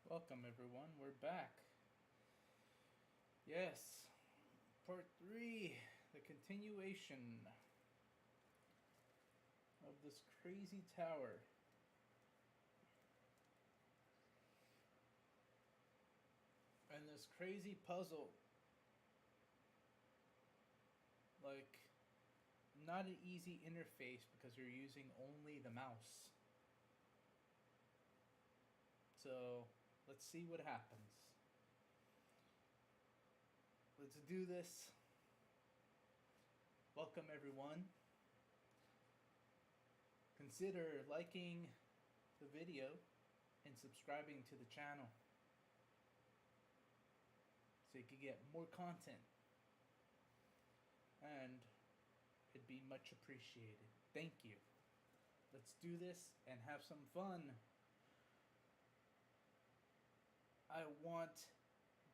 Welcome, everyone. We're back. Yes, part 3, the continuation of this crazy tower. And this crazy puzzle. Like, not an easy interface because you're using only the mouse. So, let's see what happens. Let's do this. Welcome, everyone. Consider liking the video and subscribing to the channel so you can get more content, and it'd be much appreciated. Thank you. Let's do this and have some fun. I want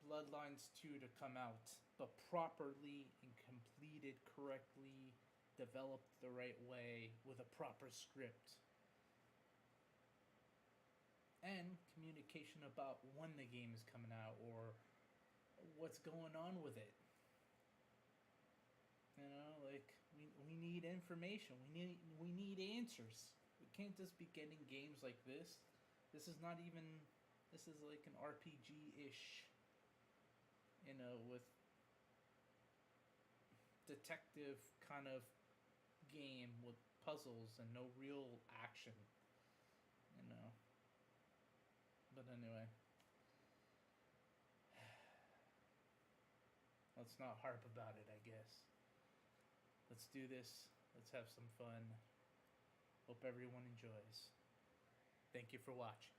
Bloodlines 2 to come out, but properly and completed correctly, developed the right way with a proper script. And communication about when the game is coming out or what's going on with it. You know, like we need information. We need answers. We can't just be getting games like this. This is not even. This is like an RPG-ish. You know, with detective kind of game with puzzles and no real action. You know. But anyway, let's not harp about it. I guess. Let's do this. Let's have some fun. Hope everyone enjoys. Thank you for watching.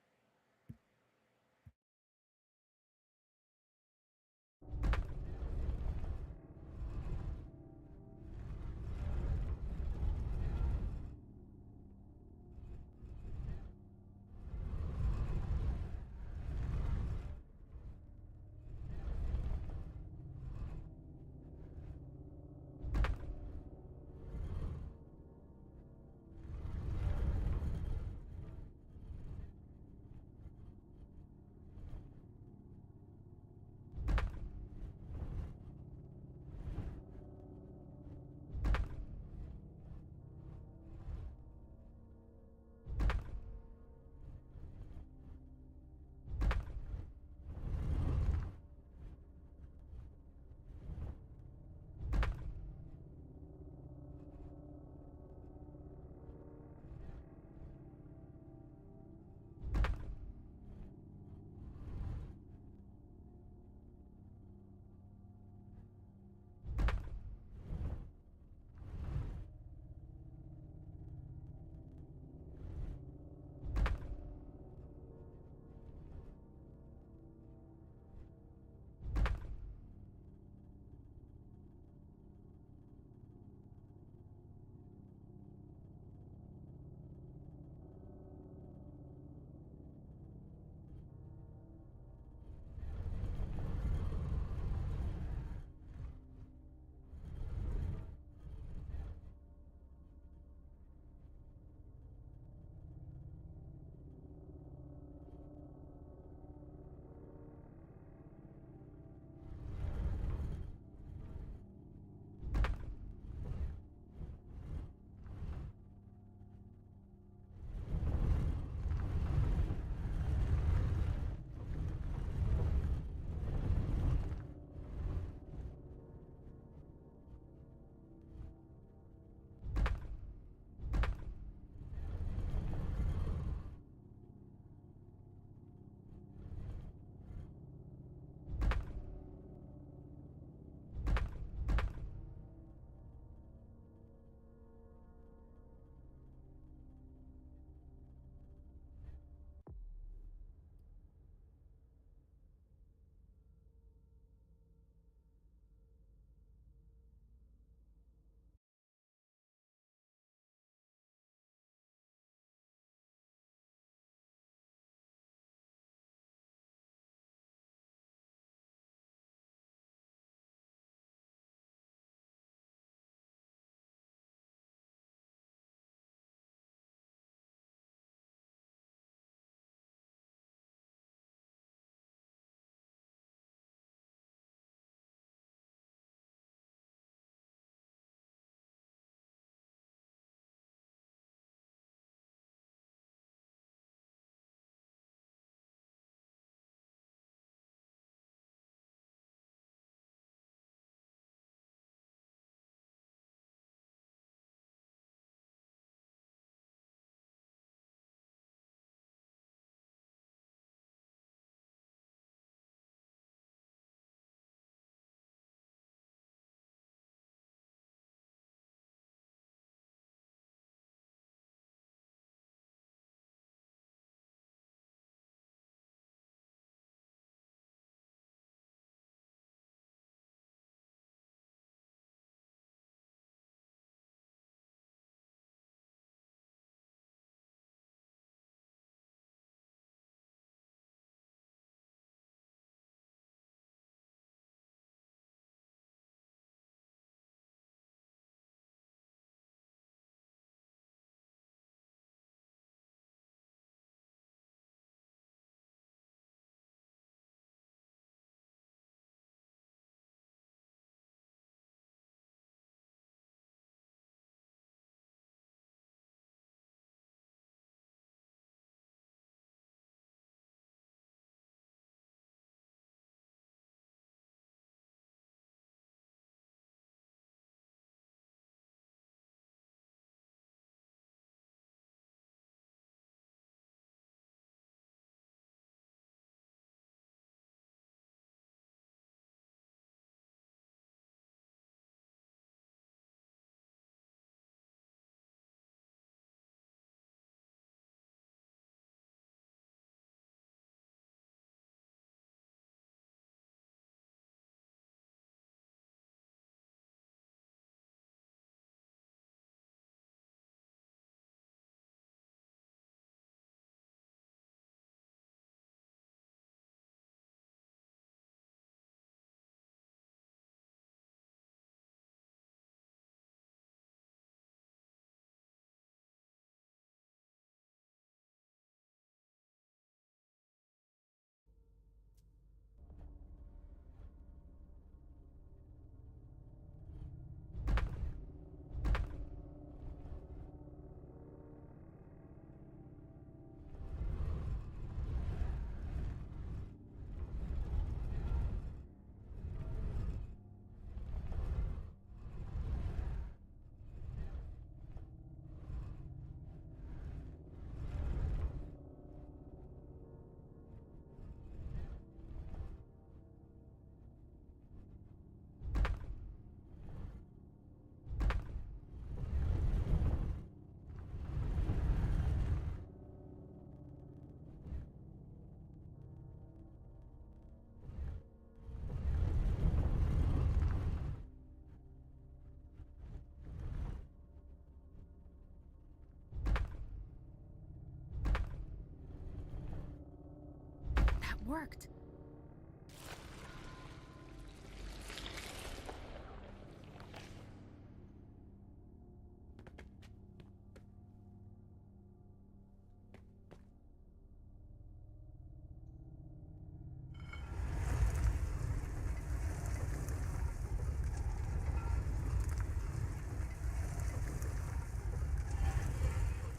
worked.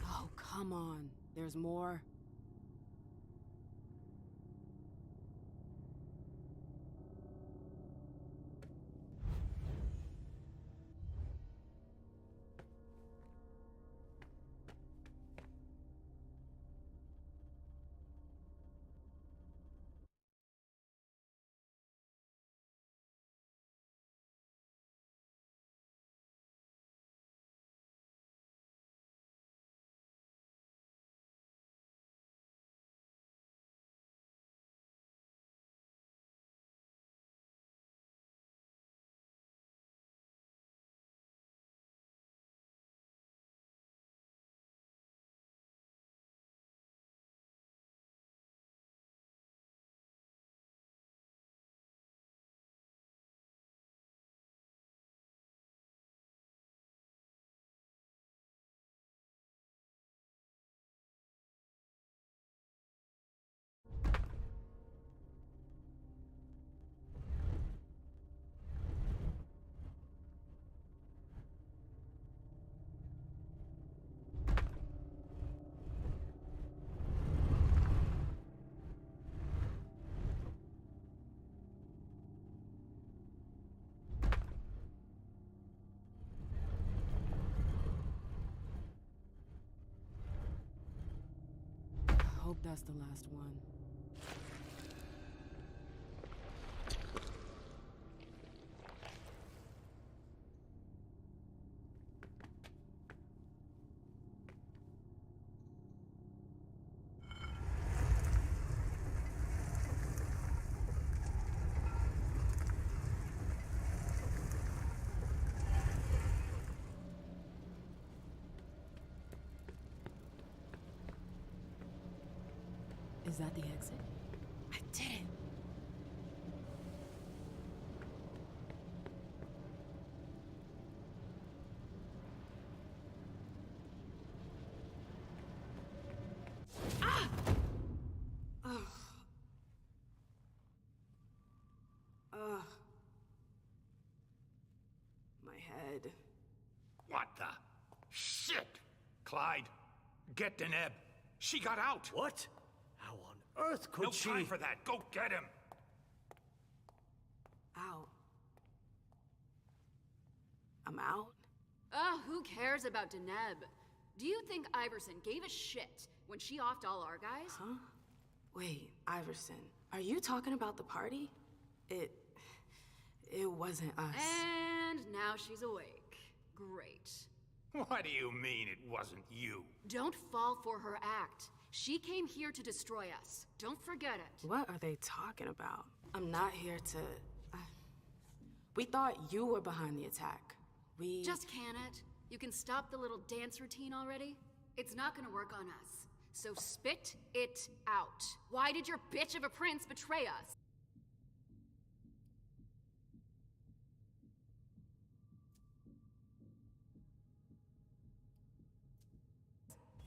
Oh, come on. There's more. Hope that's the last one. Is that the exit? I did it! Ah! Ugh. Ugh. My head. What the? Shit! Clyde, get Deneb. She got out! What? How on earth could she? No time for that. Go get him! Out. I'm out? Ugh, who cares about Deneb? Do you think Iverson gave a shit when she offed all our guys? Huh? Wait, Iverson, are you talking about the party? It wasn't us. And now she's awake. Great. What do you mean it wasn't you? Don't fall for her act. She came here to destroy us. Don't forget it. What are they talking about? I'm not here to... We thought you were behind the attack. Just can it? You can stop the little dance routine already? It's not gonna work on us. So spit it out. Why did your bitch of a prince betray us?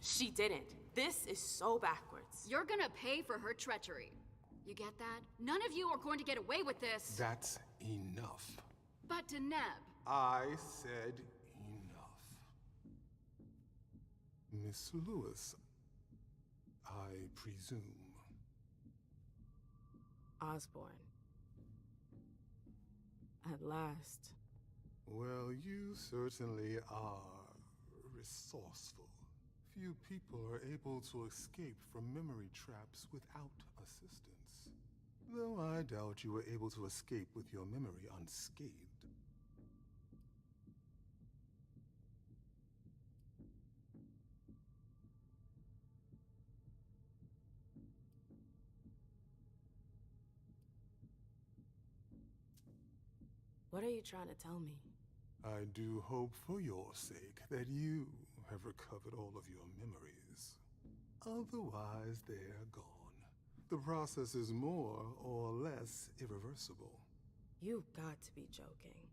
She didn't. This is so backwards. You're gonna pay for her treachery. You get that? None of you are going to get away with this. That's enough. But Deneb. I said enough. Miss Lewis, I presume. Osborne. At last. Well, you certainly are resourceful. Few people are able to escape from memory traps without assistance. Though I doubt you were able to escape with your memory unscathed. What are you trying to tell me? I do hope for your sake that you have recovered all of your memories. Otherwise, they're gone. The process is more or less irreversible. You've got to be joking.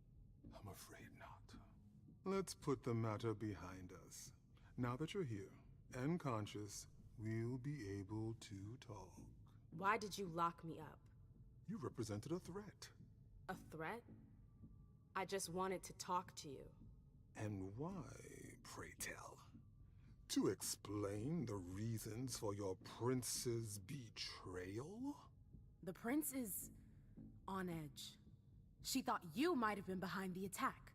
I'm afraid not. Let's put the matter behind us. Now that you're here and conscious, we'll be able to talk. Why did you lock me up? You represented a threat. A threat? I just wanted to talk to you. And why, pray tell? To explain the reasons for your prince's betrayal? The prince is on edge. She thought you might have been behind the attack.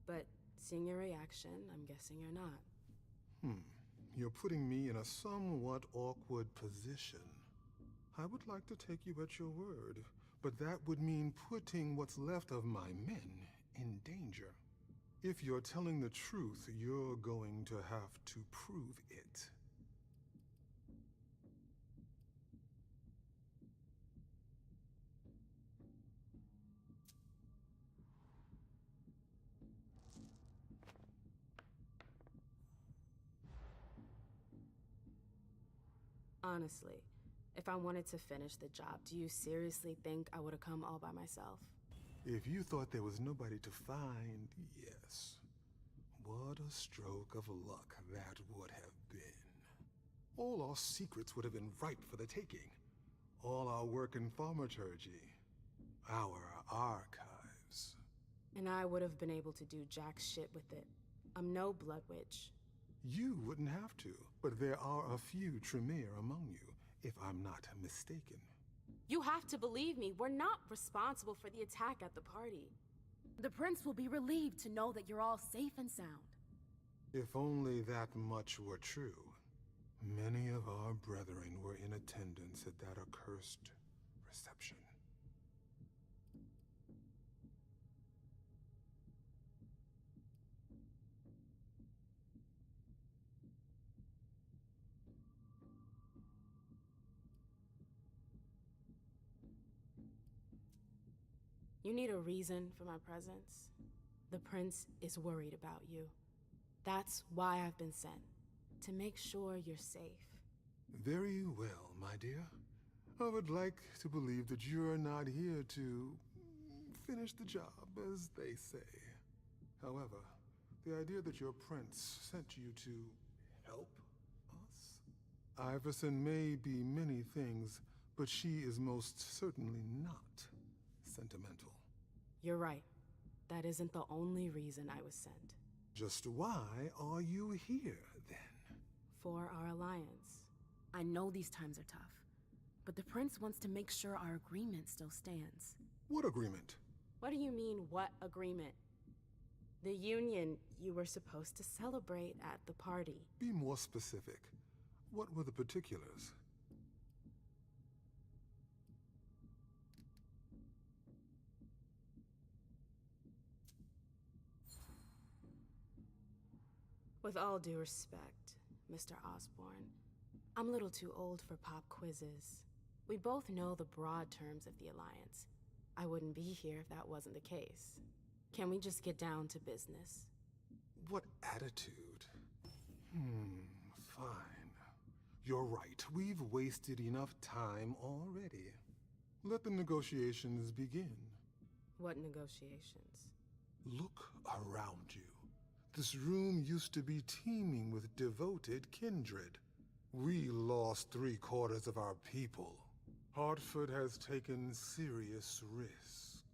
But seeing your reaction, I'm guessing you're not. You're putting me in a somewhat awkward position. I would like to take you at your word, but that would mean putting what's left of my men in danger. If you're telling the truth, you're going to have to prove it. Honestly, if I wanted to finish the job, do you seriously think I would have come all by myself? If you thought there was nobody to find, yes. What a stroke of luck that would have been. All our secrets would have been ripe for the taking. All our work in thaumaturgy. Our archives. And I would have been able to do jack shit with it. I'm no blood witch. You wouldn't have to, but there are a few Tremere among you, if I'm not mistaken. You have to believe me. We're not responsible for the attack at the party. The prince will be relieved to know that you're all safe and sound. If only that much were true. Many of our brethren were in attendance at that accursed reception. You need a reason for my presence. The prince is worried about you. That's why I've been sent. To make sure you're safe. Very well, my dear. I would like to believe that you're not here to finish the job, as they say. However, the idea that your prince sent you to help us? Iverson may be many things, but she is most certainly not sentimental. You're right. That isn't the only reason I was sent. Just why are you here, then? For our alliance. I know these times are tough, but the prince wants to make sure our agreement still stands. What agreement? What do you mean, what agreement? The union you were supposed to celebrate at the party. Be more specific. What were the particulars? With all due respect, Mr. Osborne, I'm a little too old for pop quizzes. We both know the broad terms of the Alliance. I wouldn't be here if that wasn't the case. Can we just get down to business? What attitude? Fine. You're right. We've wasted enough time already. Let the negotiations begin. What negotiations? Look around you. This room used to be teeming with devoted kindred. We lost 3/4 of our people. Hartford has taken serious risks.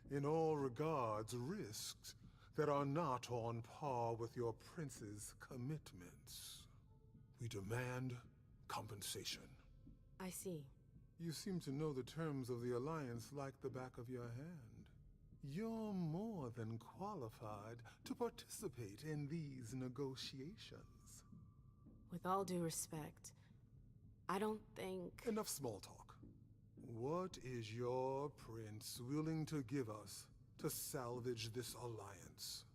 In all regards, risks that are not on par with your prince's commitments. We demand compensation. I see. You seem to know the terms of the Alliance like the back of your hand. You're more than qualified to participate in these negotiations. With all due respect, I don't think... Enough small talk. What is your prince willing to give us to salvage this alliance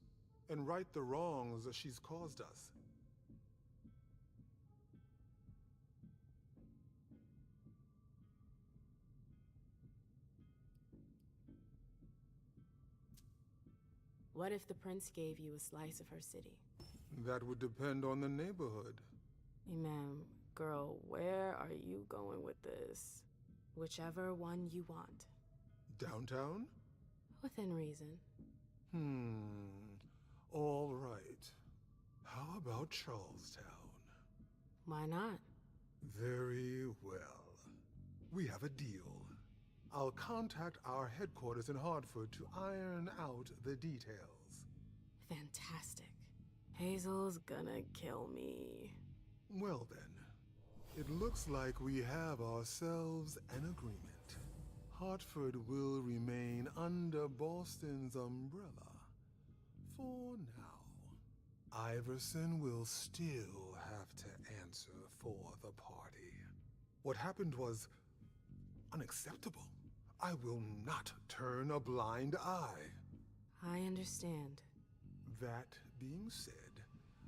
and right the wrongs that she's caused us? What if the prince gave you a slice of her city? That would depend on the neighborhood. Ma'am, Girl, where are you going with this? Whichever one you want. Downtown? Within reason. All right. How about Charlestown? Why not? Very well. We have a deal. I'll contact our headquarters in Hartford to iron out the details. Fantastic. Hazel's gonna kill me. Well then, it looks like we have ourselves an agreement. Hartford will remain under Boston's umbrella for now. Iverson will still have to answer for the party. What happened was unacceptable. I will not turn a blind eye. I understand. That being said,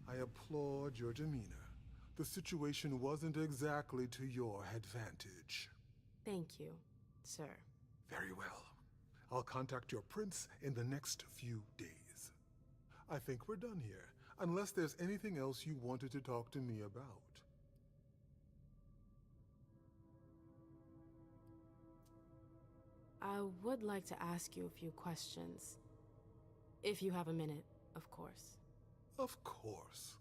I applaud your demeanor. The situation wasn't exactly to your advantage. Thank you, sir. Very well. I'll contact your prince in the next few days. I think we're done here, unless there's anything else you wanted to talk to me about. I would like to ask you a few questions. If you have a minute, of course. Of course.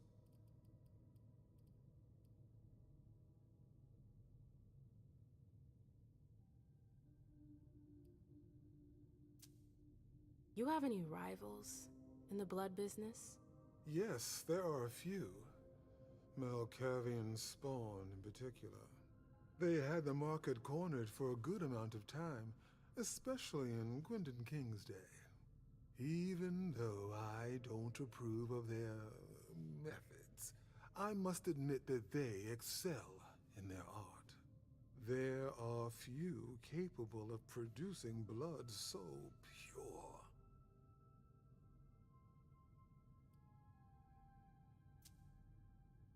You have any rivals in the blood business? Yes, there are a few. Malkavian spawn in particular. They had the market cornered for a good amount of time, especially in Gwendon King's day. Even though I don't approve of their methods, I must admit that they excel in their art. There are few capable of producing blood so pure.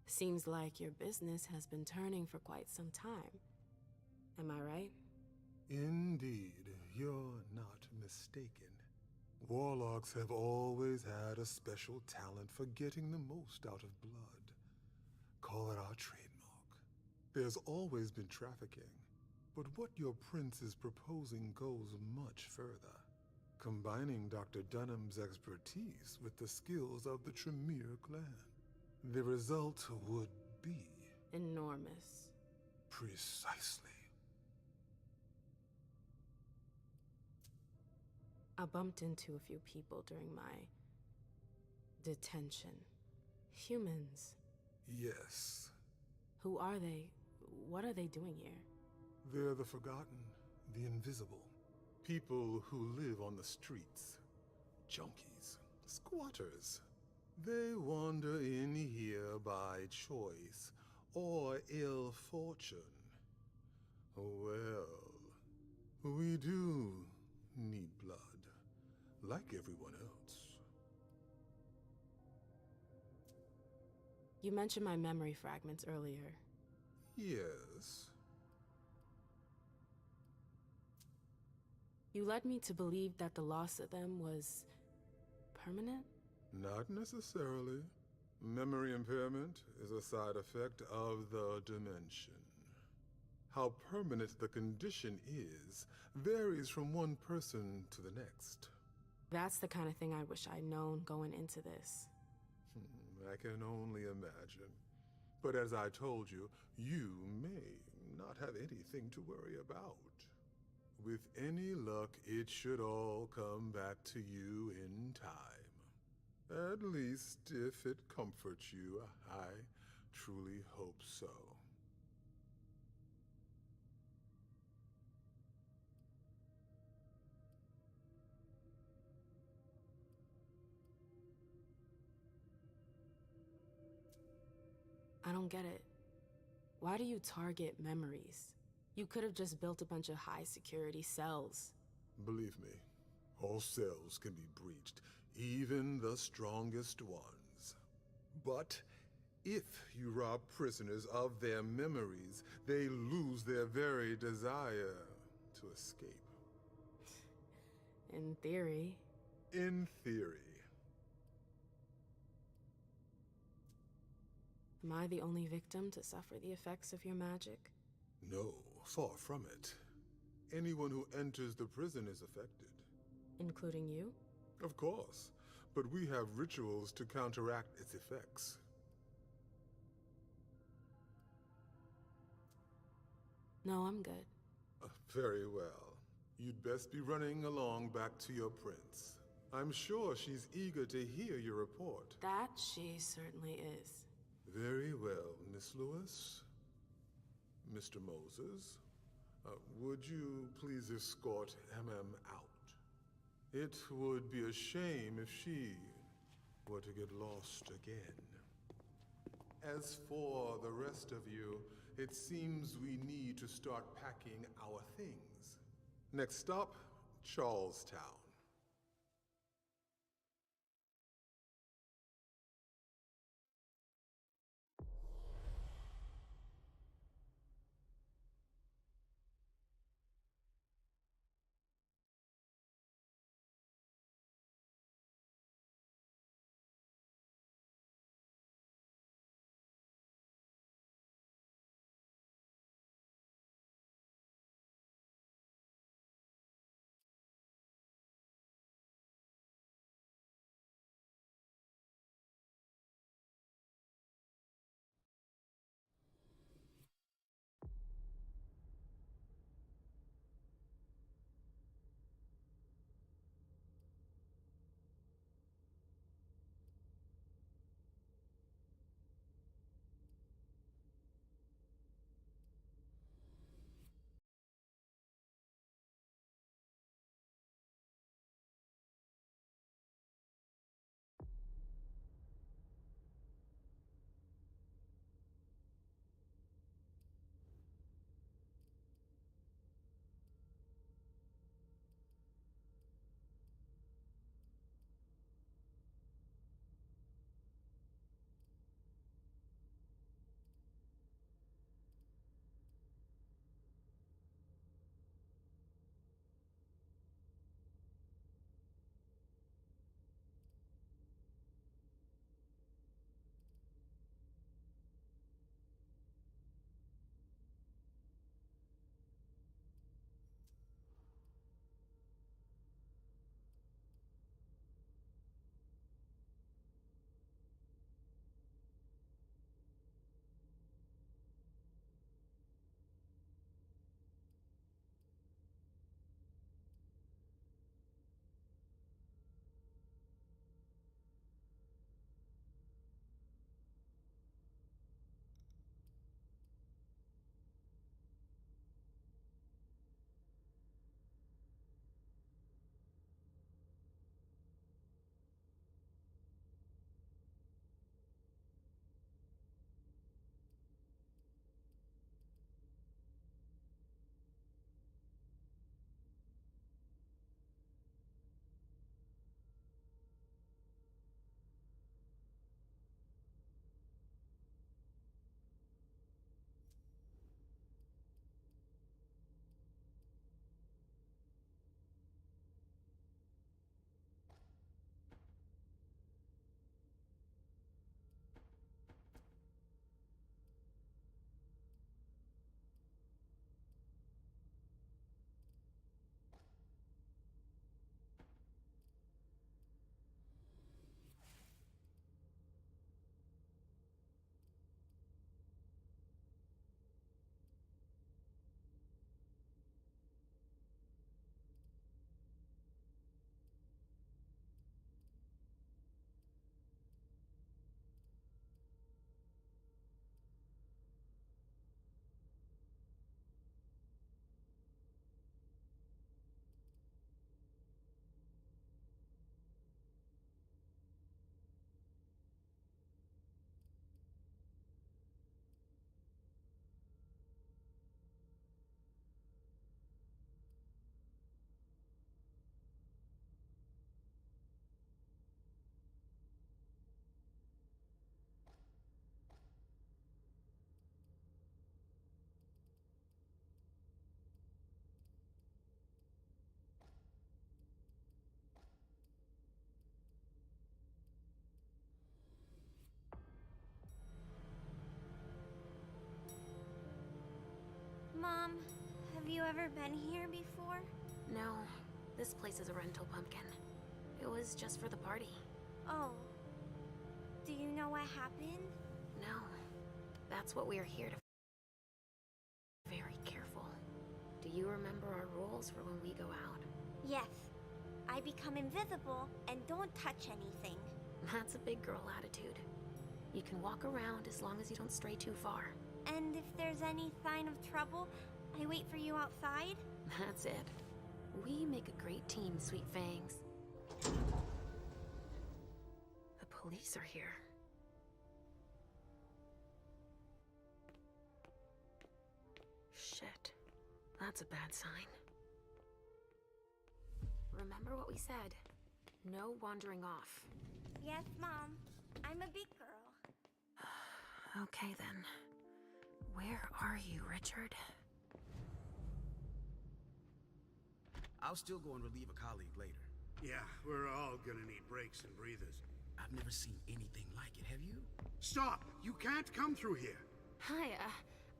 Seems like your business has been turning for quite some time. Am I right? Indeed, you're not mistaken. Warlocks have always had a special talent for getting the most out of blood. Call it our trademark. There's always been trafficking, but what your prince is proposing goes much further, combining Dr. Dunham's expertise with the skills of the Tremere clan. The result would be... enormous. Precisely. I bumped into a few people during my detention. Humans. Yes. Who are they? What are they doing here? They're the forgotten, the invisible. People who live on the streets. Junkies. Squatters. They wander in here by choice or ill fortune. Well, we do need blood, like everyone else. You mentioned my memory fragments earlier. Yes. You led me to believe that the loss of them was permanent? Not necessarily. Memory impairment is a side effect of the dimension. How permanent the condition is varies from one person to the next. That's the kind of thing I wish I'd known going into this. I can only imagine. But as I told you, you may not have anything to worry about. With any luck, it should all come back to you in time. At least, if it comforts you, I truly hope so. I don't get it. Why do you target memories? You could have just built a bunch of high-security cells. Believe me, all cells can be breached, even the strongest ones. But if you rob prisoners of their memories, they lose their very desire to escape. In theory. In theory. Am I the only victim to suffer the effects of your magic? No, far from it. Anyone who enters the prison is affected. Including you? Of course, but we have rituals to counteract its effects. No, I'm good. Very well. You'd best be running along back to your prince. I'm sure she's eager to hear your report. That she certainly is. Very well, Miss Lewis. Mr. Moses, would you please escort MM out? It would be a shame if she were to get lost again. As for the rest of you, it seems we need to start packing our things. Next stop, Charlestown. Mom, have you ever been here before? No, this place is a rental pumpkin. It was just for the party. Oh. Do you know what happened? No, that's what we are here to. Very careful. Do you remember our rules for when we go out? Yes. I become invisible and don't touch anything. That's a big girl attitude. You can walk around as long as you don't stray too far. And if there's any sign of trouble, I wait for you outside? That's it. We make a great team, Sweet Fangs. The police are here. Shit. That's a bad sign. Remember what we said. No wandering off. Yes, Mom. I'm a big girl. Okay then. Where are you, Richard? I'll still go and relieve a colleague later. Yeah, we're all gonna need breaks and breathers. I've never seen anything like it, have you? Stop! You can't come through here! Hi,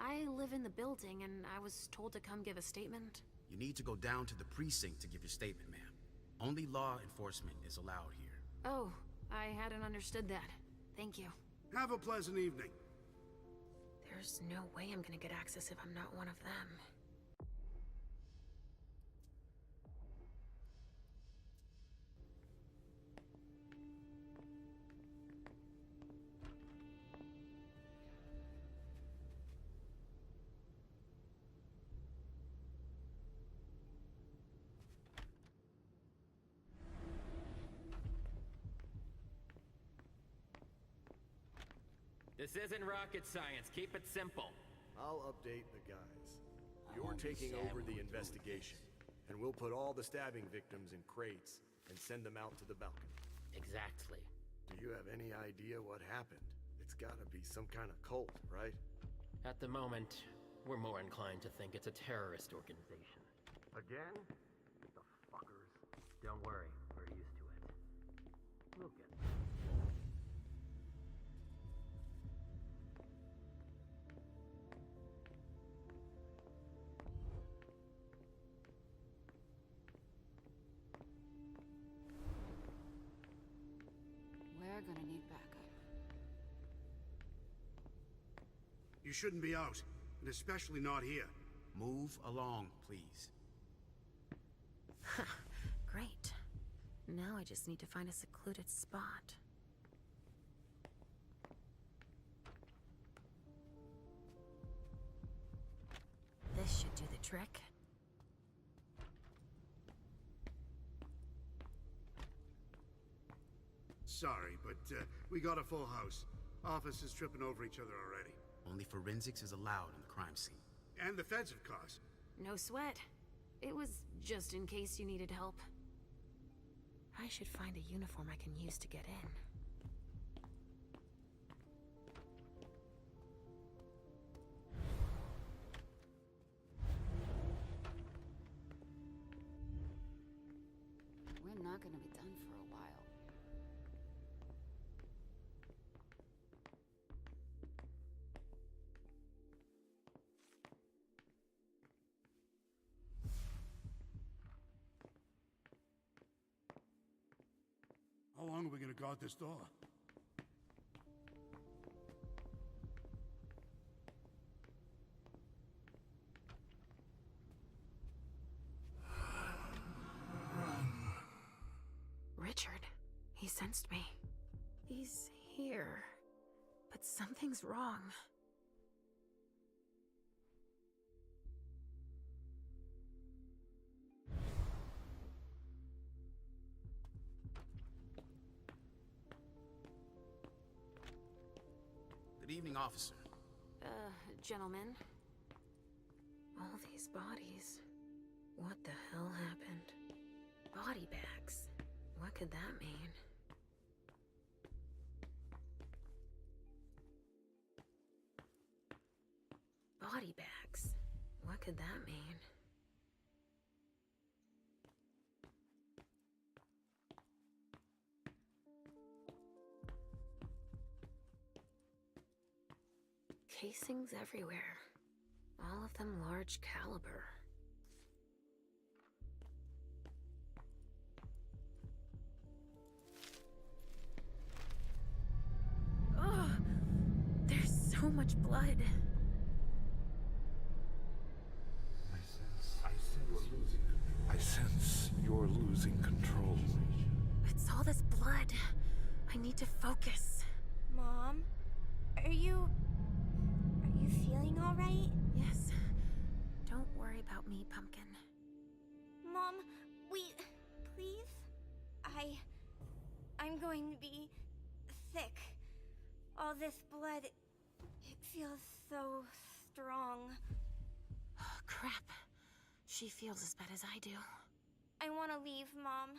I live in the building and I was told to come give a statement. You need to go down to the precinct to give your statement, ma'am. Only law enforcement is allowed here. Oh, I hadn't understood that. Thank you. Have a pleasant evening. There's no way I'm gonna get access if I'm not one of them. This isn't rocket science. Keep it simple. I'll update the guys. You're taking over the investigation, and we'll put all the stabbing victims in crates and send them out to the balcony. Exactly. Do you have any idea what happened? It's gotta be some kind of cult, right? At the moment, we're more inclined to think it's a terrorist organization. Again? The fuckers. Don't worry, we're used to it. We'll get there. We're gonna need backup. You shouldn't be out, and especially not here. Move along, please. Great. Now I just need to find a secluded spot. This should do the trick. Sorry, but we got a full house. Officers tripping over each other already. Only forensics is allowed in the crime scene. And the feds, of course. No sweat. It was just in case you needed help. I should find a uniform I can use to get in. We're not gonna be done for a while. How long are we gonna guard this door? Richard, he sensed me. He's here, but something's wrong. Good evening, officer. Gentlemen. All these bodies. What the hell happened? Body bags. What could that mean? Body bags. What could that mean? Casings everywhere. All of them large caliber. Ugh! There's so much blood. I sense you're losing control. It's all this blood. I need to focus. Mom? Are you feeling alright? Yes. Don't worry about me, Pumpkin. Mom, please? I'm going to be sick. All this blood, it feels so strong. Oh, crap. She feels as bad as I do. I want to leave, Mom.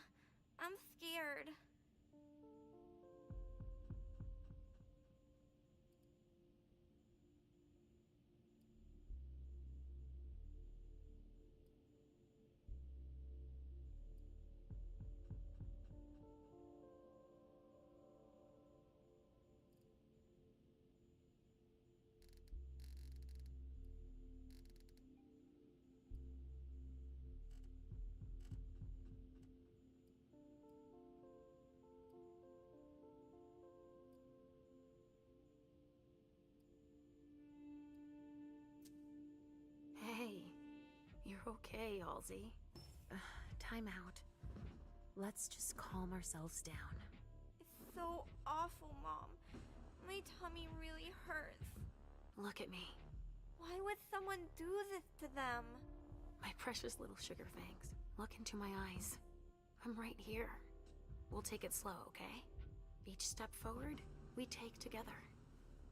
I'm scared. Hey, you're okay, Halsey. Time out. Let's just calm ourselves down. It's so awful, Mom. My tummy really hurts. Look at me. Why would someone do this to them? My precious little sugar fangs. Look into my eyes. I'm right here. We'll take it slow, okay? Each step forward, we take together.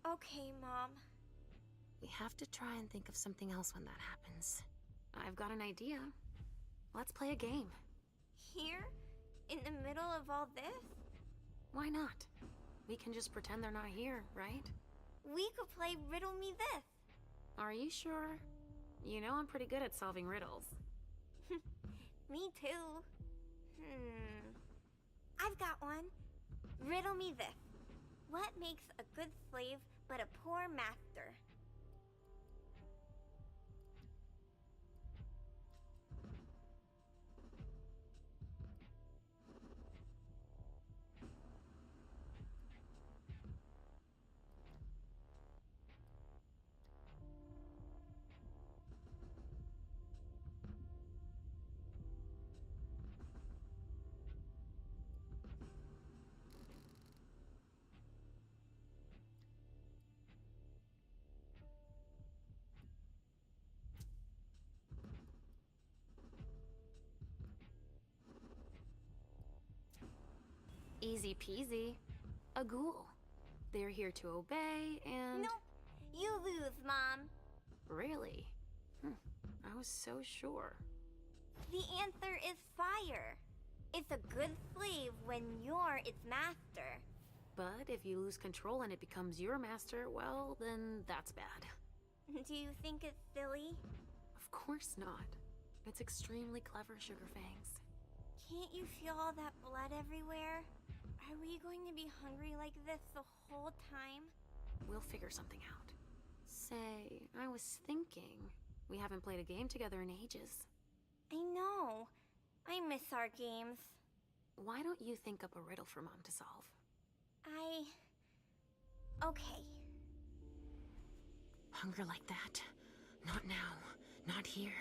Okay, Mom. We have to try and think of something else when that happens. I've got an idea. Let's play a game. Here? In the middle of all this? Why not? We can just pretend they're not here, right? We could play Riddle Me This. Are you sure? You know I'm pretty good at solving riddles. Me too. I've got one. Riddle me this. What makes a good slave but a poor master? Easy peasy. A ghoul. They're here to obey and... Nope. You lose, Mom. Really? I was so sure. The answer is fire. It's a good slave when you're its master. But if you lose control and it becomes your master, well, then that's bad. Do you think it's silly? Of course not. It's extremely clever, Sugarfangs. Can't you feel all that blood everywhere? Are we going to be hungry like this the whole time? We'll figure something out. Say, I was thinking, we haven't played a game together in ages. I know. I miss our games. Why don't you think up a riddle for Mom to solve? Okay. Hunger like that? Not now. Not here.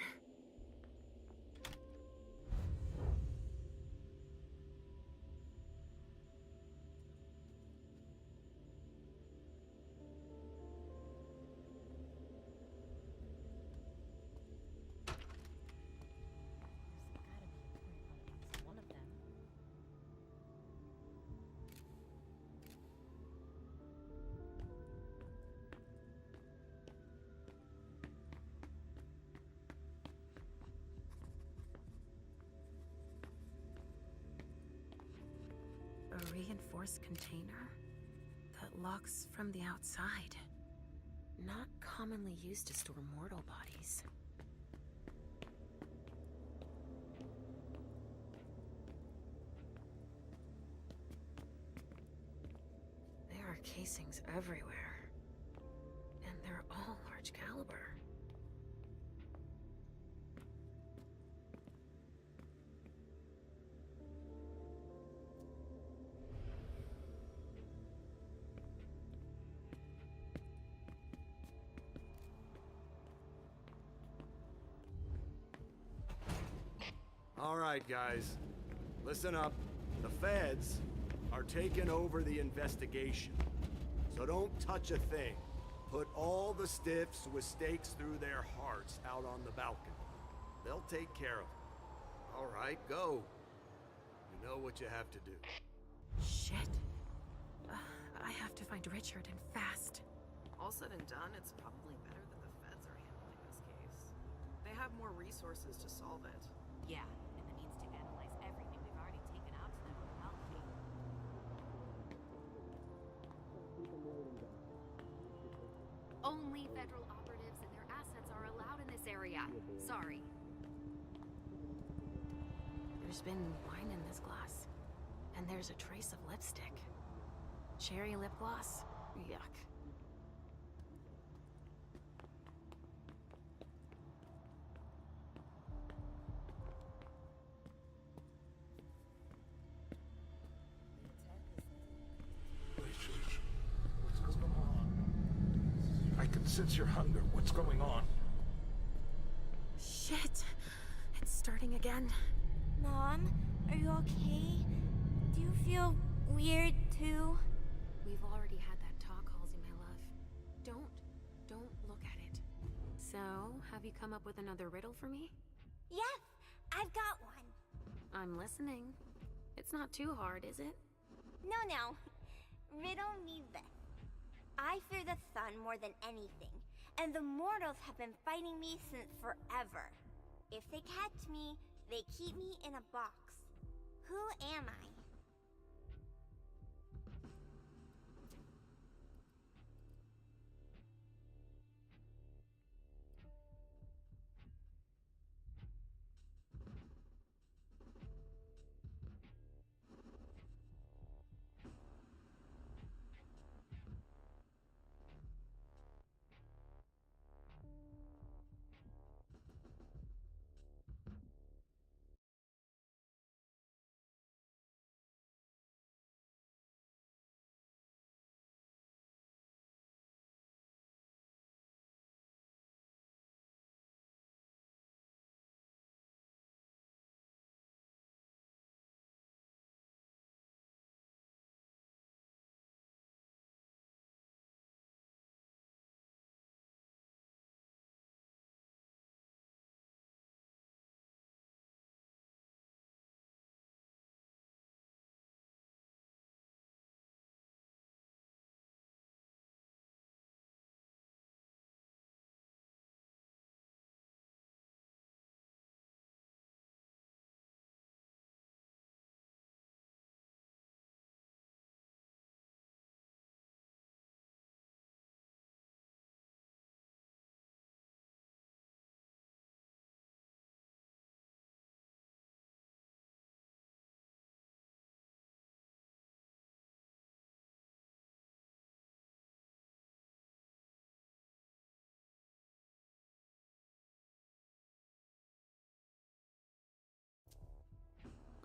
A reinforced container that locks from the outside. Not commonly used to store mortal bodies. There are casings everywhere. And they're all large caliber. right, guys. Listen up. The feds are taking over the investigation. So don't touch a thing. Put all the stiffs with stakes through their hearts out on the balcony. They'll take care of it. All right, go. You know what you have to do. Shit. I have to find Richard and fast. All said and done, it's probably better that the feds are handling this case. They have more resources to solve it. Yeah, and the means to analyze everything we've already taken out to them on the balcony. Only federal operatives and their assets are allowed in this area. Sorry. There's been wine in this glass. And there's a trace of lipstick. Cherry lip gloss? Yuck. Richard, what's going on? I can sense your hunger. What's going on? Shit! It's starting again. Mom, are you okay? Do you feel weird too? We've already had that talk, Halsey, my love. Don't look at it. So, have you come up with another riddle for me? Yes, I've got one. I'm listening. It's not too hard, is it? No. Riddle me this. I fear the sun more than anything, and the mortals have been fighting me since forever. If they catch me, they keep me in a box. Who am I?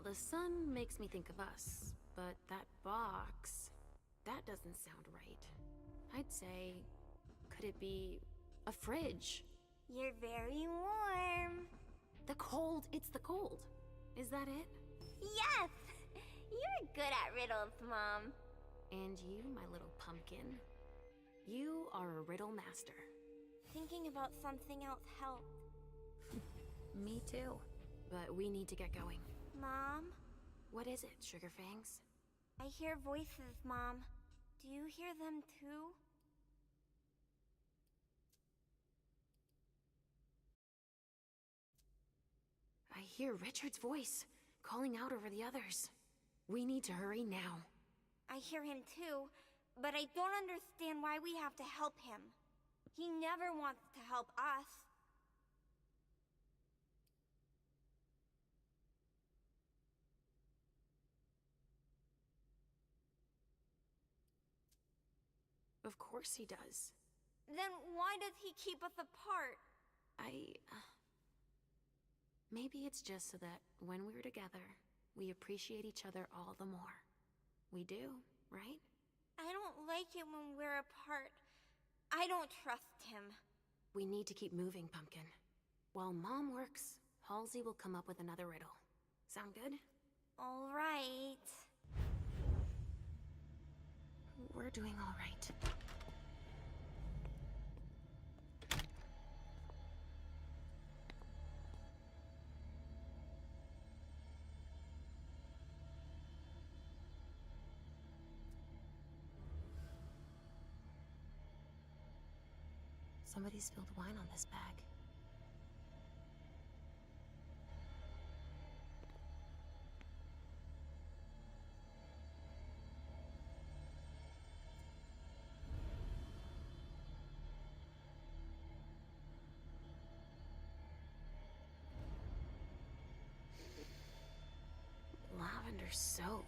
The sun makes me think of us, but that box, that doesn't sound right. I'd say, could it be a fridge? You're very warm. The cold, it's the cold. Is that it? Yes! You're good at riddles, Mom. And you, my little pumpkin, you are a riddle master. Thinking about something else helped. Me too. But we need to get going. Mom? What is it, Sugar Fangs? I hear voices, Mom. Do you hear them too? I hear Richard's voice, calling out over the others. We need to hurry now. I hear him too, but I don't understand why we have to help him. He never wants to help us. Of course he does. Then why does he keep us apart? Maybe it's just so that when we're together, we appreciate each other all the more. We do, right? I don't like it when we're apart. I don't trust him. We need to keep moving, Pumpkin. While Mom works, Halsey will come up with another riddle. Sound good? All right. We're doing all right. Somebody spilled wine on this bag. Lavender soap.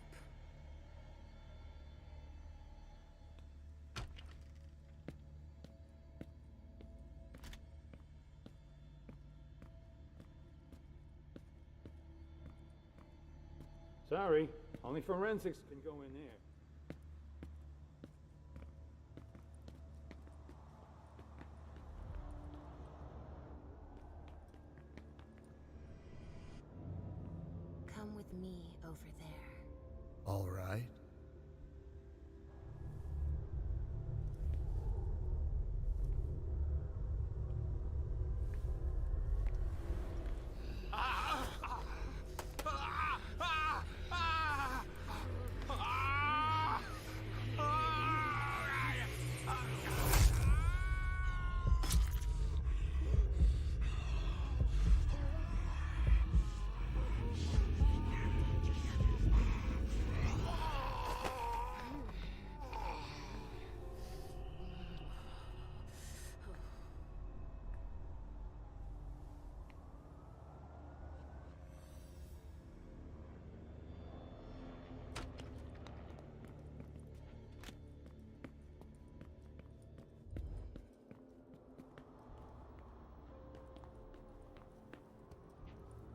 Sorry, only forensics can go in there. Come with me over there. All right.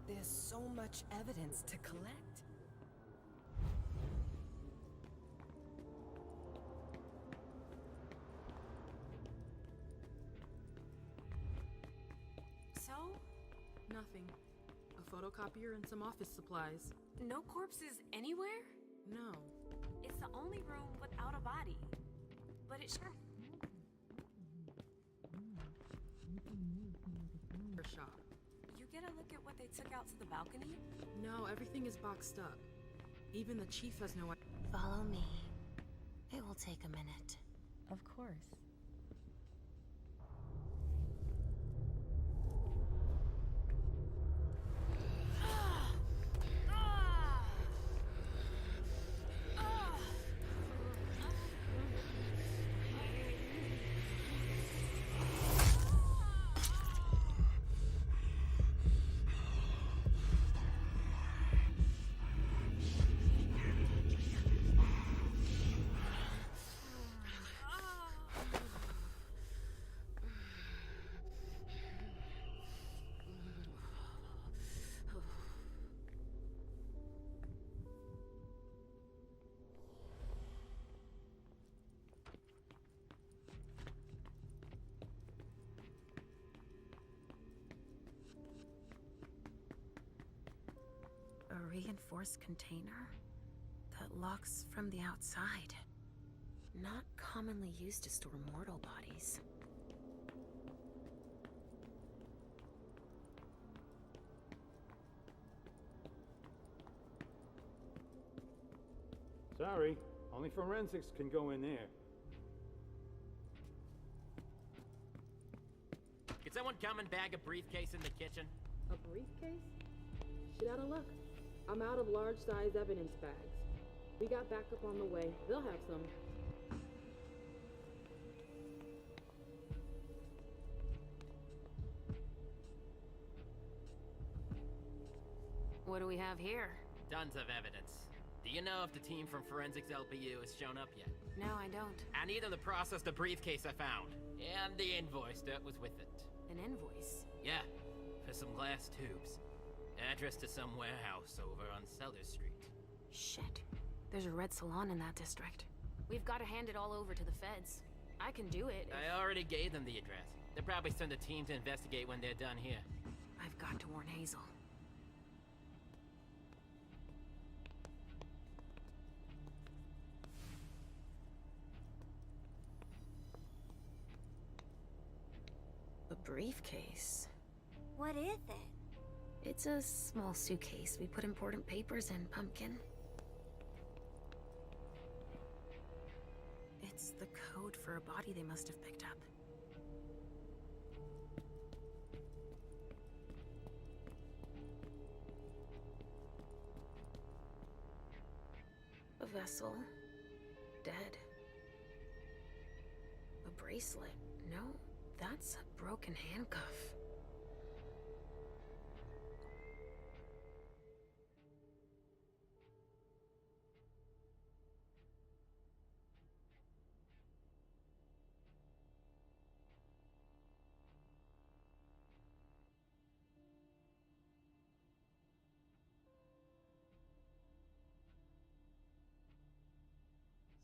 There's so much evidence to collect. So? Nothing. A photocopier and some office supplies. No corpses anywhere? No. It's the only room without a body. But it sure... Shop. You get a look at what they took out to the balcony? No, everything is boxed up. Even the chief has no idea. Follow me. It will take a minute. Of course. A reinforced container that locks from the outside. Not commonly used to store mortal bodies. Sorry, only forensics can go in there. Can someone come and bag a briefcase in the kitchen? A briefcase? Shit out of luck. I'm out of large-size evidence bags. We got backup on the way. They'll have some. What do we have here? Tons of evidence. Do you know if the team from Forensics LPU has shown up yet? No, I don't. I need them to process the briefcase I found. And the invoice that was with it. An invoice? Yeah, for some glass tubes. Address to some warehouse over on Cellar Street. Shit. There's a red salon in that district. We've got to hand it all over to the feds. I can do it. I already gave them the address. They'll probably send a team to investigate when they're done here. I've got to warn Hazel. A briefcase. What is it? It's a small suitcase we put important papers in, Pumpkin. It's the code for a body they must have picked up. A vessel. Dead. A bracelet. No, that's a broken handcuff.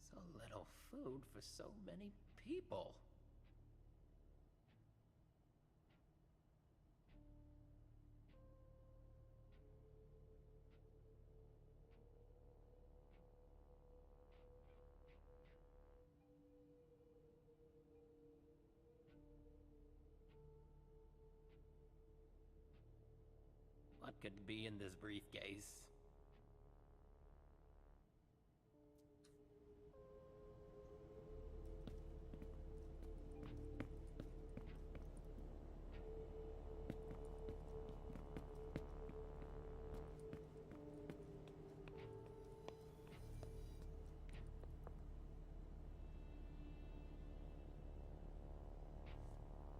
So little food for so many people. What could be in this briefcase?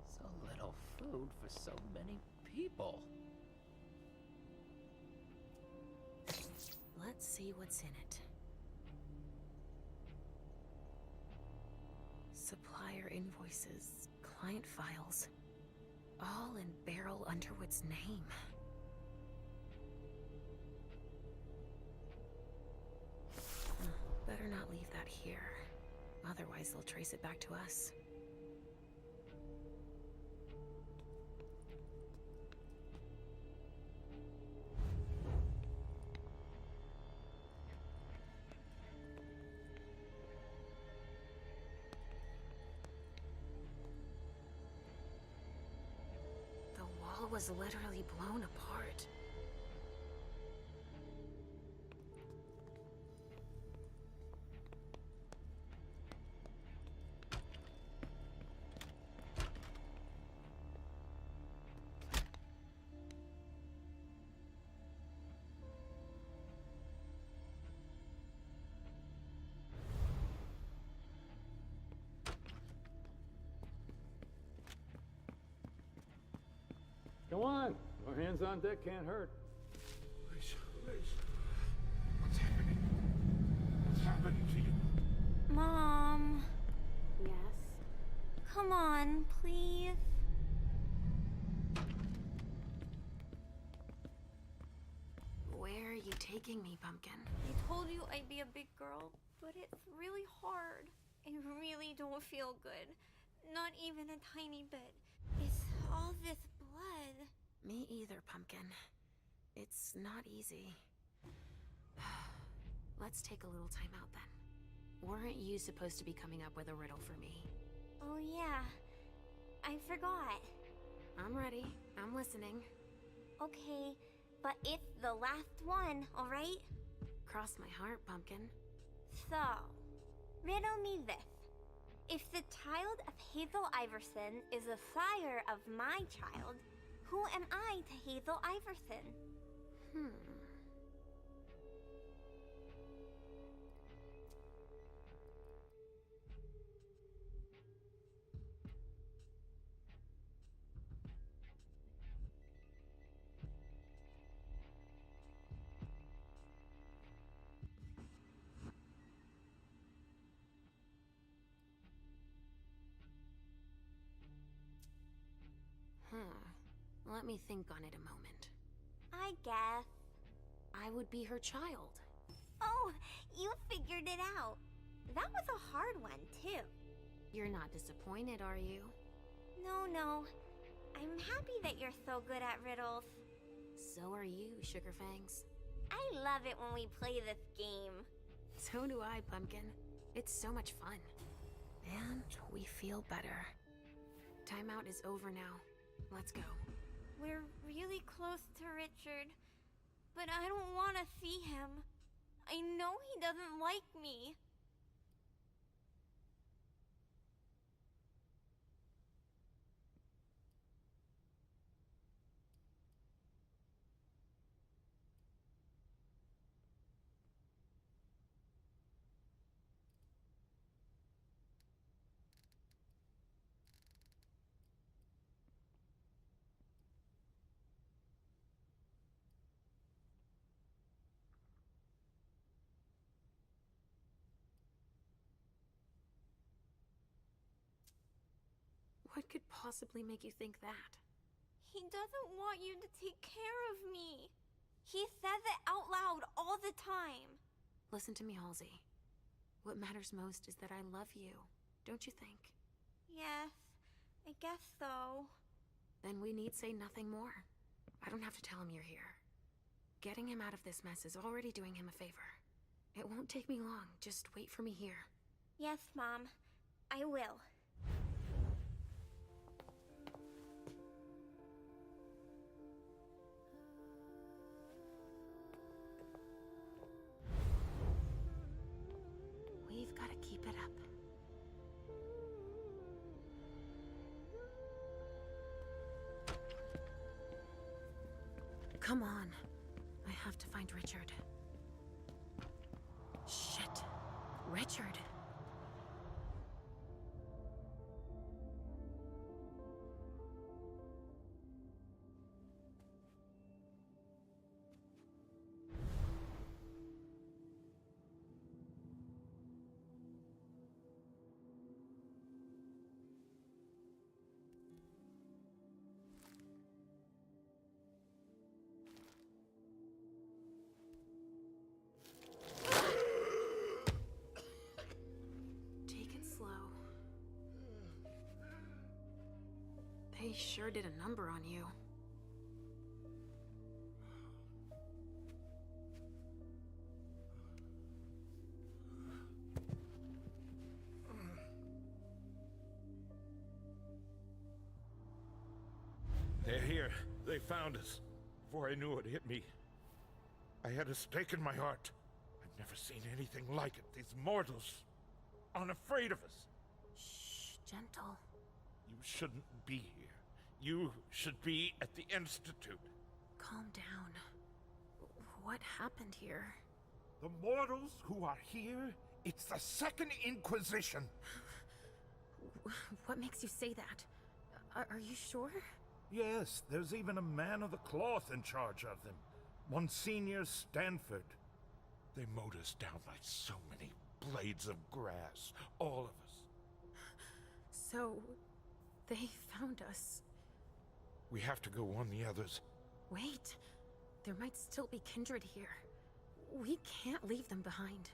So little food for so many people. Let's see what's in it. Supplier invoices, client files, all in Beryl Underwood's name. Better not leave that here. Otherwise, they'll trace it back to us. The wall was literally blown apart. Come on. No hands on deck can't hurt. Lisa. What's happening? What's happening to you? Mom. Yes? Come on, please. Where are you taking me, Pumpkin? I told you I'd be a big girl, but it's really hard. I really don't feel good. Not even a tiny bit. It's all this blood. Me either, Pumpkin. It's not easy. Let's take a little time out then. Weren't you supposed to be coming up with a riddle for me? Oh yeah, I forgot. I'm ready. I'm listening. Okay, but it's the last one, alright? Cross my heart, Pumpkin. So, riddle me this. If the child of Hazel Iverson is a sire of my child, who am I to Hazel Iverson? Let me think on it a moment. I guess. I would be her child. Oh, you figured it out. That was a hard one, too. You're not disappointed, are you? No. I'm happy that you're so good at riddles. So are you, Sugarfangs. I love it when we play this game. So do I, Pumpkin. It's so much fun. And we feel better. timeout is over now. Let's go. We're really close to Richard, but I don't want to see him. I know he doesn't like me. What could possibly make you think that? He doesn't want you to take care of me. He says it out loud all the time. Listen to me, Halsey. What matters most is that I love you, don't you think? Yes, I guess so. Then we need say nothing more. I don't have to tell him you're here. Getting him out of this mess is already doing him a favor. It won't take me long. Just wait for me here. Yes, Mom. I will. We've got to keep it up. Come on. I have to find Richard. Shit. Richard. They sure did a number on you. They're here. They found us. Before I knew it hit me, I had a stake in my heart. I've never seen anything like it. These mortals, unafraid of us. Shh, gentle. You shouldn't be here. You should be at the Institute. Calm down. What happened here? The mortals who are here, it's the Second Inquisition. What makes you say that? Are you sure? Yes, there's even a man of the cloth in charge of them. Monsignor Stanford. They mowed us down like so many blades of grass, all of us. So, they found us. We have to go warn the others. Wait, there might still be kindred here. We can't leave them behind.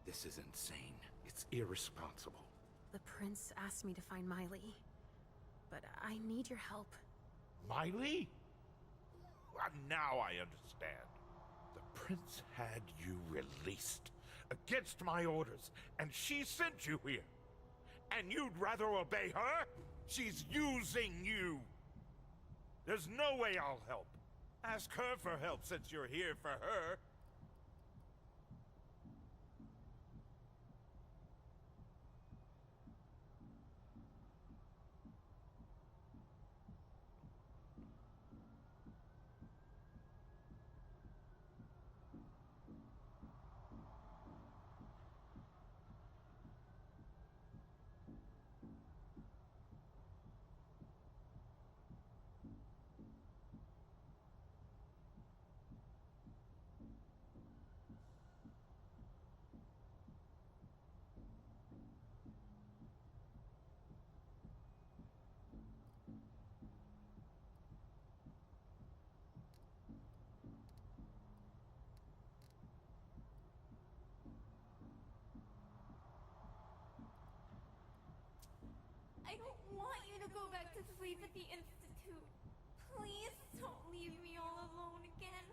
This is insane. It's irresponsible. The prince asked me to find Miley, but I need your help. Miley? Now I understand. The prince had you released against my orders, and she sent you here. And you'd rather obey her? She's using you. There's no way I'll help. Ask her for help since you're here for her. I don't want you to go back to sleep at the Institute. Please don't leave me all alone again.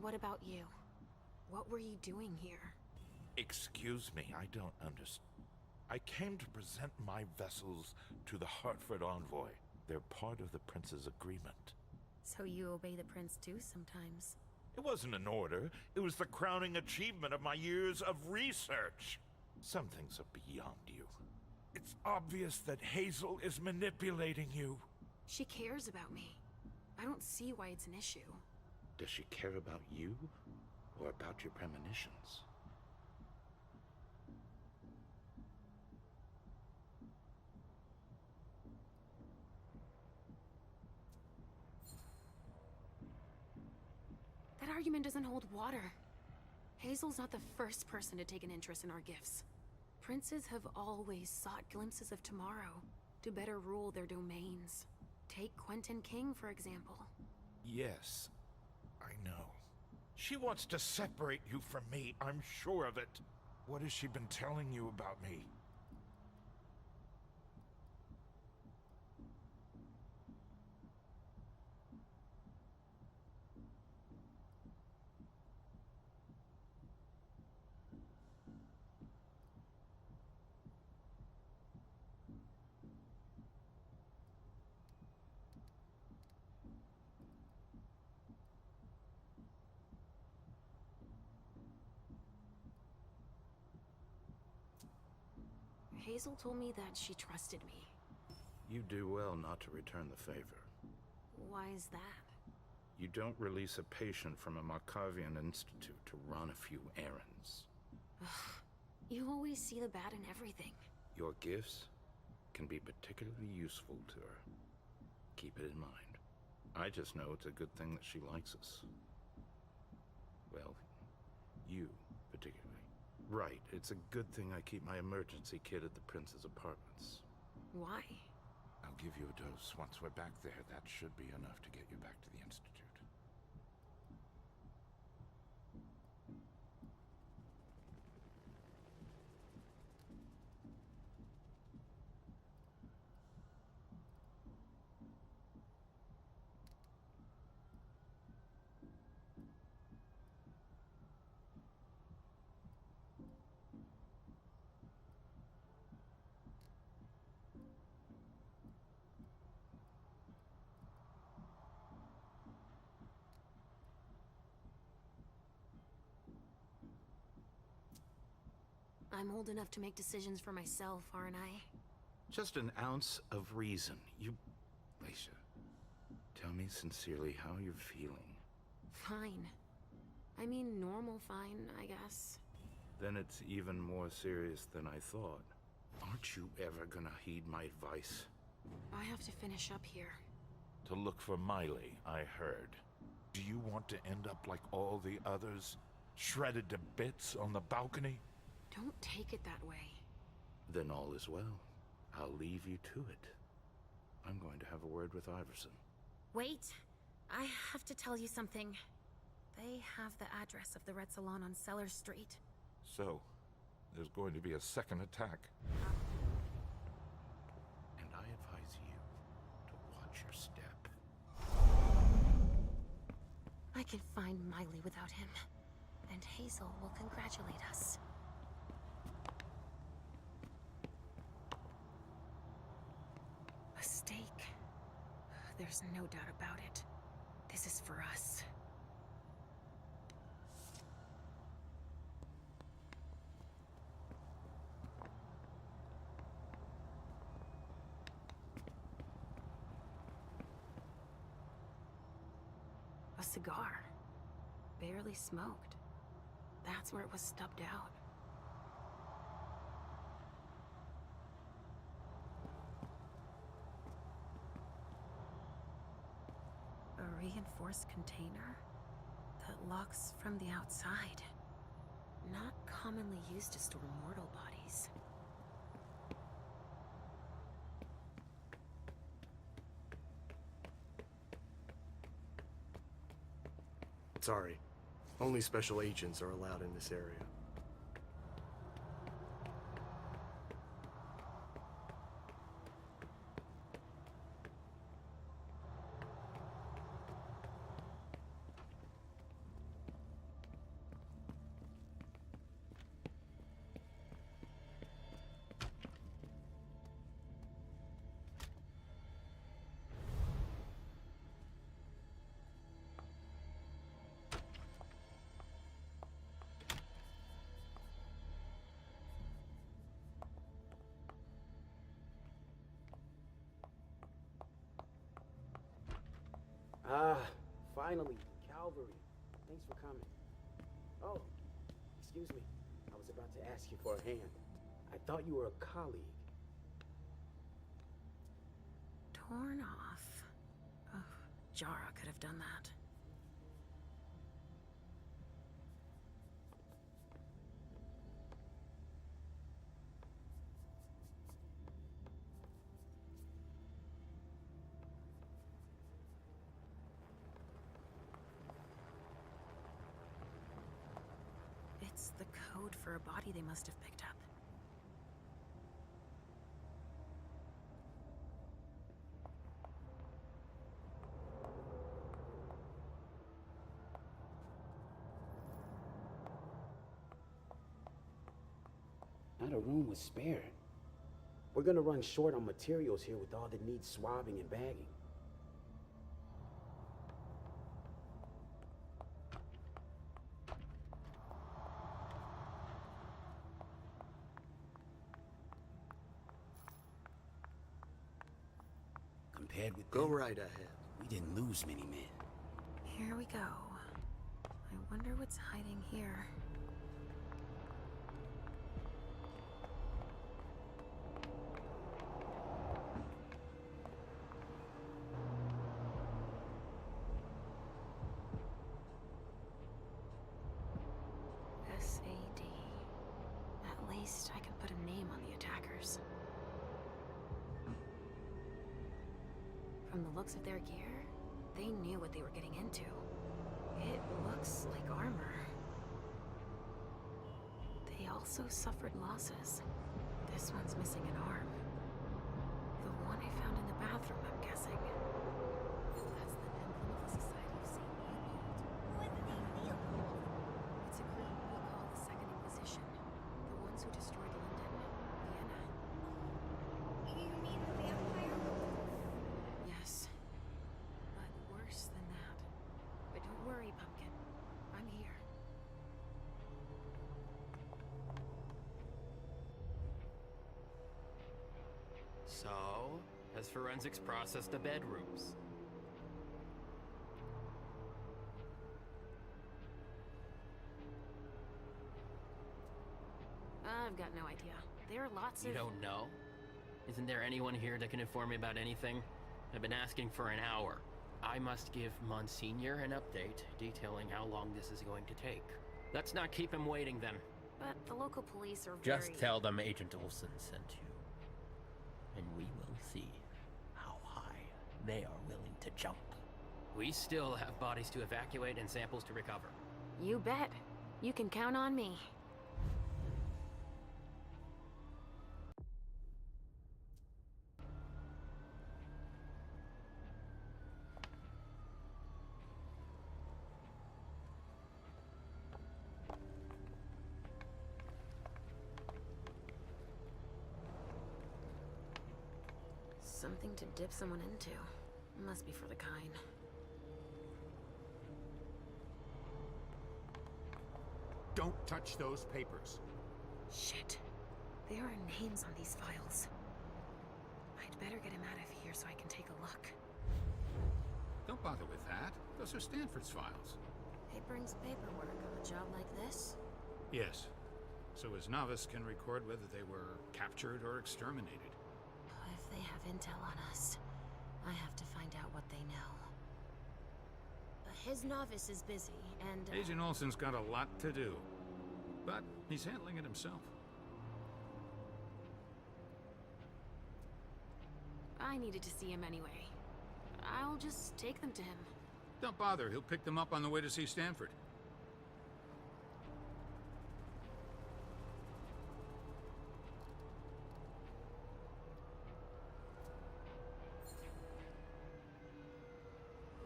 And what about you? What were you doing here? Excuse me, I don't understand. I came to present my vessels to the Hartford envoy. They're part of the prince's agreement. So you obey the prince too sometimes? It wasn't an order. It was the crowning achievement of my years of research. Some things are beyond you. It's obvious that Hazel is manipulating you. She cares about me. I don't see why it's an issue. Does she care about you? Or about your premonitions? That argument doesn't hold water. Hazel's not the first person to take an interest in our gifts. Princes have always sought glimpses of tomorrow to better rule their domains. Take Quentin King, for example. Yes, I know. She wants to separate you from me, I'm sure of it. What has she been telling you about me? Hazel told me that she trusted me. You do well not to return the favor. Why is that? You don't release a patient from a Markavian institute to run a few errands. You always see the bad in everything. Your gifts can be particularly useful to her. Keep it in mind. I just know it's a good thing that she likes us. Well, you particularly. Right, it's a good thing I keep my emergency kit at the prince's apartments. Why? I'll give you a dose. Once we're back there, that should be enough to get you back to the institute. I'm old enough to make decisions for myself, aren't I? Just an ounce of reason. Leisha, tell me sincerely how you're feeling. Fine. I mean, normal fine, I guess. Then it's even more serious than I thought. Aren't you ever gonna heed my advice? I have to finish up here. To look for Miley, I heard. Do you want to end up like all the others? Shredded to bits on the balcony? Don't take it that way. Then all is well. I'll leave you to it. I'm going to have a word with Iverson. Wait. I have to tell you something. They have the address of the Red Salon on Cellar Street. So, there's going to be a second attack. And I advise you to watch your step. I can find Miley without him. And Hazel will congratulate us. A stake. There's no doubt about it. This is for us. A cigar. Barely smoked. That's where it was stubbed out. A reinforced container that locks from the outside. Not commonly used to store mortal bodies. Sorry. Only special agents are allowed in this area. Ah, finally, Calvary. Thanks for coming. Oh, excuse me. I was about to ask you for a hand. I thought you were a colleague. Torn off. Oh, Jara could have done that. It's the code for a body they must have picked up. Not a room was spared. We're gonna run short on materials here with all that needs swabbing and bagging. Compared with Go them, right ahead. we didn't lose many men. Here we go. I wonder what's hiding here. SAD. At least I can put a name on the attackers. From the looks of their gear, they knew what they were getting into. It looks like armor. They also suffered losses. This one's missing an arm. The one I found in the bathroom, I'm guessing. That's the emblem of the Society of St. Leopold. What's St. Leopold? It's a group we call the Second Inquisition. The ones who destroyed London, Vienna. You mean the vampire? Yes. But worse than that. But don't worry, Pumpkin. I'm here. So, has forensics processed the bedrooms? I've got no idea. There are lots You of... don't know? Isn't there anyone here that can inform me about anything? I've been asking for an hour. I must give Monsignor an update detailing how long this is going to take. Let's not keep him waiting then. But the local police are Just tell them Agent Olsen sent you. And we will see how high they are willing to jump. We still have bodies to evacuate and samples to recover. You bet. You can count on me. Something to dip someone into. Must be for the kind. Don't touch those papers. Shit. There are names on these files. I'd better get him out of here so I can take a look. Don't bother with that. Those are Stanford's files. It brings paperwork on a job like this. Yes. So his novice can record whether they were captured or exterminated. If they have intel on us, I have to find out what they know. His novice is busy, and... Agent Olsen's got a lot to do. But he's handling it himself. I needed to see him anyway. I'll just take them to him. Don't bother, he'll pick them up on the way to see Stanford.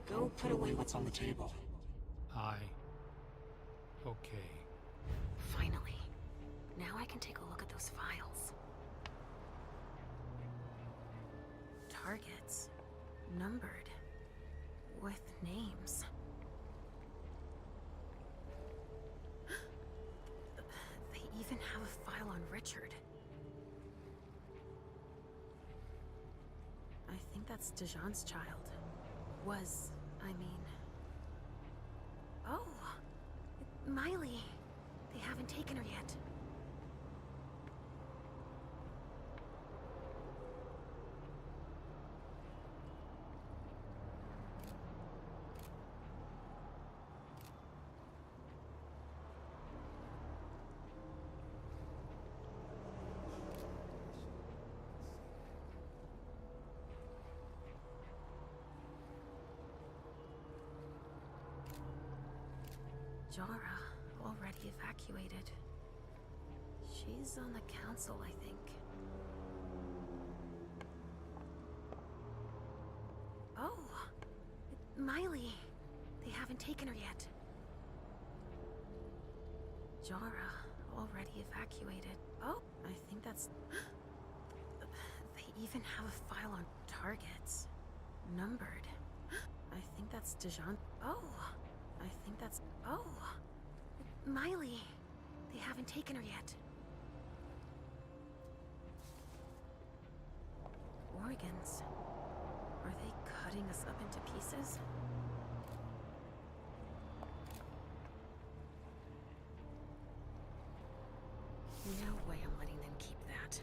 Go put away what's on the table. Okay. Finally. Now I can take a look at those files. Targets. Numbered. With names. They even have a file on Richard. I think that's Dijon's child. Was, I mean... Oh! Miley! They haven't taken her yet. Jara, already evacuated. She's on the council, I think. Oh! Miley! They haven't taken her yet. Jara, already evacuated. Oh, I think that's... They even have a file on targets. Numbered. I think that's Dijon. Oh! I think that's... Oh! Miley! They haven't taken her yet. Organs. Are they cutting us up into pieces? No way I'm letting them keep that.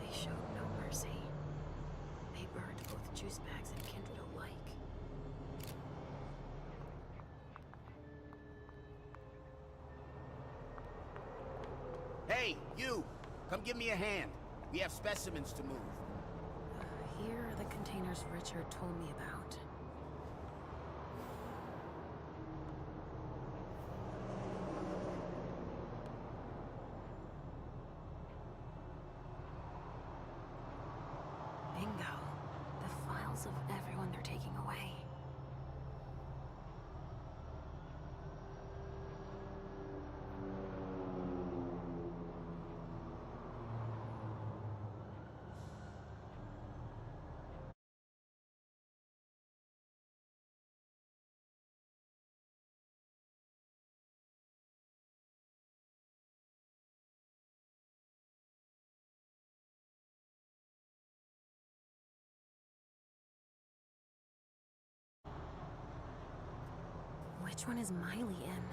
They showed no mercy. They burned both juice bags and kindred alike. Hey, you! Come give me a hand. We have specimens to move. Here are the containers Richard told me about. Bingo. The files of everyone they're taking away. Which one is Miley in?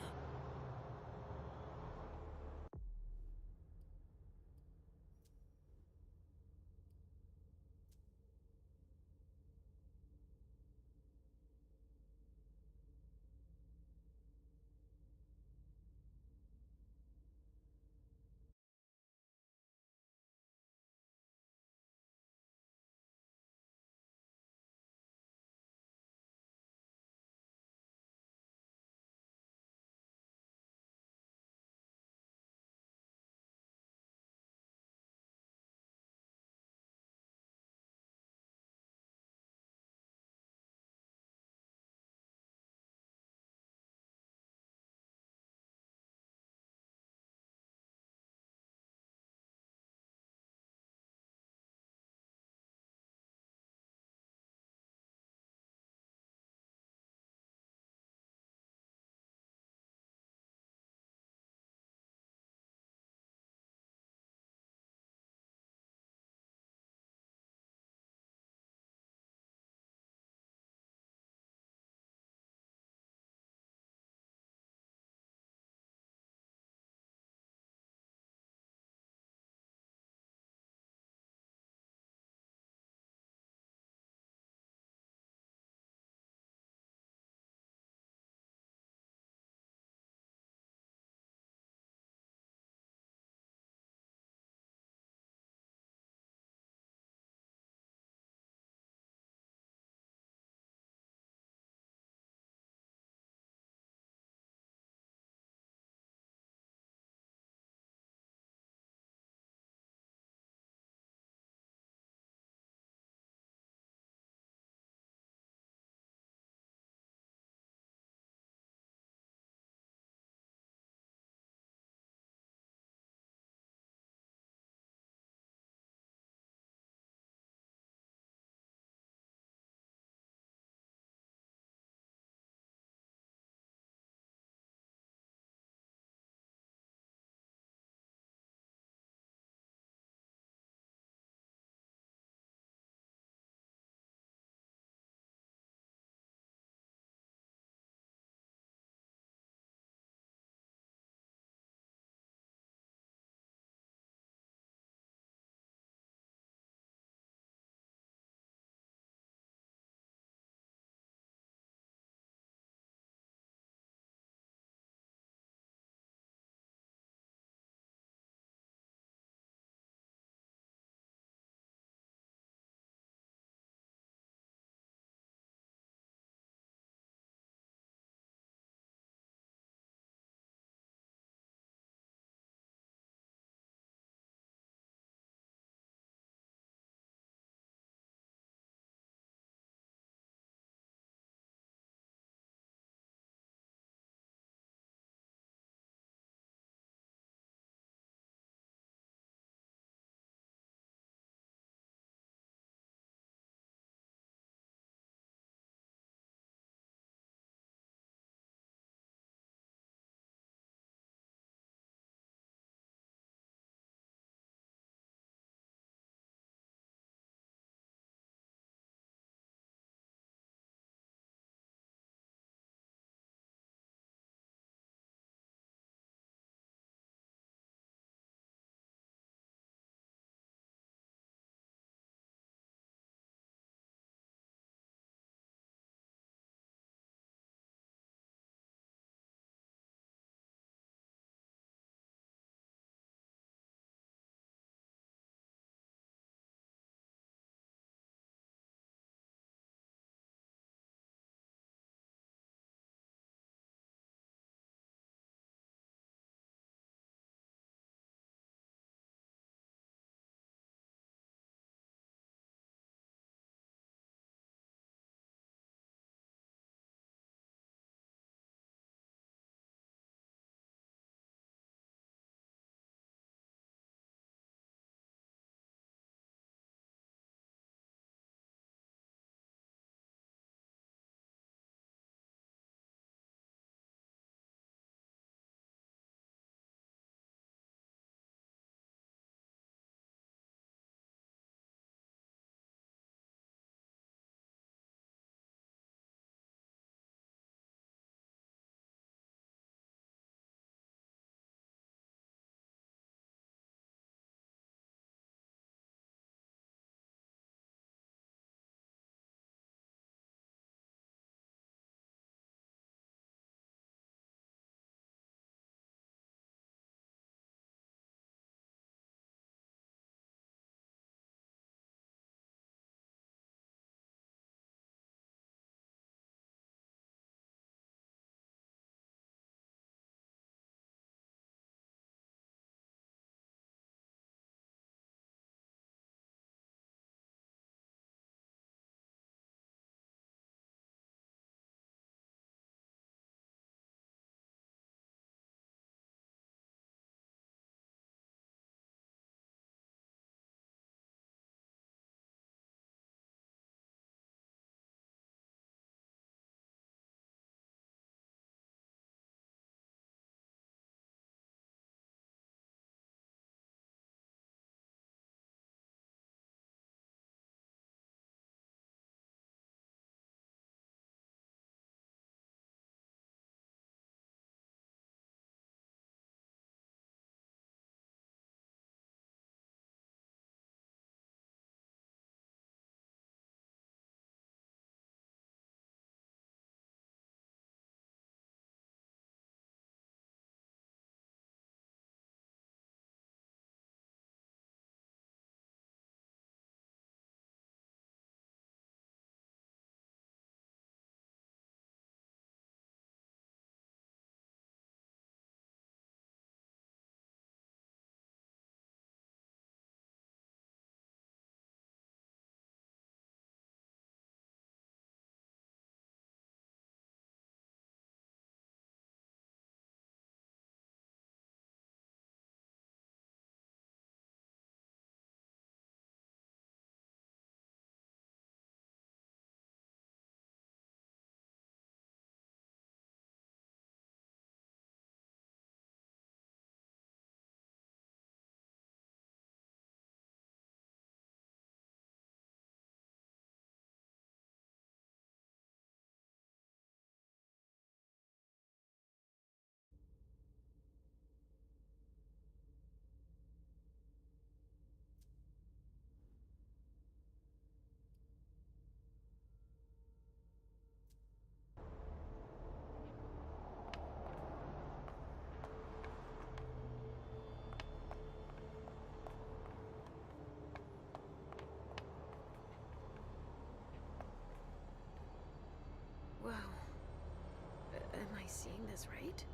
I seeing this right?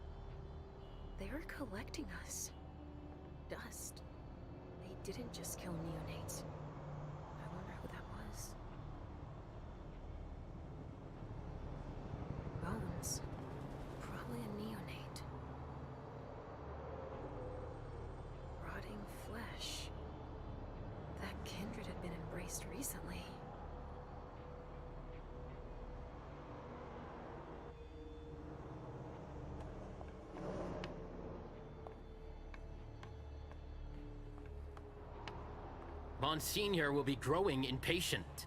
They are collecting us. Dust. They didn't just kill neonates. I wonder who that was. Bones. Probably a neonate. Rotting flesh. That kindred had been embraced recently. Monsignor will be growing impatient.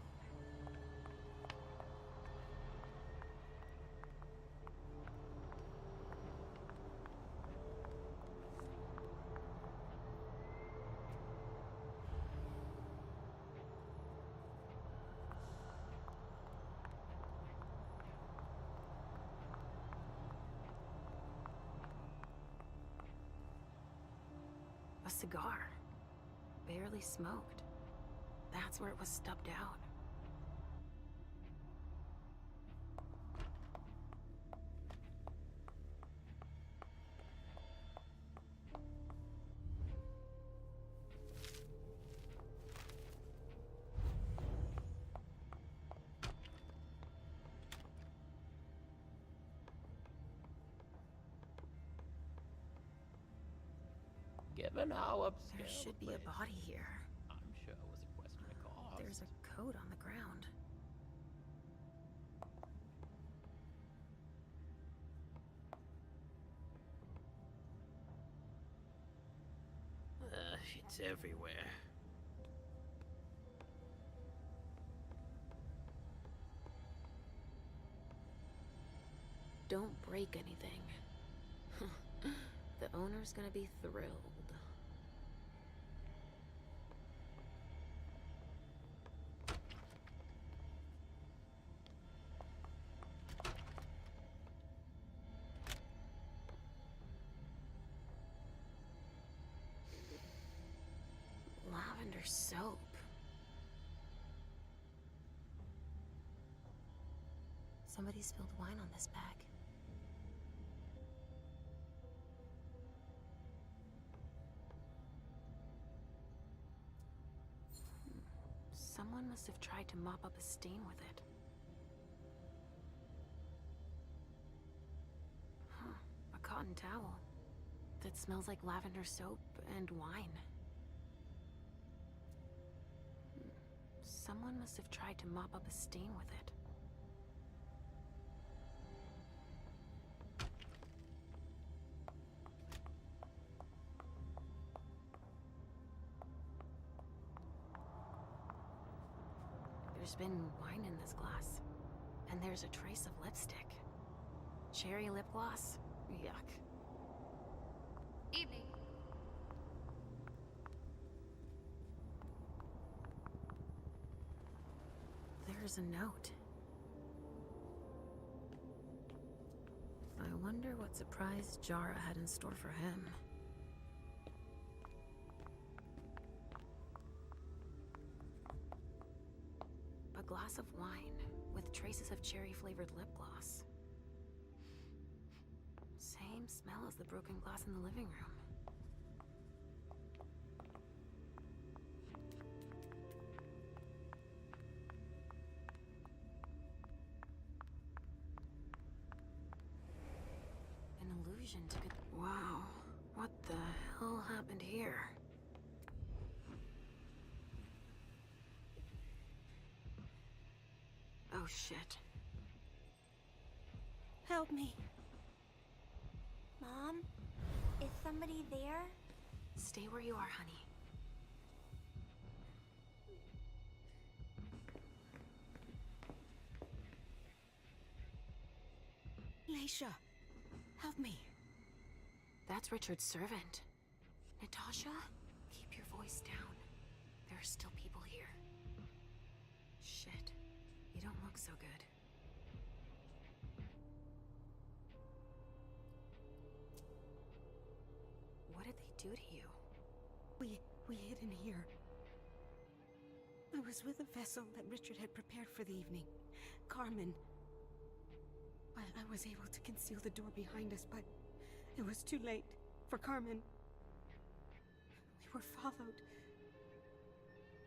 A cigar. Barely smoked. That's where it was stubbed out. Given how upscale There should the be a place, body here. I'm sure it was a question of cost. There's a coat on the ground. It's everywhere. Don't break anything. The owner's gonna be thrilled. Lavender soap. Somebody spilled wine on this bag. Someone must have tried to mop up a stain with it. Huh, a cotton towel that smells like lavender soap and wine. Someone must have tried to mop up a stain with it. There's been wine in this glass. And there's a trace of lipstick. Cherry lip gloss? Yuck. Evening. There's a note. I wonder what surprise Jara had in store for him. A glass of wine with traces of cherry-flavored lip gloss. Same smell as the broken glass in the living room. An allusion to good... Wow. What the hell happened here? Oh, shit. Help me. Mom? Is somebody there? Stay where you are, honey. Leisha, help me. That's Richard's servant. Natasha, keep your voice down. There are still people here. Shit. You don't look so good. What did they do to you? We hid in here. I was with a vessel that Richard had prepared for the evening. Carmen. I was able to conceal the door behind us, but it was too late for Carmen. We were followed.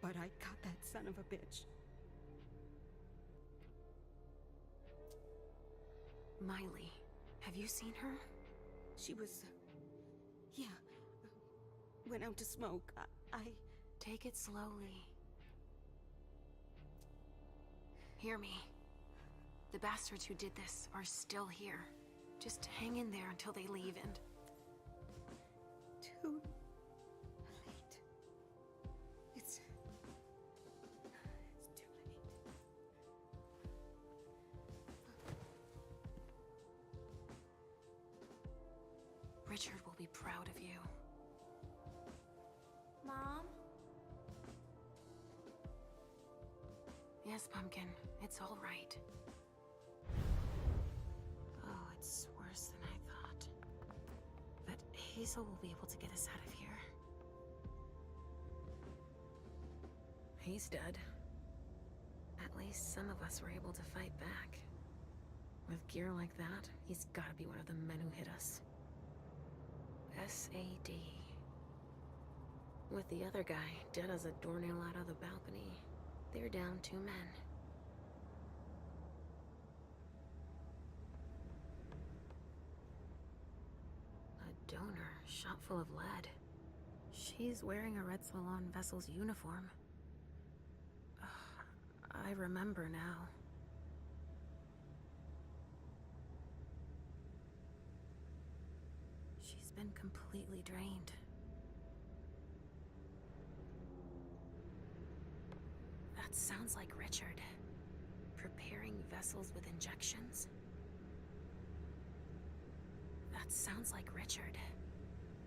But I got that son of a bitch. Miley, have you seen her? She was... yeah. Went out to smoke. I... Take it slowly. Hear me. The bastards who did this are still here. Just hang in there until they leave and... Too late. It's too late. Richard will be proud of you. Mom? Yes, Pumpkin. It's all right. Oh, it's worse than I thought. But Hazel will be able to get us out of here. He's dead. At least some of us were able to fight back. With gear like that, he's gotta be one of the men who hit us. SAD. With the other guy dead as a doornail out of the balcony, they're down 2 men. A donor shot full of lead. She's wearing a Red Salon vessel's uniform. I remember now. She's been completely drained. That sounds like Richard. Preparing vessels with injections? That sounds like Richard.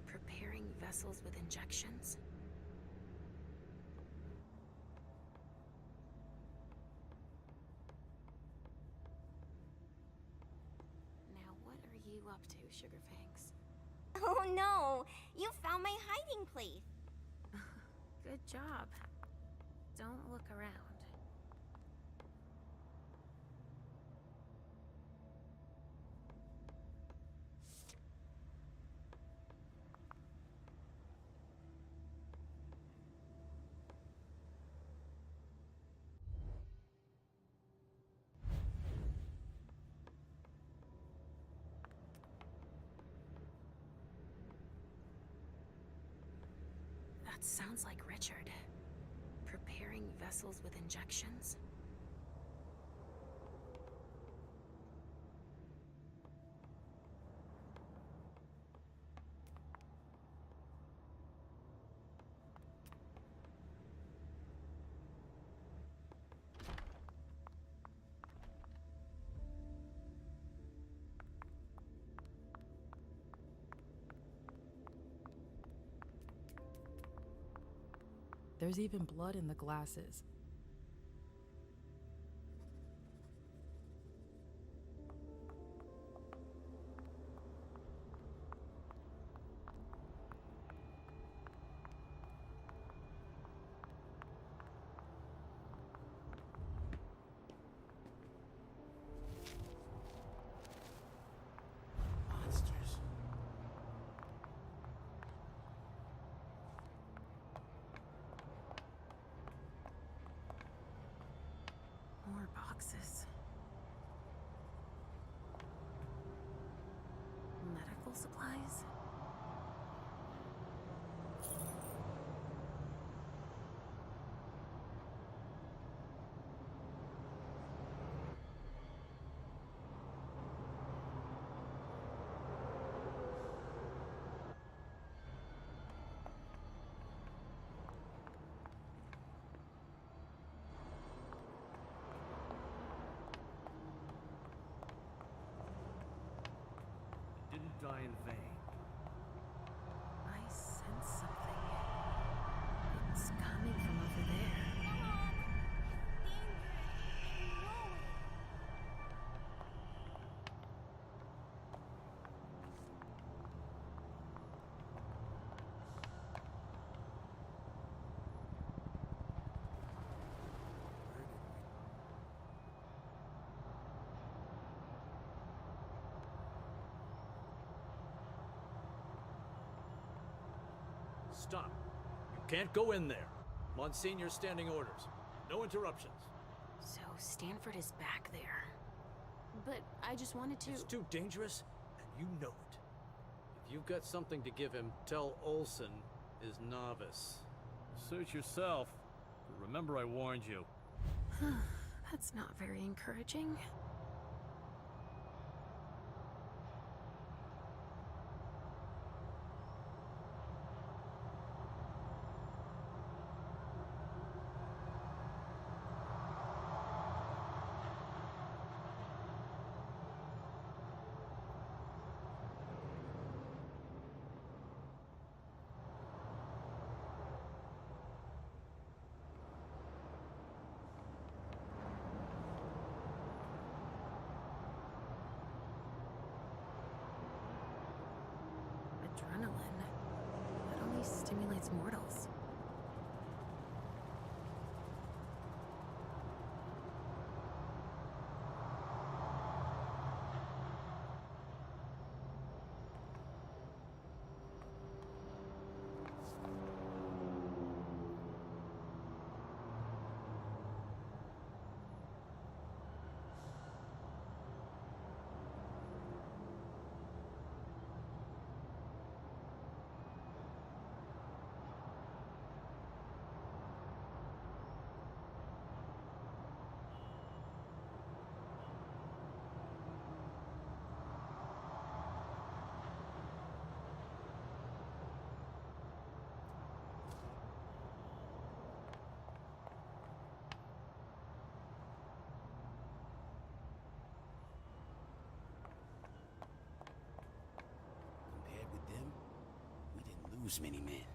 Preparing vessels with injections? Now what are you up to, Sugarfangs? Oh no! You found my hiding place! Good job. Don't look around. That sounds like Richard. Preparing vessels with injections? There's even blood in the glasses. Monsters. More boxes. Medical supplies? Didn't die in vain. I sense something. It's coming from over there. Stop. You can't go in there. Monsignor's standing orders. No interruptions. So Stanford is back there. But I just wanted to... It's too dangerous, and you know it. If you've got something to give him, tell Olson is novice. Suit yourself. But remember I warned you. That's not very encouraging. Adrenaline. That only stimulates mortals. Compared with them, we didn't lose many men.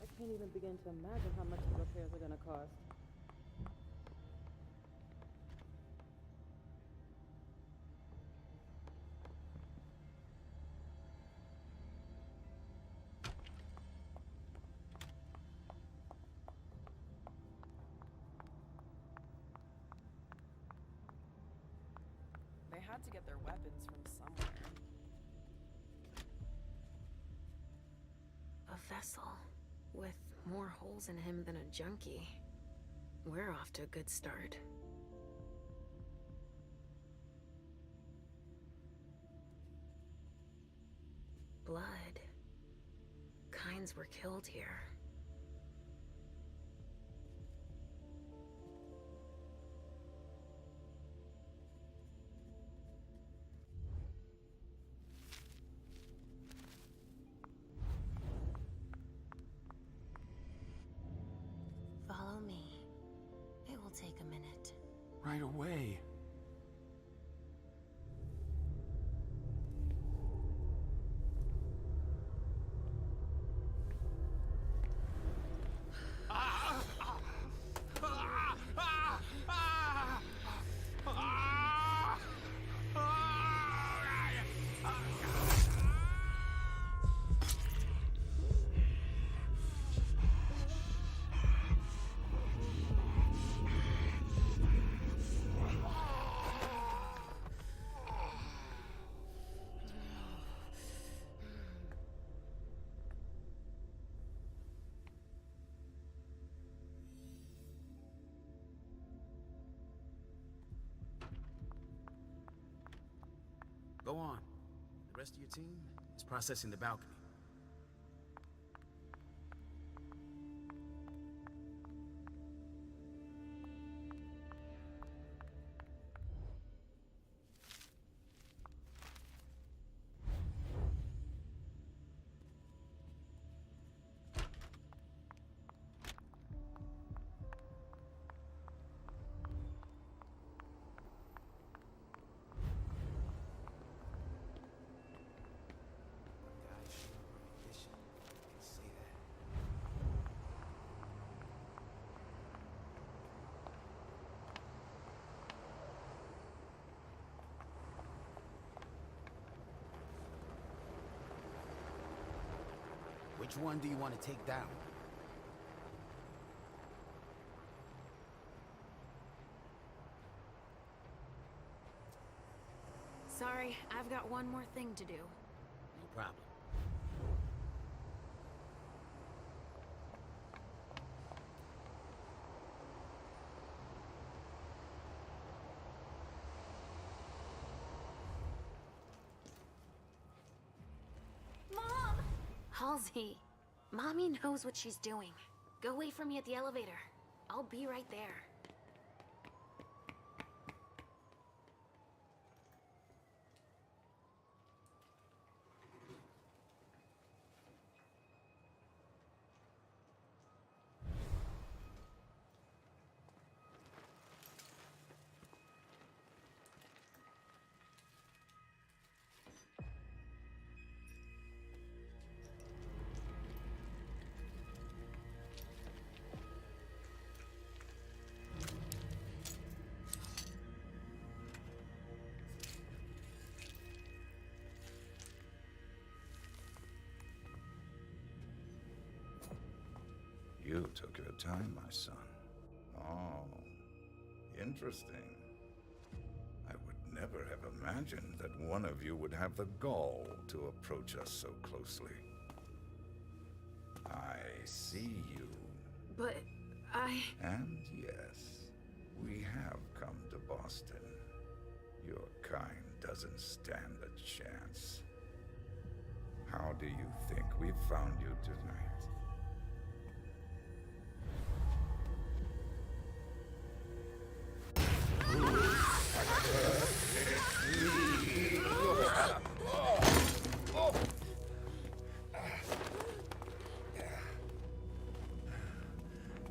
I can't even begin to imagine how much the repairs are gonna cost. They had to get their weapons from somewhere. A vessel with more holes in him than a junkie. We're off to a good start. Blood. Kinds were killed here. Follow me. It will take a minute. Right away. Go on. The rest of your team is processing the balcony. Which one do you want to take down? Sorry, I've got one more thing to do. No problem. Mom! Halsey, Mommy knows what she's doing. Go wait for me at the elevator. I'll be right there. You took your time, my son. Oh, interesting. I would never have imagined that one of you would have the gall to approach us so closely. I see you. But And yes, we have come to Boston. Your kind doesn't stand a chance. How do you think we found you tonight?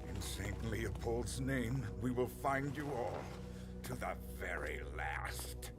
In St. Leopold's name, we will find you all, to the very last.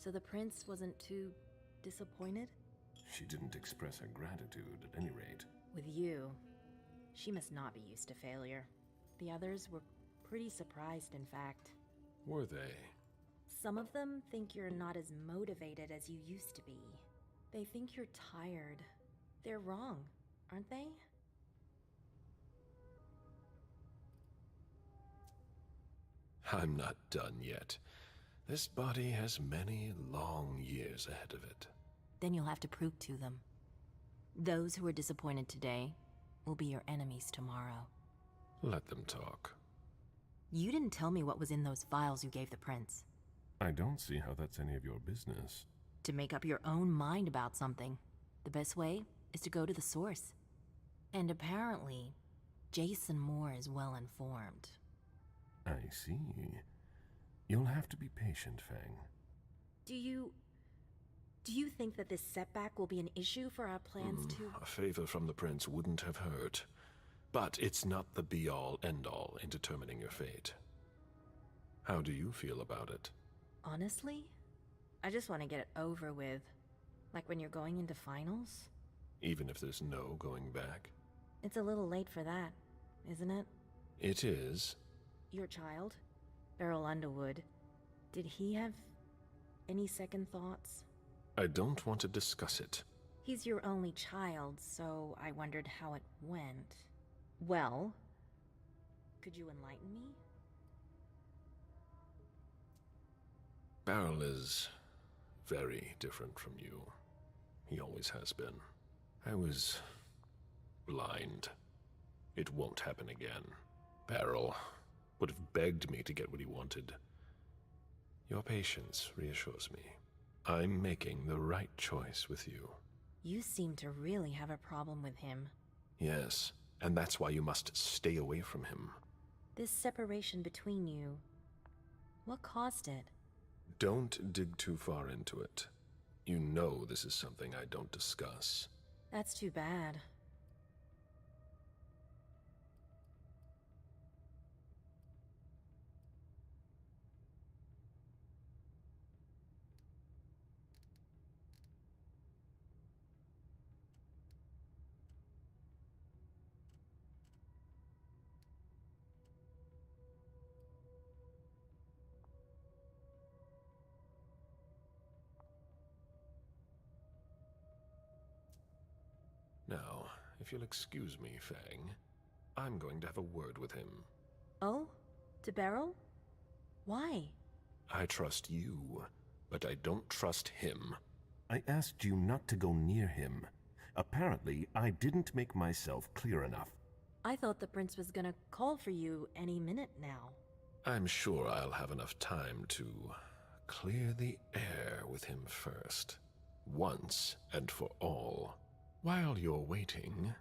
So the prince wasn't too disappointed? She didn't express her gratitude, at any rate. With you, she must not be used to failure. The others were pretty surprised, in fact. Were they? Some of them think you're not as motivated as you used to be. They think you're tired. They're wrong, aren't they? I'm not done yet. This body has many long years ahead of it. Then you'll have to prove to them. Those who are disappointed today will be your enemies tomorrow. Let them talk. You didn't tell me what was in those files you gave the prince. I don't see how that's any of your business. To make up your own mind about something, the best way is to go to the source. And apparently, Jason Moore is well informed. I see. You'll have to be patient, Fang. Do you think that this setback will be an issue for our plans to... A favor from the prince wouldn't have hurt. But it's not the be-all, end-all in determining your fate. How do you feel about it? Honestly, I just want to get it over with. Like when you're going into finals. Even if there's no going back? It's a little late for that, isn't it? It is. Your child, Beryl Underwood, did he have any second thoughts? I don't want to discuss it. He's your only child, so I wondered how it went. Well, could you enlighten me? Beryl is very different from you. He always has been. I was blind. It won't happen again. Beryl would have begged me to get what he wanted. Your patience reassures me. I'm making the right choice with you. You seem to really have a problem with him. Yes, and that's why you must stay away from him. This separation between you, what caused it? Don't dig too far into it. You know this is something I don't discuss. That's too bad. Now, if you'll excuse me, Fang, I'm going to have a word with him. Oh? To Beryl? Why? I trust you, but I don't trust him. I asked you not to go near him. Apparently, I didn't make myself clear enough. I thought the prince was gonna call for you any minute now. I'm sure I'll have enough time to clear the air with him first. Once and for all. While you're waiting,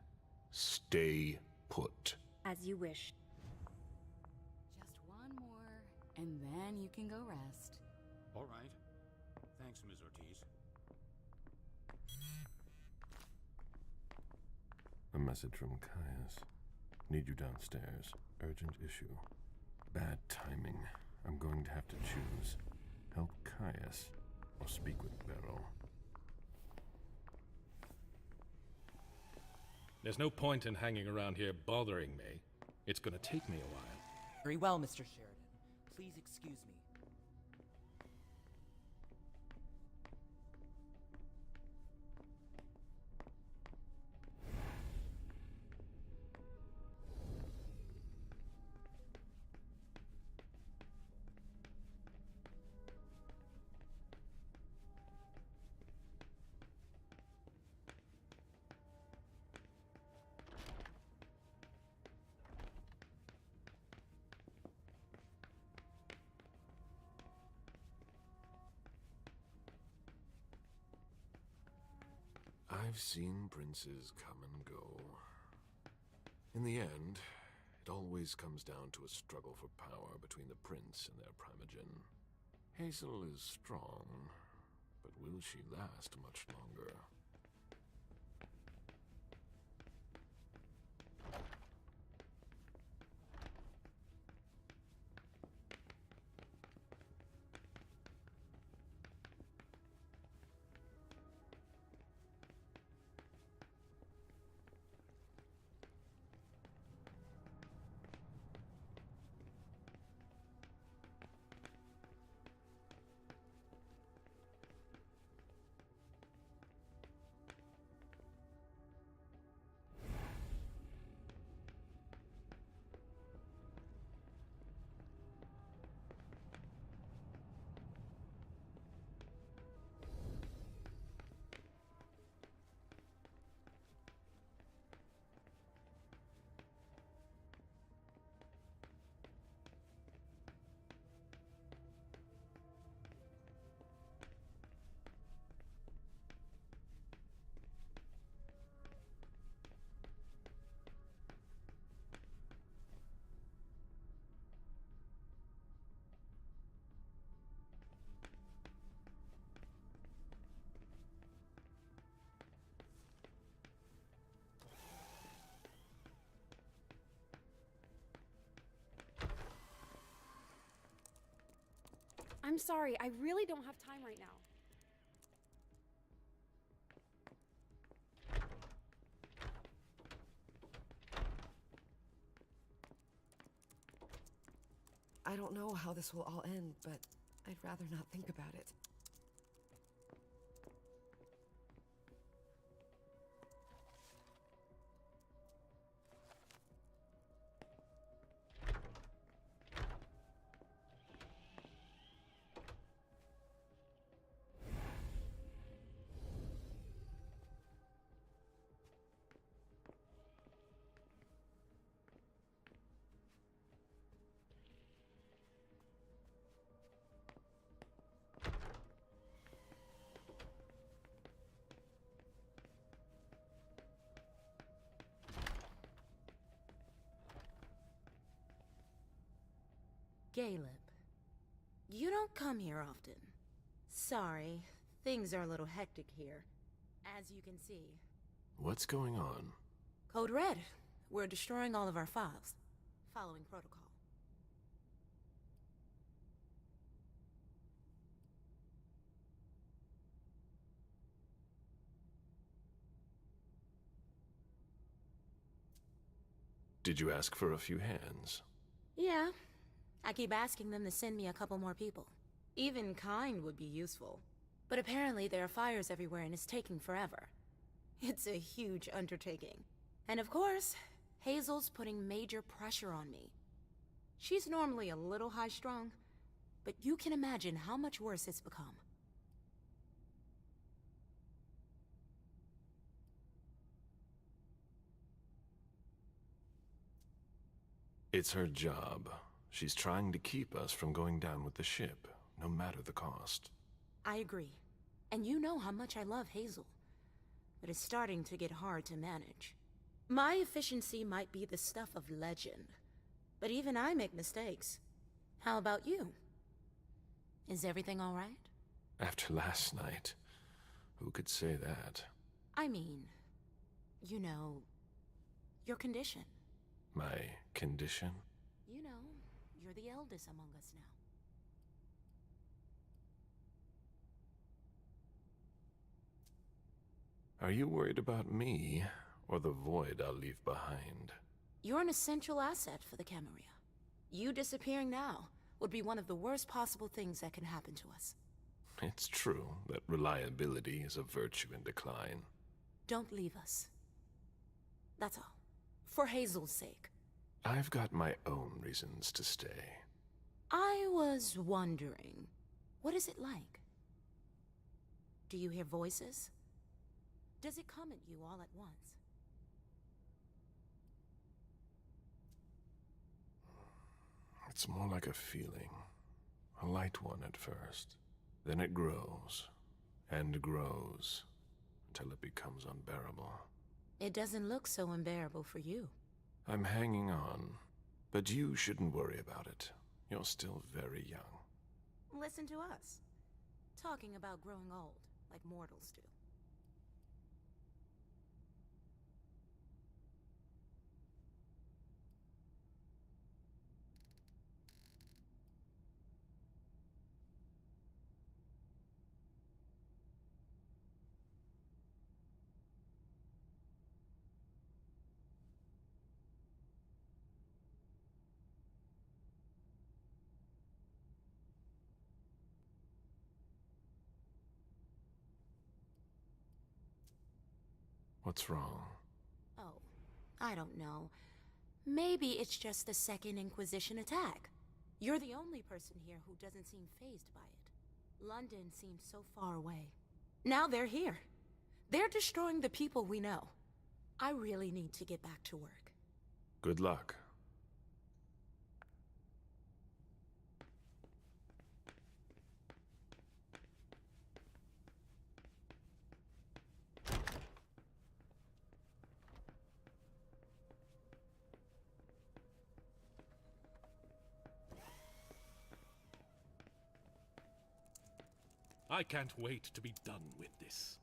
stay put. As you wish. Just one more, and then you can go rest. All right. Thanks, Ms. Ortiz. A message from Caius. Need you downstairs. Urgent issue. Bad timing. I'm going to have to choose. Help Caius or speak with Beryl. There's no point in hanging around here bothering me. It's gonna take me a while. Very well, Mr. Sheridan. Please excuse me. I've seen princes come and go. In the end, it always comes down to a struggle for power between the prince and their primogen. Hazel is strong, but will she last much longer? I'm sorry, I really don't have time right now. I don't know how this will all end, but I'd rather not think about it. Caleb, you don't come here often. Sorry, things are a little hectic here. As you can see. What's going on? Code Red. We're destroying all of our files. Following protocol. Did you ask for a few hands? Yeah. I keep asking them to send me a couple more people. Even kind would be useful. But apparently there are fires everywhere and it's taking forever. It's a huge undertaking. And of course, Hazel's putting major pressure on me. She's normally a little high-strung, but you can imagine how much worse it's become. It's her job. She's trying to keep us from going down with the ship, no matter the cost. I agree. And you know how much I love Hazel. But it's starting to get hard to manage. My efficiency might be the stuff of legend, but even I make mistakes. How about you? Is everything all right? After last night, who could say that? I mean, you know, your condition. My condition? You know, you're the eldest among us now. Are you worried about me, or the void I'll leave behind? You're an essential asset for the Camarilla. You disappearing now would be one of the worst possible things that can happen to us. It's true that reliability is a virtue in decline. Don't leave us. That's all. For Hazel's sake. I've got my own reasons to stay. I was wondering, what is it like? Do you hear voices? Does it come at you all at once? It's more like a feeling. A light one at first. Then it grows, and grows, until it becomes unbearable. It doesn't look so unbearable for you. I'm hanging on, but you shouldn't worry about it. You're still very young. Listen to us. Talking about growing old, like mortals do. What's wrong? Oh, I don't know. Maybe it's just the Second Inquisition attack. You're the only person here who doesn't seem fazed by it. London seems so far away. Now they're here. They're destroying the people we know. I really need to get back to work. Good luck. I can't wait to be done with this.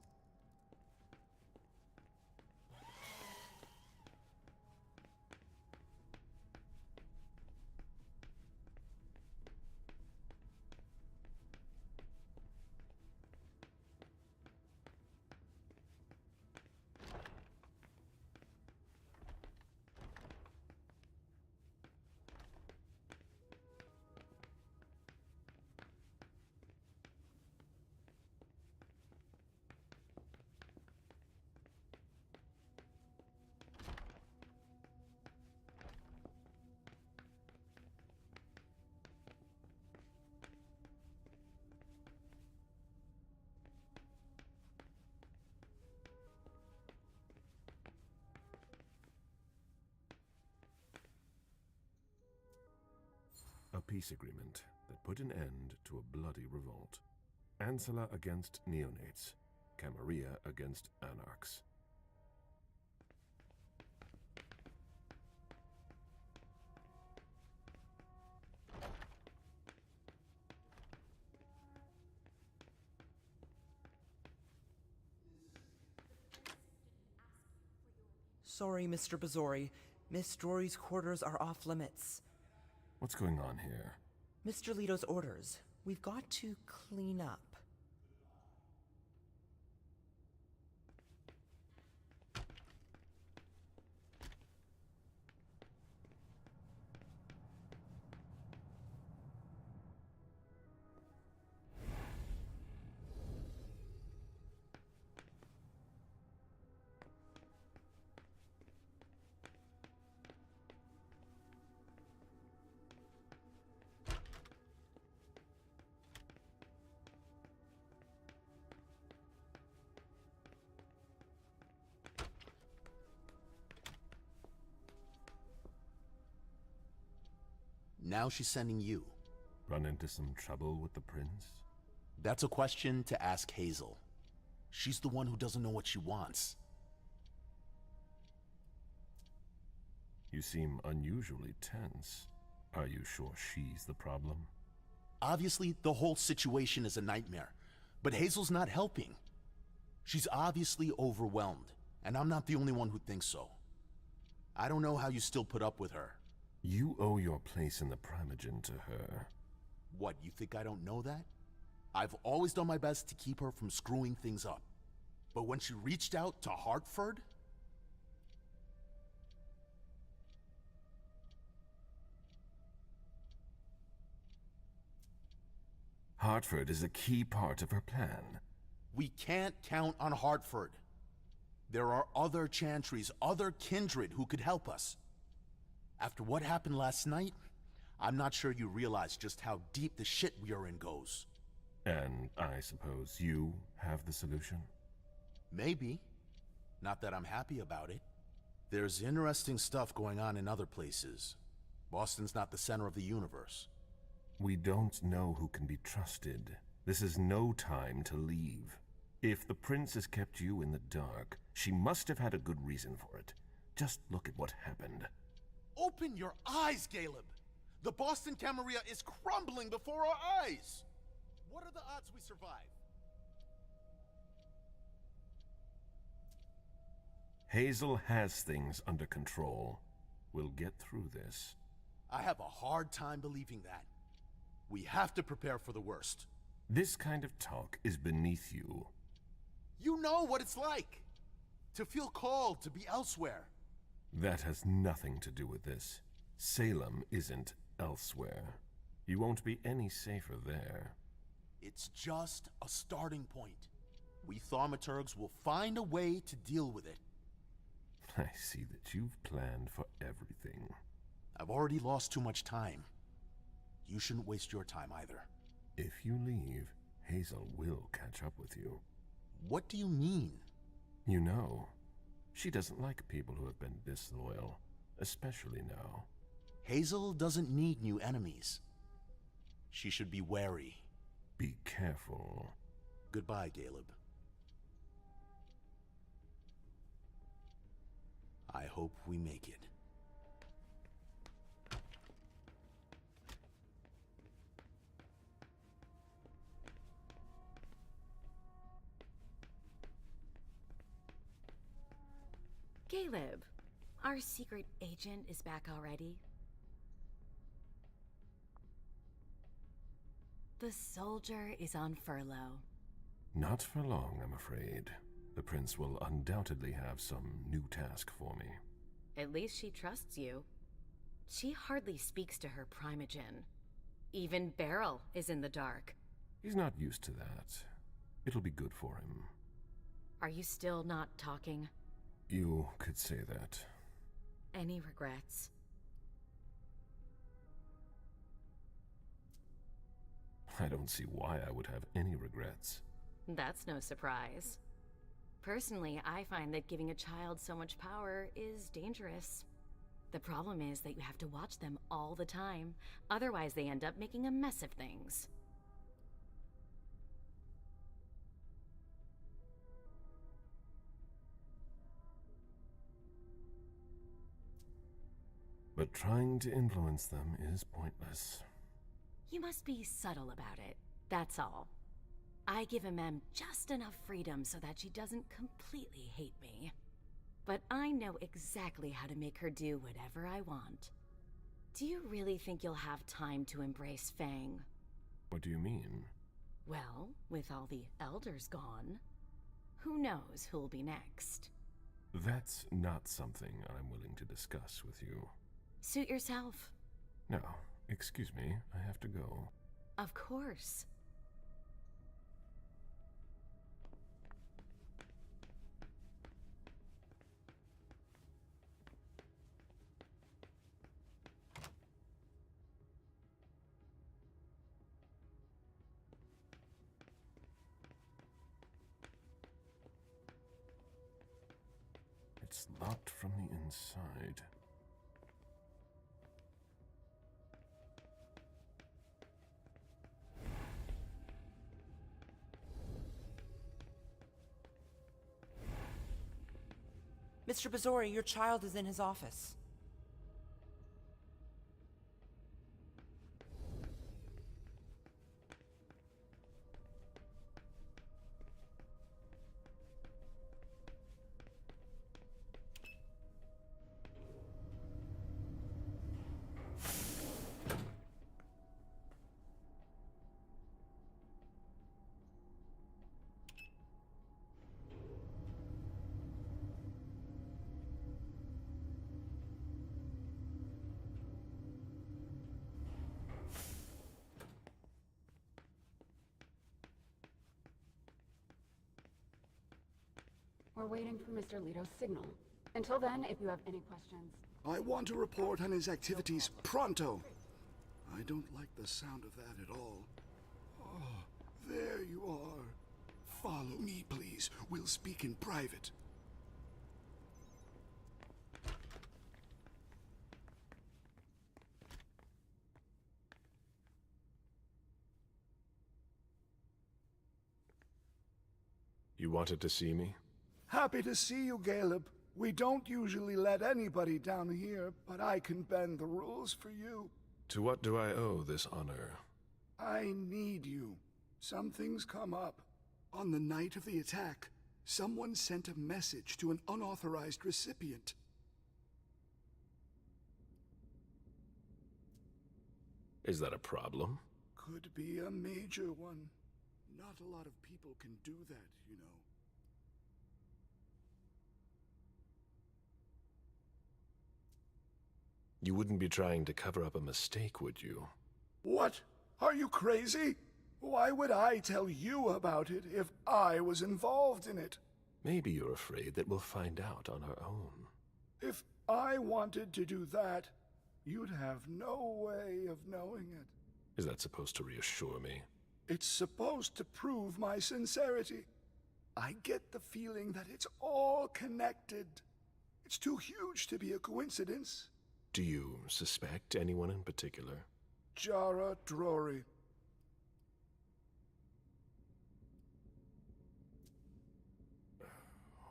A peace agreement that put an end to a bloody revolt. Ancilla against neonates. Camarilla against anarchs. Sorry, Mr. Bazori. Miss Drory's quarters are off limits. What's going on here? Mr. Leto's orders. We've got to clean up. Now she's sending you. Run into some trouble with the prince? That's a question to ask Hazel. She's the one who doesn't know what she wants. You seem unusually tense. Are you sure she's the problem? Obviously, the whole situation is a nightmare, but Hazel's not helping. She's obviously overwhelmed, and I'm not the only one who thinks so. I don't know how you still put up with her. You owe your place in the Primogen to her. What, you think I don't know that? I've always done my best to keep her from screwing things up. But when she reached out to Hartford... Hartford is a key part of her plan. We can't count on Hartford. There are other chantries, other kindred who could help us. After what happened last night, I'm not sure you realize just how deep the shit we are in goes. And I suppose you have the solution? Maybe. Not that I'm happy about it. There's interesting stuff going on in other places. Boston's not the center of the universe. We don't know who can be trusted. This is no time to leave. If the prince has kept you in the dark, she must have had a good reason for it. Just look at what happened. Open your eyes, Caleb! The Boston Camarilla is crumbling before our eyes! What are the odds we survive? Hazel has things under control. We'll get through this. I have a hard time believing that. We have to prepare for the worst. This kind of talk is beneath you. You know what it's like! To feel called to be elsewhere. That has nothing to do with this. Salem isn't elsewhere. You won't be any safer there. It's just a starting point. We thaumaturgs will find a way to deal with it. I see that you've planned for everything. I've already lost too much time. You shouldn't waste your time either. If you leave, Hazel will catch up with you. What do you mean? You know, she doesn't like people who have been disloyal, especially now. Hazel doesn't need new enemies. She should be wary. Be careful. Goodbye, Caleb. I hope we make it. Caleb, our secret agent is back already. The soldier is on furlough. Not for long, I'm afraid. The prince will undoubtedly have some new task for me. At least she trusts you. She hardly speaks to her Primogen. Even Beryl is in the dark. He's not used to that. It'll be good for him. Are you still not talking? You could say that. Any regrets? I don't see why I would have any regrets. That's no surprise. Personally, I find that giving a child so much power is dangerous. The problem is that you have to watch them all the time. Otherwise, they end up making a mess of things. But trying to influence them is pointless. You must be subtle about it, that's all. I give Mem just enough freedom so that she doesn't completely hate me. But I know exactly how to make her do whatever I want. Do you really think you'll have time to embrace Fang? What do you mean? Well, with all the elders gone, who knows who'll be next? That's not something I'm willing to discuss with you. Suit yourself. No, excuse me, I have to go. Of course. It's locked from the inside. Mr. Bazori, your child is in his office. We're waiting for Mr. Leto's signal. Until then, if you have any questions... I want to report on his activities pronto. I don't like the sound of that at all. Oh, there you are. Follow me, please. We'll speak in private. You wanted to see me? Happy to see you, Caleb. We don't usually let anybody down here, but I can bend the rules for you. To what do I owe this honor? I need you. Something's come up. On the night of the attack, someone sent a message to an unauthorized recipient. Is that a problem? Could be a major one. Not a lot of people can do that, you know. You wouldn't be trying to cover up a mistake, would you? What? Are you crazy? Why would I tell you about it if I was involved in it? Maybe you're afraid that we'll find out on our own. If I wanted to do that, you'd have no way of knowing it. Is that supposed to reassure me? It's supposed to prove my sincerity. I get the feeling that it's all connected. It's too huge to be a coincidence. Do you suspect anyone in particular? Jara Drory.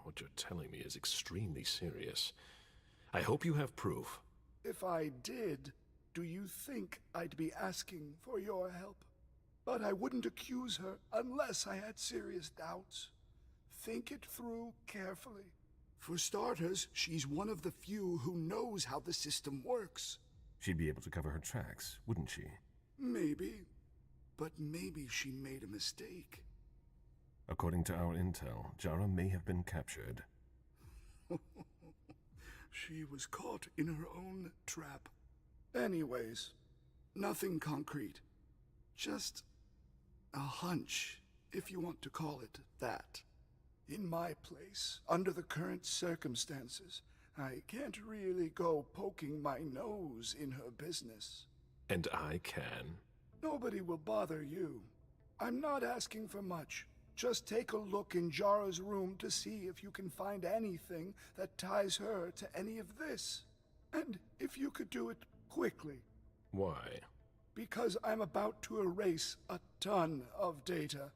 What you're telling me is extremely serious. I hope you have proof. If I did, do you think I'd be asking for your help? But I wouldn't accuse her unless I had serious doubts. Think it through carefully. For starters, she's one of the few who knows how the system works. She'd be able to cover her tracks, wouldn't she? Maybe. But maybe she made a mistake. According to our intel, Jara may have been captured. She was caught in her own trap. Anyways, nothing concrete. Just a hunch, if you want to call it that. In my place, under the current circumstances, I can't really go poking my nose in her business. And I can. Nobody will bother you. I'm not asking for much. Just take a look in Jara's room to see if you can find anything that ties her to any of this. And if you could do it quickly. Why? Because I'm about to erase a ton of data.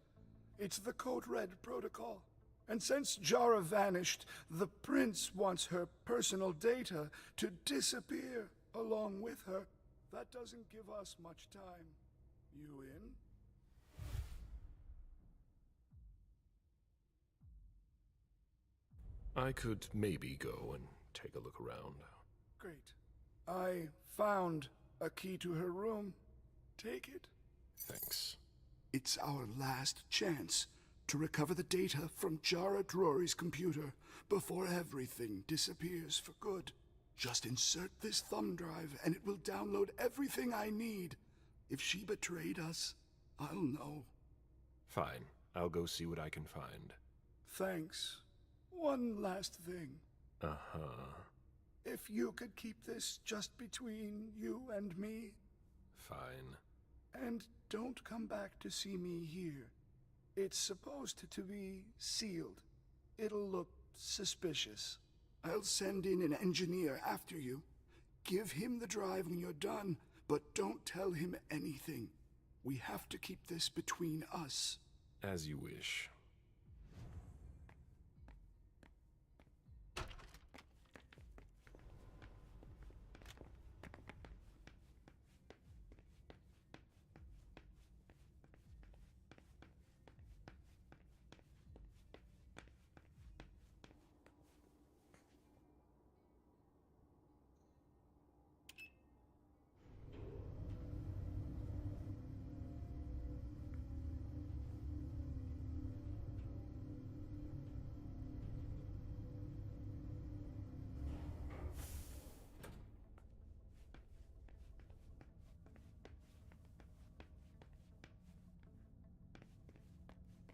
It's the Code Red protocol. And since Jara vanished, the Prince wants her personal data to disappear along with her. That doesn't give us much time. You in? I could maybe go and take a look around. Great. I found a key to her room. Take it. Thanks. It's our last chance to recover the data from Jara Drury's computer before everything disappears for good. Just insert this thumb drive and it will download everything I need. If she betrayed us, I'll know. Fine. I'll go see what I can find. Thanks. One last thing. Uh-huh. If you could keep this just between you and me. Fine. And don't come back to see me here. It's supposed to be sealed. It'll look suspicious. I'll send in an engineer after you. Give him the drive when you're done, but don't tell him anything. We have to keep this between us. As you wish.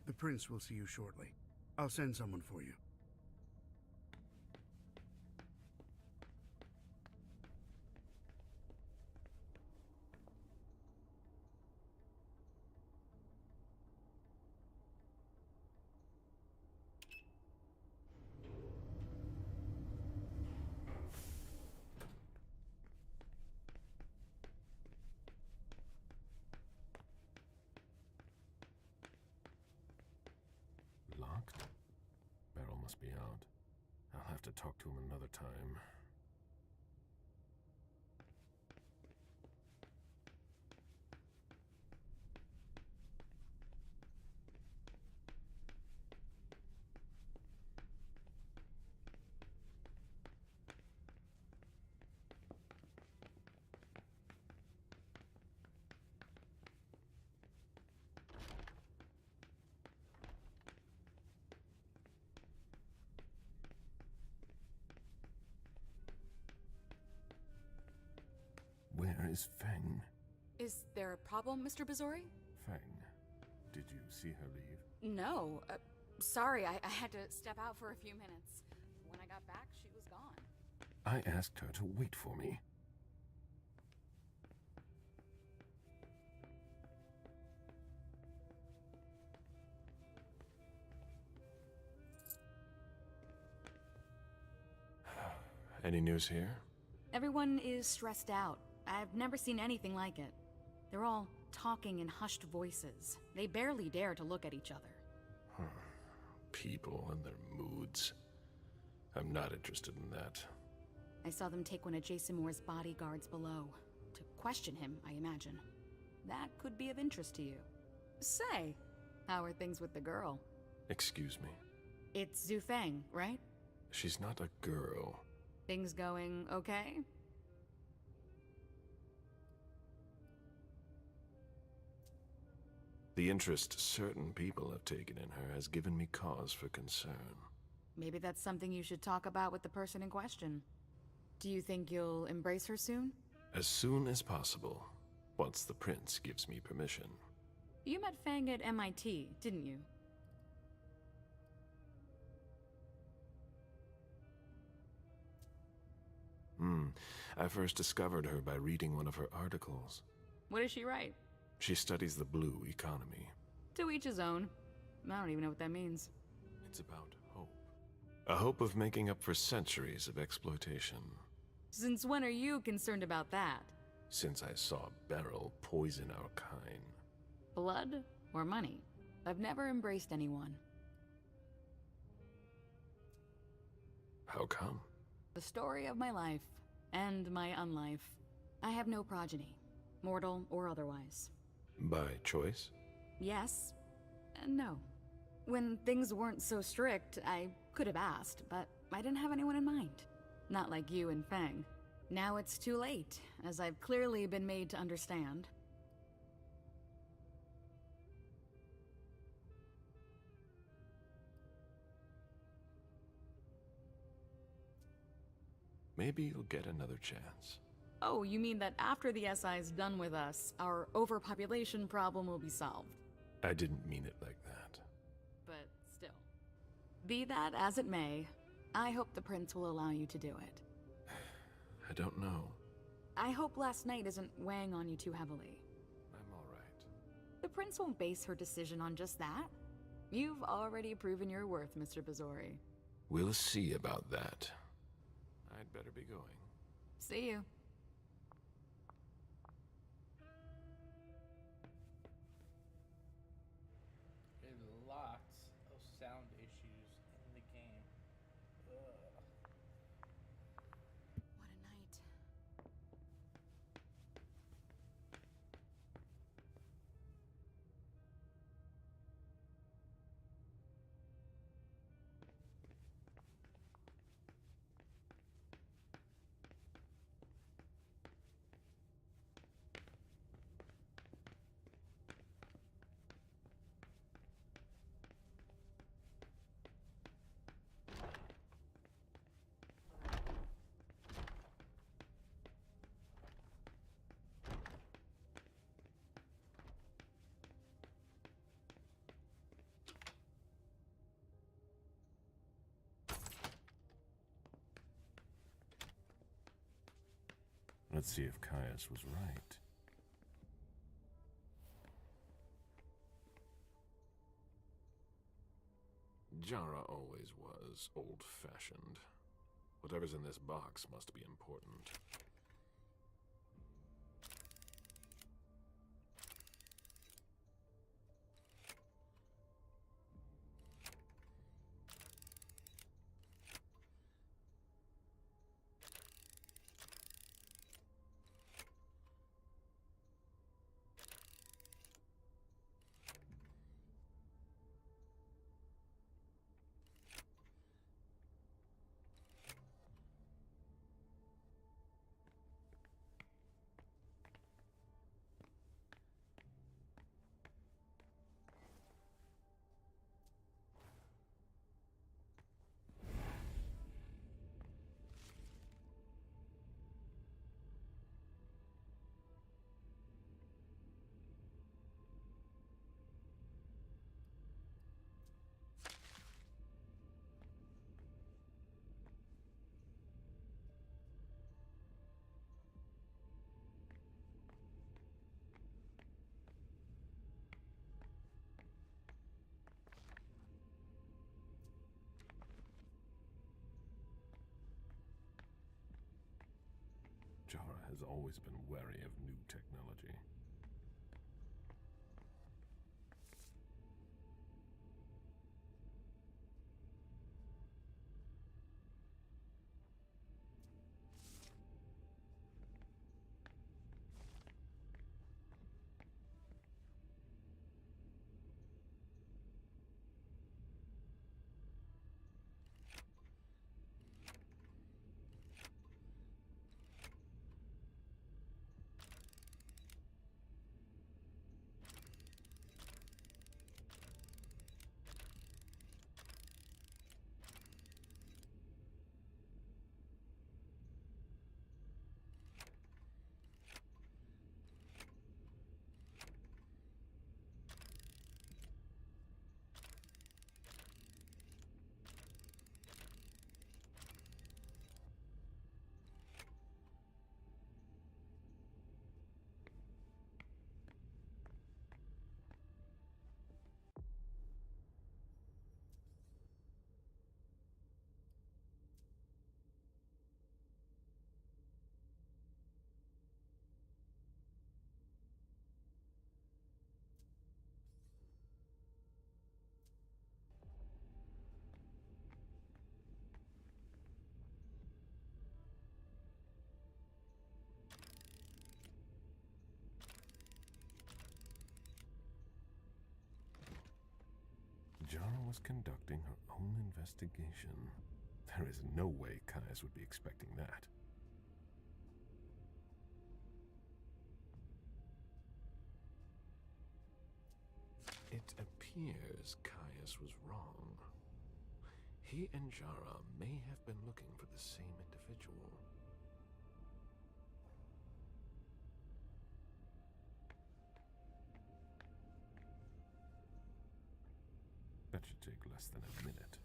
The Prince will see you shortly. I'll send someone for you. Locked? Beryl must be out. I'll have to talk to him another time. Where is Feng? Is there a problem, Mr. Bazori? Feng, did you see her leave? No. Sorry, I had to step out for a few minutes. When I got back, she was gone. I asked her to wait for me. Any news here? Everyone is stressed out. I've never seen anything like it. They're all talking in hushed voices. They barely dare to look at each other. People and their moods. I'm not interested in that. I saw them take one of Jason Moore's bodyguards below. To question him, I imagine. That could be of interest to you. Say, how are things with the girl? Excuse me. It's Zhu Feng, right? She's not a girl. Things going okay? The interest certain people have taken in her has given me cause for concern. Maybe that's something you should talk about with the person in question. Do you think you'll embrace her soon? As soon as possible, once the prince gives me permission. You met Fang at MIT, didn't you? I first discovered her by reading one of her articles. What does she write? She studies the blue economy. To each his own. I don't even know what that means. It's about hope. A hope of making up for centuries of exploitation. Since when are you concerned about that? Since I saw Beryl poison our kind. Blood or money? I've never embraced anyone. How come? The story of my life, and my unlife. I have no progeny, mortal or otherwise. By choice? Yes, and no. When things weren't so strict, I could have asked, but I didn't have anyone in mind. Not like you and Feng. Now it's too late, as I've clearly been made to understand. Maybe you'll get another chance. Oh, you mean that after the SI's done with us, our overpopulation problem will be solved? I didn't mean it like that. But still. Be that as it may, I hope the prince will allow you to do it. I don't know. I hope last night isn't weighing on you too heavily. I'm all right. The prince won't base her decision on just that. You've already proven your worth, Mr. Bazori. We'll see about that. I'd better be going. See you. There's lots of sound issues in the game. Ugh. What a night. Let's see if Caius was right. Jara always was old-fashioned. Whatever's in this box must be important. Jara has always been wary of new technology. Jara was conducting her own investigation. There is no way Caius would be expecting that. It appears Caius was wrong. He and Jara may have been looking for the same individual. That should take less than a minute.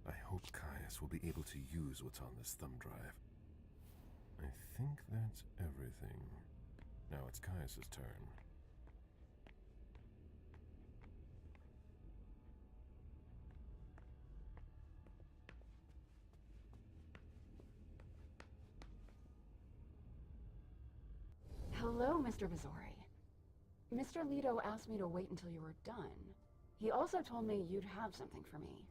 I hope Caius will be able to use what's on this thumb drive. I think that's everything. Now it's Caius's turn. Hello, Mr. Vizori. Mr. Leto asked me to wait until you were done. He also told me you'd have something for me.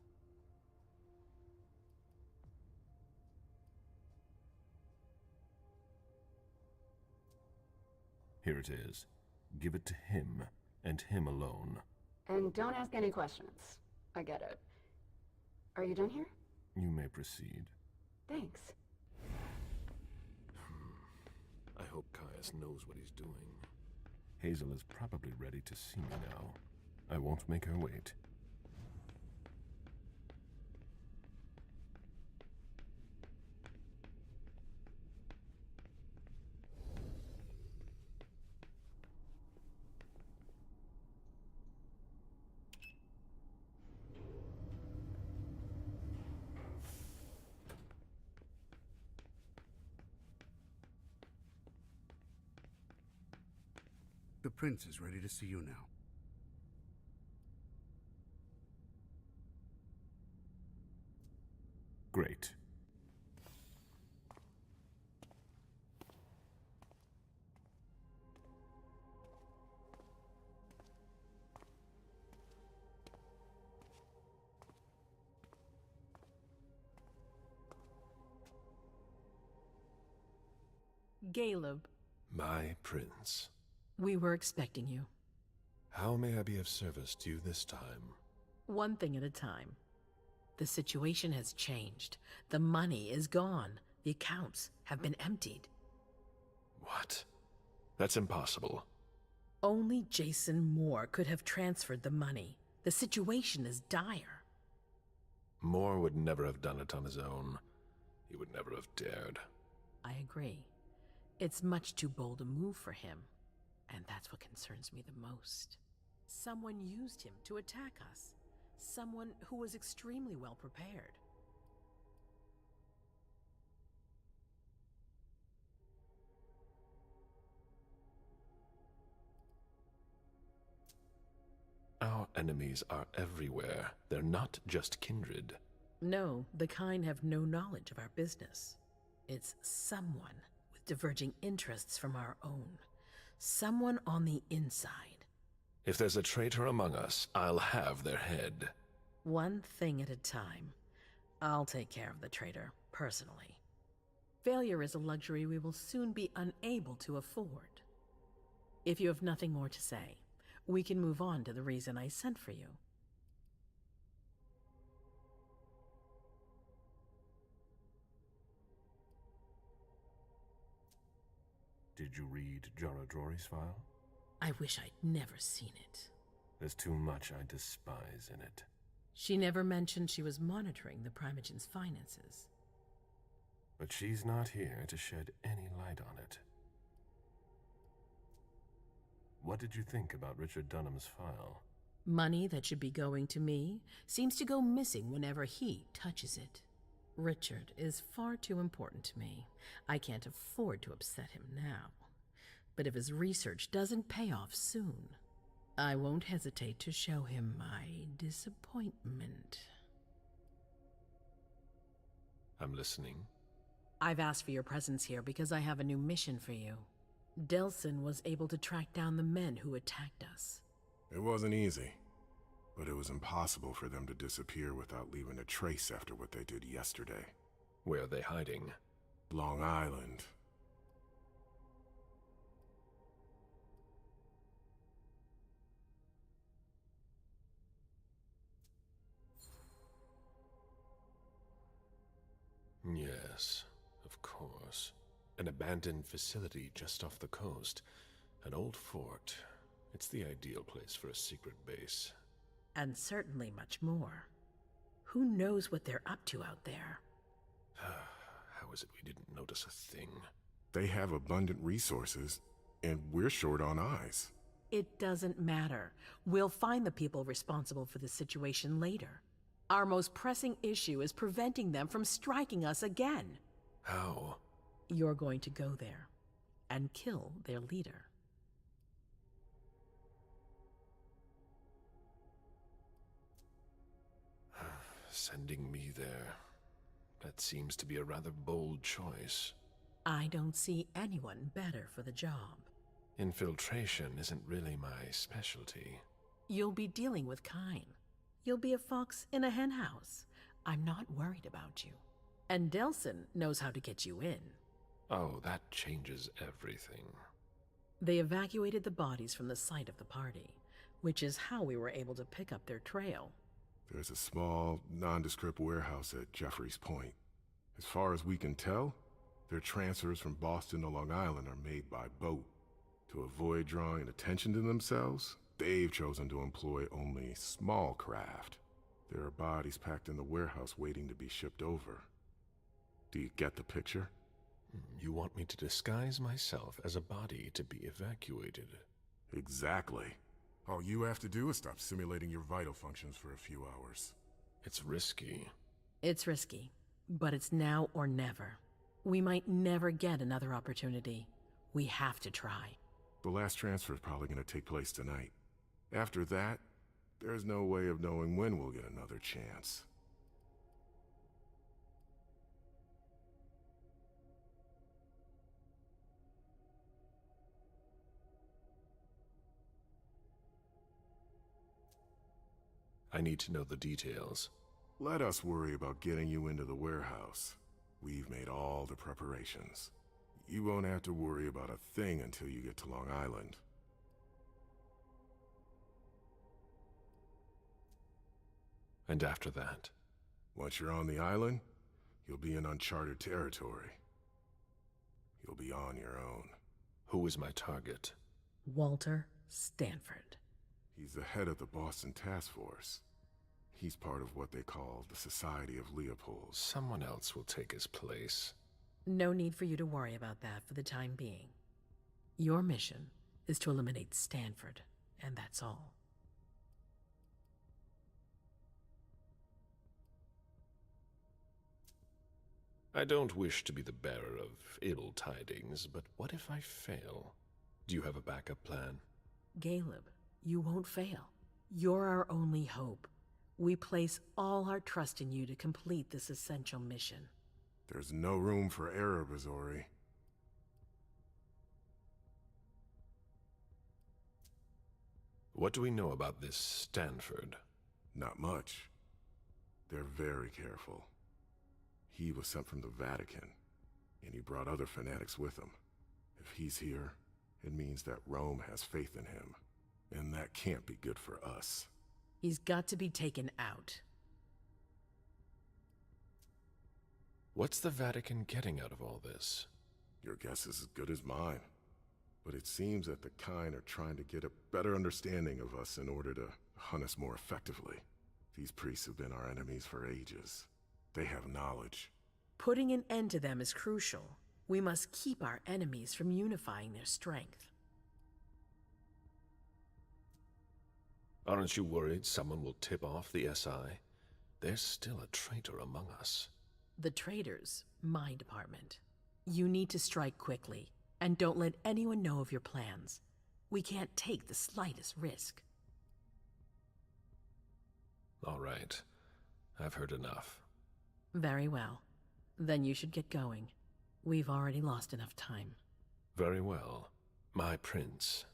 Here it is. Give it to him, and him alone. And don't ask any questions. I get it. Are you done here? You may proceed. Thanks. I hope Caius knows what he's doing. Hazel is probably ready to see me now. I won't make her wait. The prince is ready to see you now. Great. Caleb. My prince. We were expecting you. How may I be of service to you this time? One thing at a time. The situation has changed. The money is gone. The accounts have been emptied. What? That's impossible. Only Jason Moore could have transferred the money. The situation is dire. Moore would never have done it on his own. He would never have dared. I agree. It's much too bold a move for him. And that's what concerns me the most. Someone used him to attack us. Someone who was extremely well prepared. Our enemies are everywhere. They're not just kindred. No, the kind have no knowledge of our business. It's someone with diverging interests from our own. Someone on the inside. If there's a traitor among us, I'll have their head. One thing at a time. I'll take care of the traitor, personally. Failure is a luxury we will soon be unable to afford. If you have nothing more to say, we can move on to the reason I sent for you. Did you read Jara Drory's file? I wish I'd never seen it. There's too much I despise in it. She never mentioned she was monitoring the Primogen's finances. But she's not here to shed any light on it. What did you think about Richard Dunham's file? Money that should be going to me seems to go missing whenever he touches it. Richard is far too important to me. I can't afford to upset him now. But if his research doesn't pay off soon, I won't hesitate to show him my disappointment. I'm listening. I've asked for your presence here because I have a new mission for you. Delsin was able to track down the men who attacked us. It wasn't easy, but it was impossible for them to disappear without leaving a trace after what they did yesterday. Where are they hiding? Long Island. Yes, of course. An abandoned facility just off the coast. An old fort. It's the ideal place for a secret base. And certainly much more. Who knows what they're up to out there? How is it we didn't notice a thing? They have abundant resources, and we're short on eyes. It doesn't matter. We'll find the people responsible for the situation later. Our most pressing issue is preventing them from striking us again. How? You're going to go there and kill their leader. Sending me there. That seems to be a rather bold choice. I don't see anyone better for the job. Infiltration isn't really my specialty. You'll be dealing with Kine. You'll be a fox in a henhouse. I'm not worried about you. And Delsin knows how to get you in. Oh, that changes everything. They evacuated the bodies from the site of the party, which is how we were able to pick up their trail. There's a small, nondescript warehouse at Jeffrey's Point. As far as we can tell, their transfers from Boston to Long Island are made by boat. To avoid drawing attention to themselves, they've chosen to employ only small craft. There are bodies packed in the warehouse waiting to be shipped over. Do you get the picture? You want me to disguise myself as a body to be evacuated? Exactly. All you have to do is stop simulating your vital functions for a few hours. It's risky. It's risky, but it's now or never. We might never get another opportunity. We have to try. The last transfer is probably going to take place tonight. After that, there's no way of knowing when we'll get another chance. I need to know the details. Let us worry about getting you into the warehouse. We've made all the preparations. You won't have to worry about a thing until you get to Long Island. And after that? Once you're on the island, you'll be in uncharted territory. You'll be on your own. Who is my target? Walter Stanford. He's the head of the Boston Task Force. He's part of what they call the Society of Leopold. Someone else will take his place. No need for you to worry about that for the time being. Your mission is to eliminate Stanford, and that's all. I don't wish to be the bearer of ill tidings, but what if I fail? Do you have a backup plan? Caleb, you won't fail. You're our only hope. We place all our trust in you to complete this essential mission. There's no room for error, Bazori. What do we know about this Stanford? Not much. They're very careful. He was sent from the Vatican, and he brought other fanatics with him. If he's here, it means that Rome has faith in him, and that can't be good for us. He's got to be taken out. What's the Vatican getting out of all this? Your guess is as good as mine. But it seems that the kind are trying to get a better understanding of us in order to hunt us more effectively. These priests have been our enemies for ages. They have knowledge. Putting an end to them is crucial. We must keep our enemies from unifying their strength. Aren't you worried someone will tip off the SI? There's still a traitor among us. The traitors, my department. You need to strike quickly, and don't let anyone know of your plans. We can't take the slightest risk. All right. I've heard enough. Very well. Then you should get going. We've already lost enough time. Very well. My prince.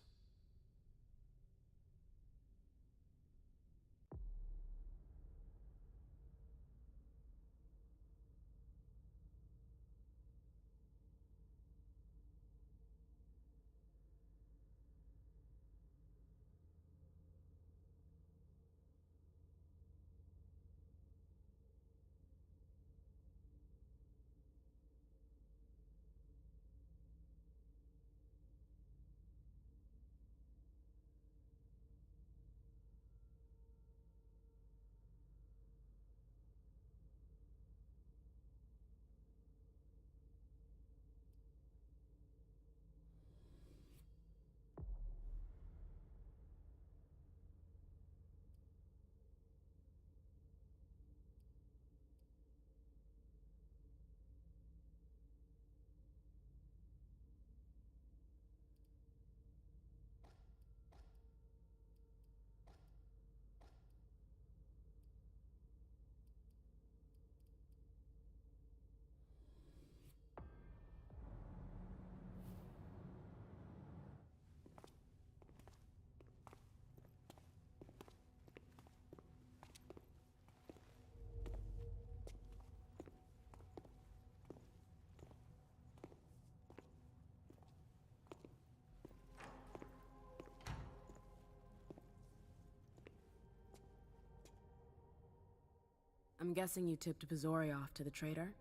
I'm guessing you tipped Bazori off to the traitor?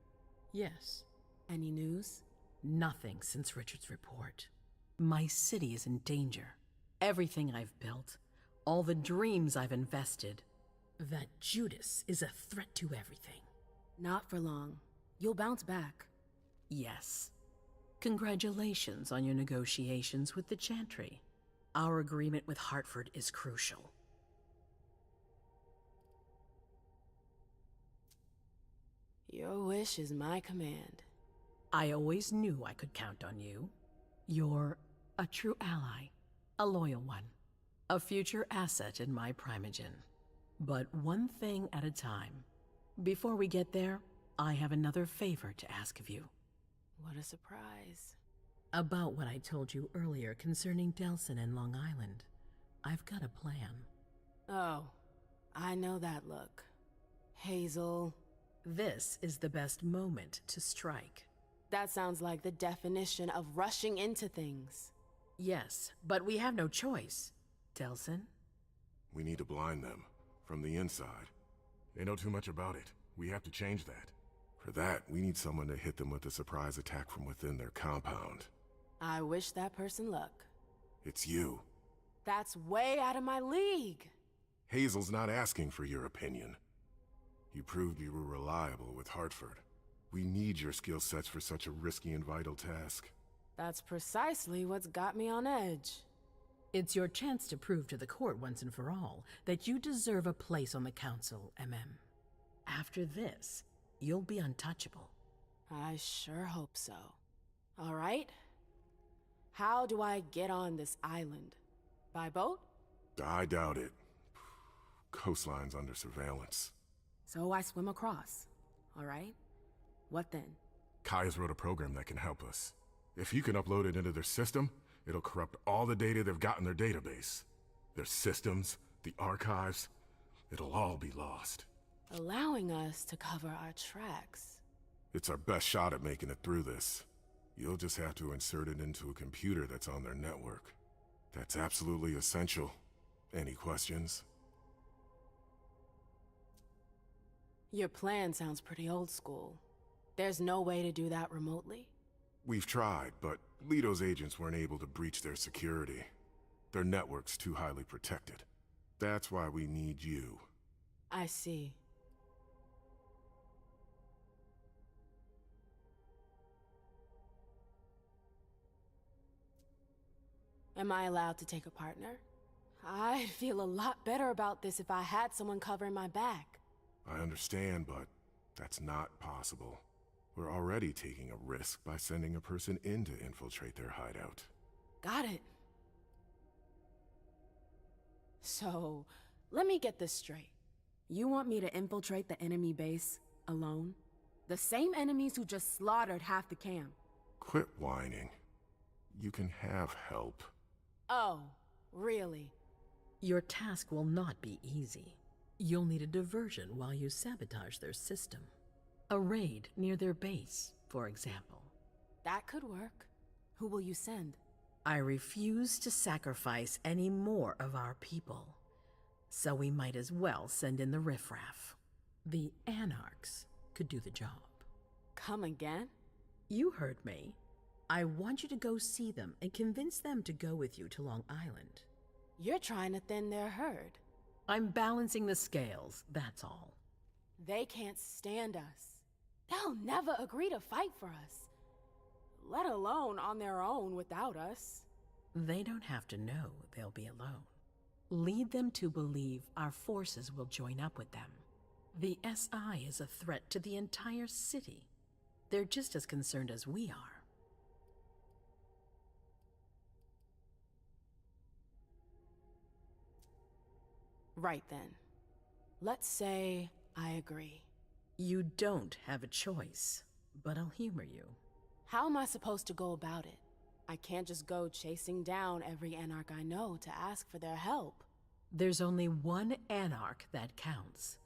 Yes. Any news? Nothing since Richard's report. My city is in danger. Everything I've built, all the dreams I've invested. That Judas is a threat to everything. Not for long. You'll bounce back. Yes. Congratulations on your negotiations with the Chantry. Our agreement with Hartford is crucial. Your wish is my command. I always knew I could count on you. You're a true ally, a loyal one, a future asset in my primogen. But one thing at a time. Before we get there, I have another favor to ask of you. What a surprise. About what I told you earlier concerning Delsin and Long Island. I've got a plan. Oh, I know that look. Hazel. This is the best moment to strike. That sounds like the definition of rushing into things. Yes, but we have no choice. Delsin? We need to blind them, from the inside. They know too much about it. We have to change that. For that, we need someone to hit them with a surprise attack from within their compound. I wish that person luck. It's you. That's way out of my league. Hazel's not asking for your opinion. You proved you were reliable with Hartford. We need your skill sets for such a risky and vital task. That's precisely what's got me on edge. It's your chance to prove to the court once and for all that you deserve a place on the council, MM. After this, you'll be untouchable. I sure hope so. All right. How do I get on this island? By boat? I doubt it. Coastline's under surveillance. So I swim across. All right. What then? Kaya's wrote a program that can help us. If you can upload it into their system, it'll corrupt all the data they've got in their database. Their systems, the archives, it'll all be lost. Allowing us to cover our tracks. It's our best shot at making it through this. You'll just have to insert it into a computer that's on their network. That's absolutely essential. Any questions? Your plan sounds pretty old school. There's no way to do that remotely? We've tried, but Leto's agents weren't able to breach their security. Their network's too highly protected. That's why we need you. I see. Am I allowed to take a partner? I'd feel a lot better about this if I had someone covering my back. I understand, but that's not possible. We're already taking a risk by sending a person in to infiltrate their hideout. Got it. So, let me get this straight. You want me to infiltrate the enemy base alone? The same enemies who just slaughtered half the camp. Quit whining. You can have help. Oh, really? Your task will not be easy. You'll need a diversion while you sabotage their system. A raid near their base, for example. That could work. Who will you send? I refuse to sacrifice any more of our people. So we might as well send in the riffraff. The Anarchs could do the job. Come again? You heard me. I want you to go see them and convince them to go with you to Long Island. You're trying to thin their herd. I'm balancing the scales, that's all. They can't stand us. They'll never agree to fight for us, let alone on their own without us. They don't have to know they'll be alone. Lead them to believe our forces will join up with them. The SI is a threat to the entire city. They're just as concerned as we are. Right then. Let's say I agree. You don't have a choice, but I'll humor you. How am I supposed to go about it? I can't just go chasing down every Anarch I know to ask for their help. There's only one Anarch that counts.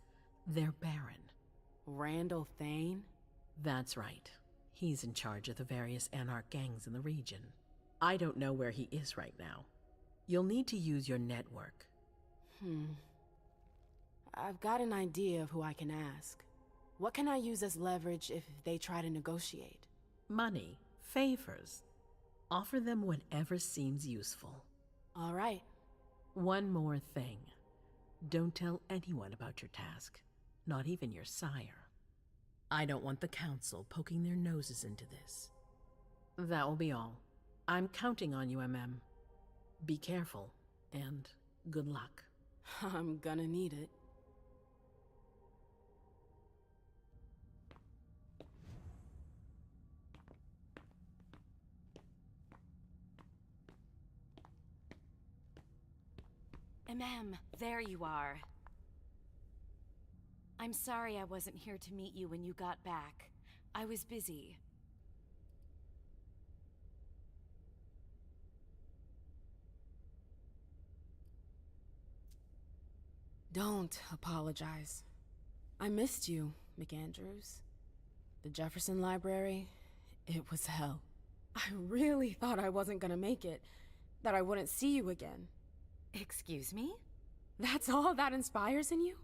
Their Baron. Randall Thane? That's right. He's in charge of the various Anarch gangs in the region. I don't know where he is right now. You'll need to use your network. I've got an idea of who I can ask. What can I use as leverage if they try to negotiate? Money, favors. Offer them whatever seems useful. All right. One more thing. Don't tell anyone about your task, not even your sire. I don't want the council poking their noses into this. That will be all. I'm counting on you, MM. Be careful, and good luck. I'm gonna need it. There you are. I'm sorry I wasn't here to meet you when you got back. I was busy. Don't apologize. I missed you, McAndrews. The Jefferson Library, it was hell. I really thought I wasn't gonna make it, that I wouldn't see you again. Excuse me? That's all that inspires in you?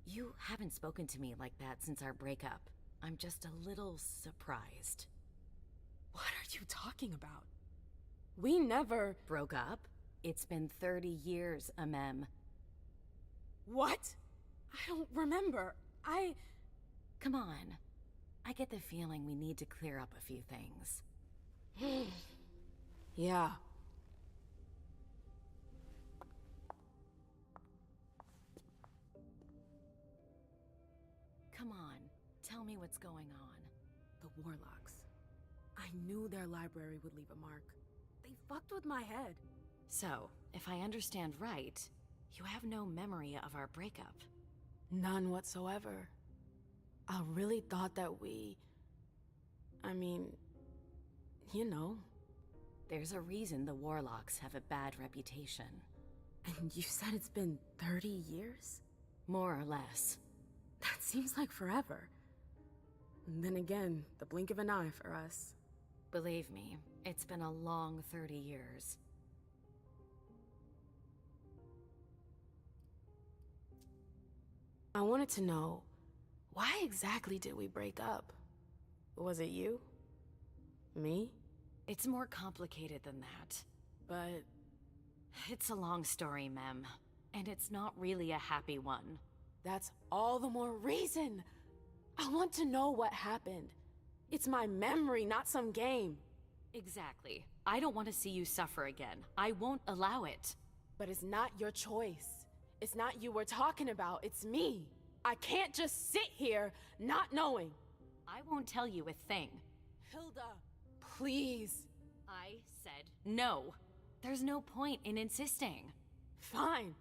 You haven't spoken to me like that since our breakup. I'm just a little surprised. What are you talking about? We never... Broke up? It's been 30 years, Amem. What? I don't remember. Come on. I get the feeling we need to clear up a few things. Yeah. Come on, tell me what's going on. The Warlocks. I knew their library would leave a mark. They fucked with my head. So, if I understand right, you have no memory of our breakup. None whatsoever. I really thought that we... I mean... you know. There's a reason the Warlocks have a bad reputation. And you said it's been 30 years? More or less. That seems like forever. And then again, the blink of an eye for us. Believe me, it's been a long 30 years. I wanted to know, why exactly did we break up? Was it you? Me? It's more complicated than that. But... It's a long story, Mem. And it's not really a happy one. That's all the more reason! I want to know what happened. It's my memory, not some game. Exactly. I don't want to see you suffer again. I won't allow it. But it's not your choice. It's not you we're talking about, it's me. I can't just sit here, not knowing. I won't tell you a thing. Hilda, please. I said no. There's no point in insisting. Fine.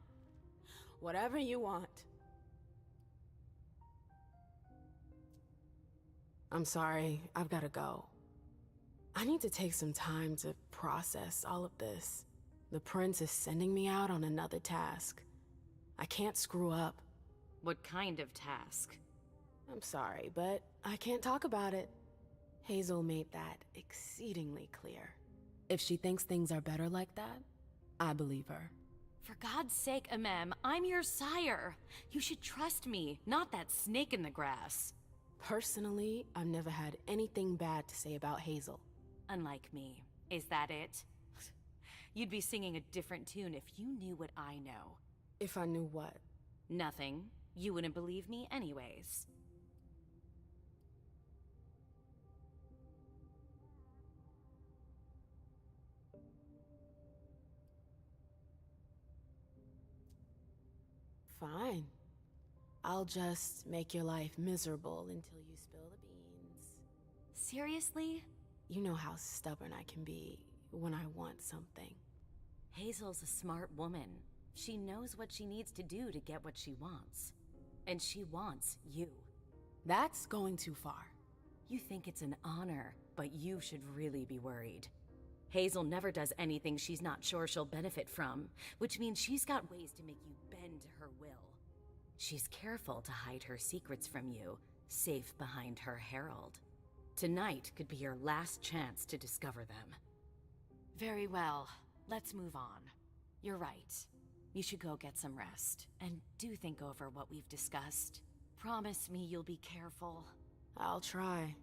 Whatever you want. I'm sorry, I've gotta go. I need to take some time to process all of this. The prince is sending me out on another task. I can't screw up. What kind of task? I'm sorry, but I can't talk about it. Hazel made that exceedingly clear. If she thinks things are better like that, I believe her. For God's sake, Amem, I'm your sire. You should trust me, not that snake in the grass. Personally, I've never had anything bad to say about Hazel. Unlike me. Is that it? You'd be singing a different tune if you knew what I know. If I knew what? Nothing. You wouldn't believe me anyways. Fine. I'll just make your life miserable until you spill the beans. Seriously? You know how stubborn I can be when I want something. Hazel's a smart woman. She knows what she needs to do to get what she wants. And she wants you. That's going too far. You think it's an honor, but you should really be worried. Hazel never does anything she's not sure she'll benefit from, which means she's got ways to make you bend to her will. She's careful to hide her secrets from you, safe behind her herald. Tonight could be your last chance to discover them. Very well, let's move on. You're right. You should go get some rest, and do think over what we've discussed. Promise me you'll be careful. I'll try.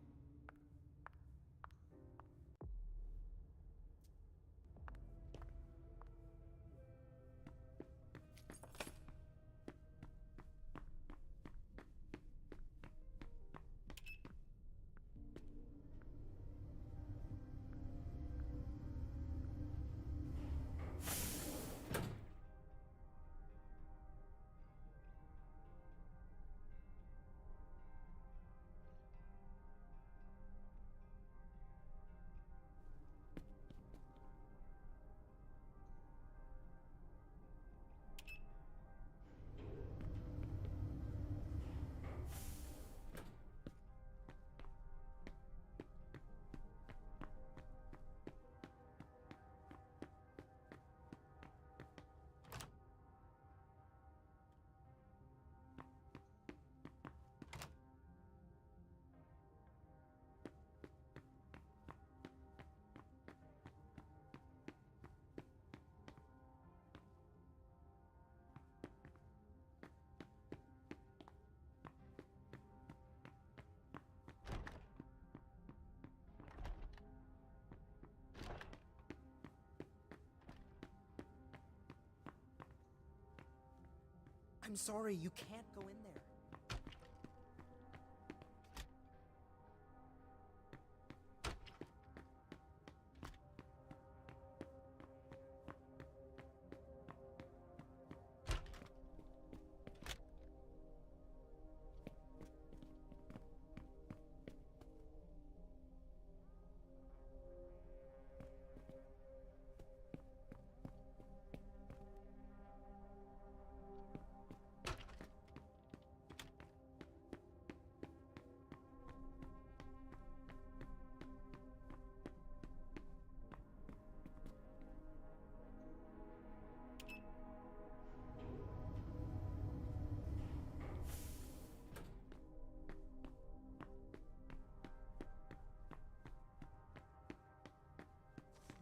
I'm sorry, you can't go in there.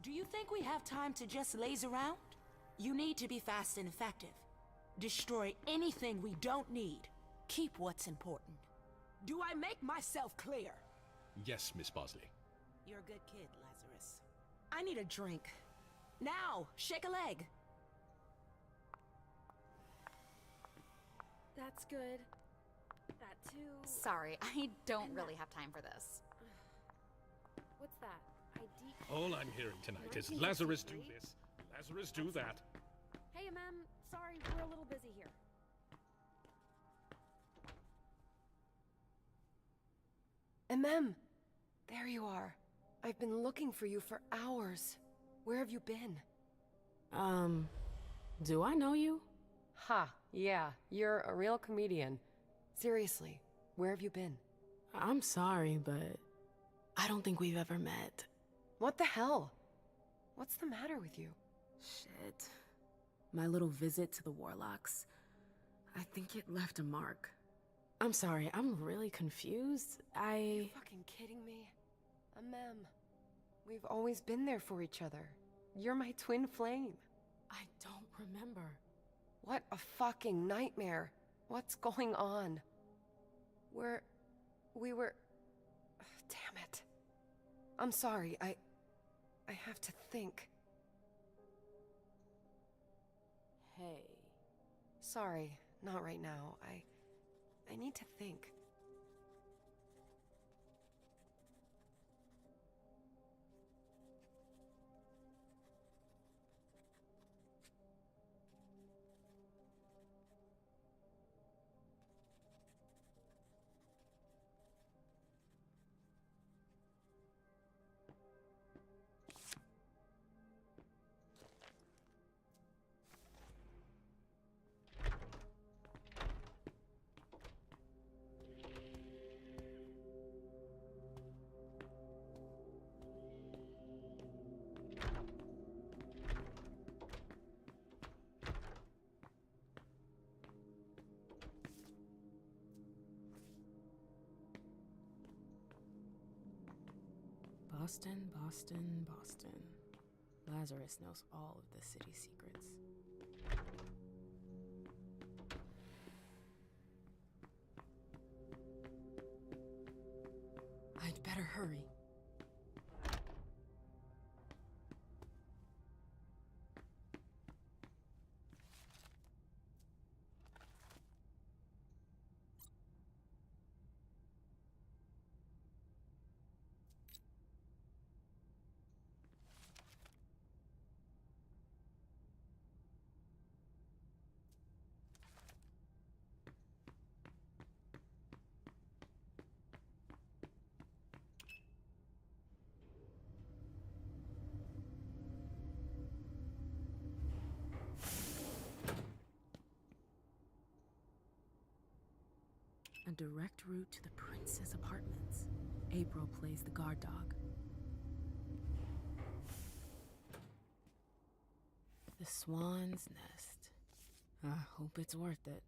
Do you think we have time to just laze around? You need to be fast and effective. Destroy anything we don't need. Keep what's important. Do I make myself clear? Yes, Miss Bosley. You're a good kid, Lazarus. I need a drink. Now, shake a leg. That's good. That too. Sorry, I don't really have time for this. What's that? ID. All I'm hearing tonight is Lazarus do this, Lazarus do that. Hey, Mem. Sorry, we're a little busy here. Mem, there you are. I've been looking for you for hours. Where have you been? Do I know you? Ha, yeah, you're a real comedian. Seriously, where have you been? I'm sorry, but I don't think we've ever met. What the hell? What's the matter with you? Shit. My little visit to the Warlocks, I think it left a mark. I'm sorry, I'm really confused. Are you fucking kidding me? Mem, we've always been there for each other. You're my twin flame. I don't remember. What a fucking nightmare. What's going on? We were... Damn it. I'm sorry, I have to think. Hey. Sorry, not right now. I need to think. Boston, Boston, Boston. Lazarus knows all of the city's secrets. I'd better hurry. A direct route to the prince's apartments. April plays the guard dog. The Swan's Nest. I hope it's worth it.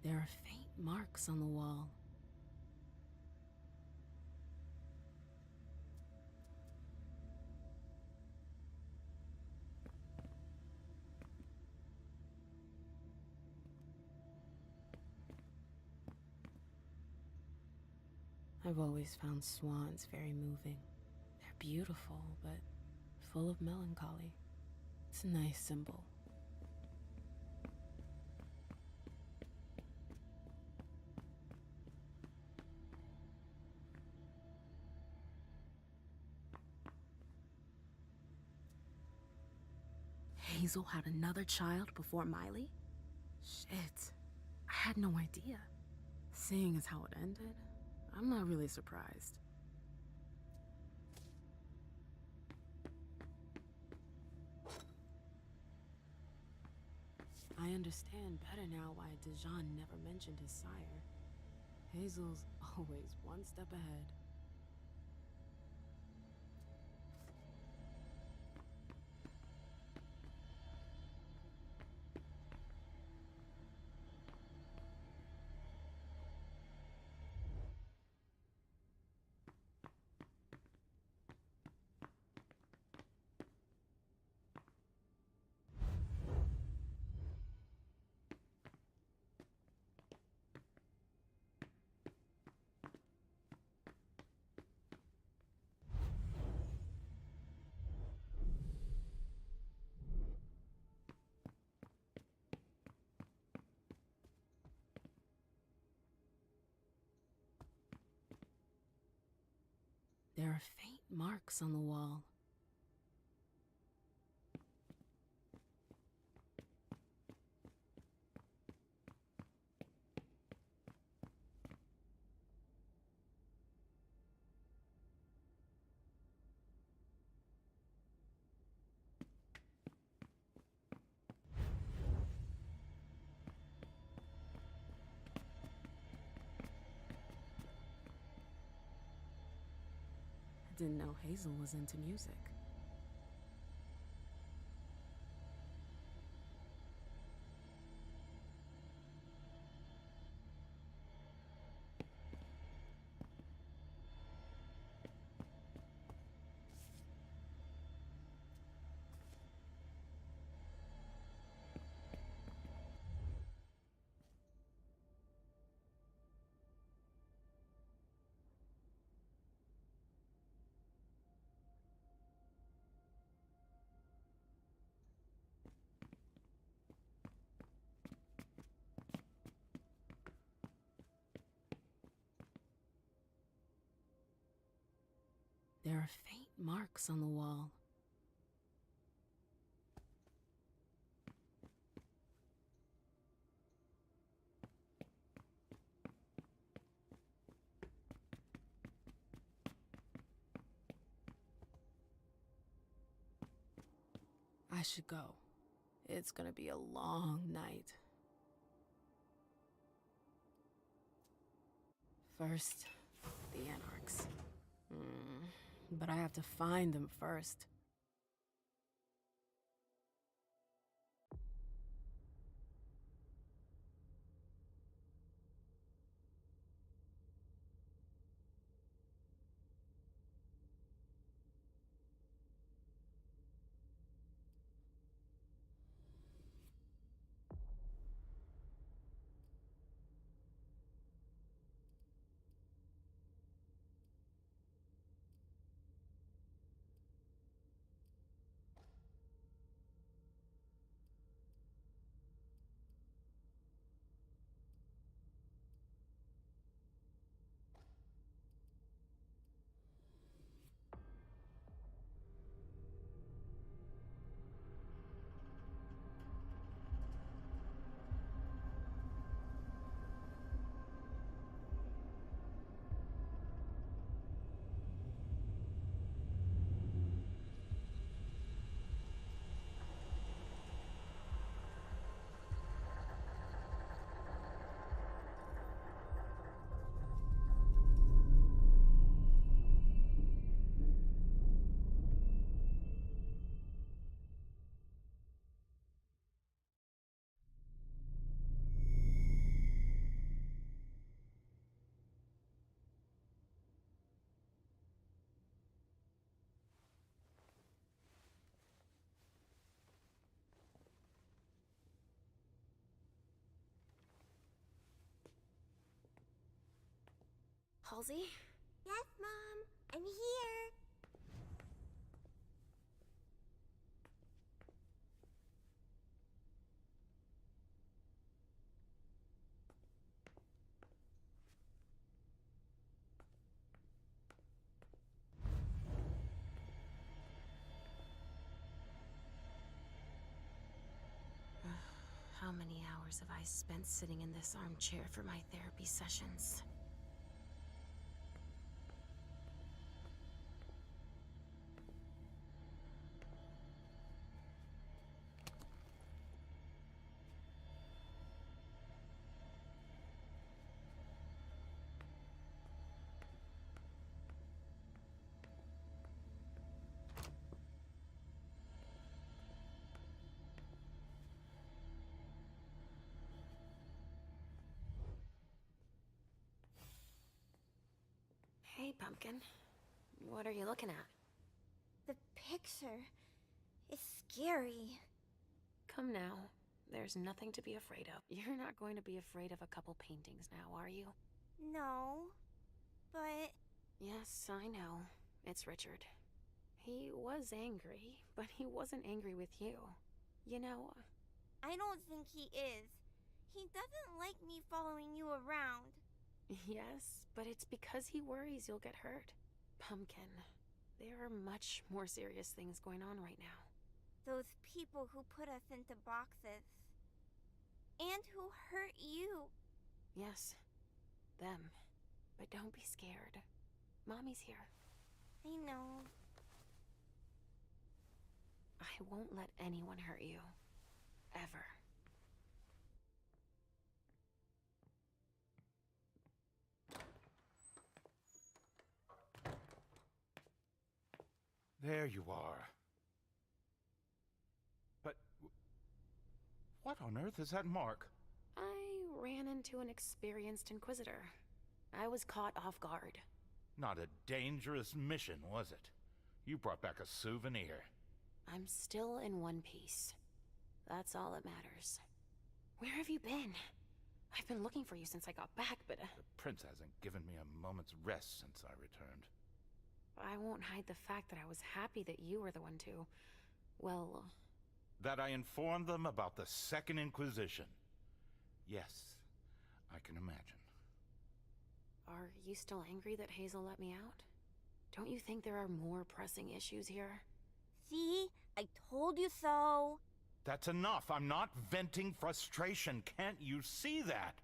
There are faint marks on the wall. I've always found swans very moving. They're beautiful, but full of melancholy. It's a nice symbol. Hazel had another child before Miley? Shit, I had no idea. Seeing as how it ended, I'm not really surprised. I understand better now why Dijon never mentioned his sire. Hazel's always one step ahead. are faint marks on the wall. I didn't know Hazel was into music. There are faint marks on the wall. I should go. It's gonna be a long night. First, the Anarchs. But I have to find them first. Halsey? Yes, Mom. I'm here. How many hours have I spent sitting in this armchair for my therapy sessions? Hey, Pumpkin. What are you looking at? The picture is scary. Come now. There's nothing to be afraid of. You're not going to be afraid of a couple paintings now, are you? No, but... Yes, I know. It's Richard. He was angry, but he wasn't angry with you. You know... I don't think he is. He doesn't like me following you around. Yes, but it's because he worries you'll get hurt. Pumpkin, there are much more serious things going on right now. Those people who put us into boxes. And who hurt you. Yes, them. But don't be scared. Mommy's here. I know. I won't let anyone hurt you. Ever. There you are. But what on earth is that mark? I ran into an experienced Inquisitor. I was caught off guard. Not a dangerous mission, was it? You brought back a souvenir. I'm still in one piece. That's all that matters. Where have you been? I've been looking for you since I got back, but... The prince hasn't given me a moment's rest since I returned. I won't hide the fact that I was happy that you were the one to... well... That I informed them about the Second Inquisition. Yes, I can imagine. Are you still angry that Hazel let me out? Don't you think there are more pressing issues here? See? I told you so. That's enough. I'm not venting frustration. Can't you see that?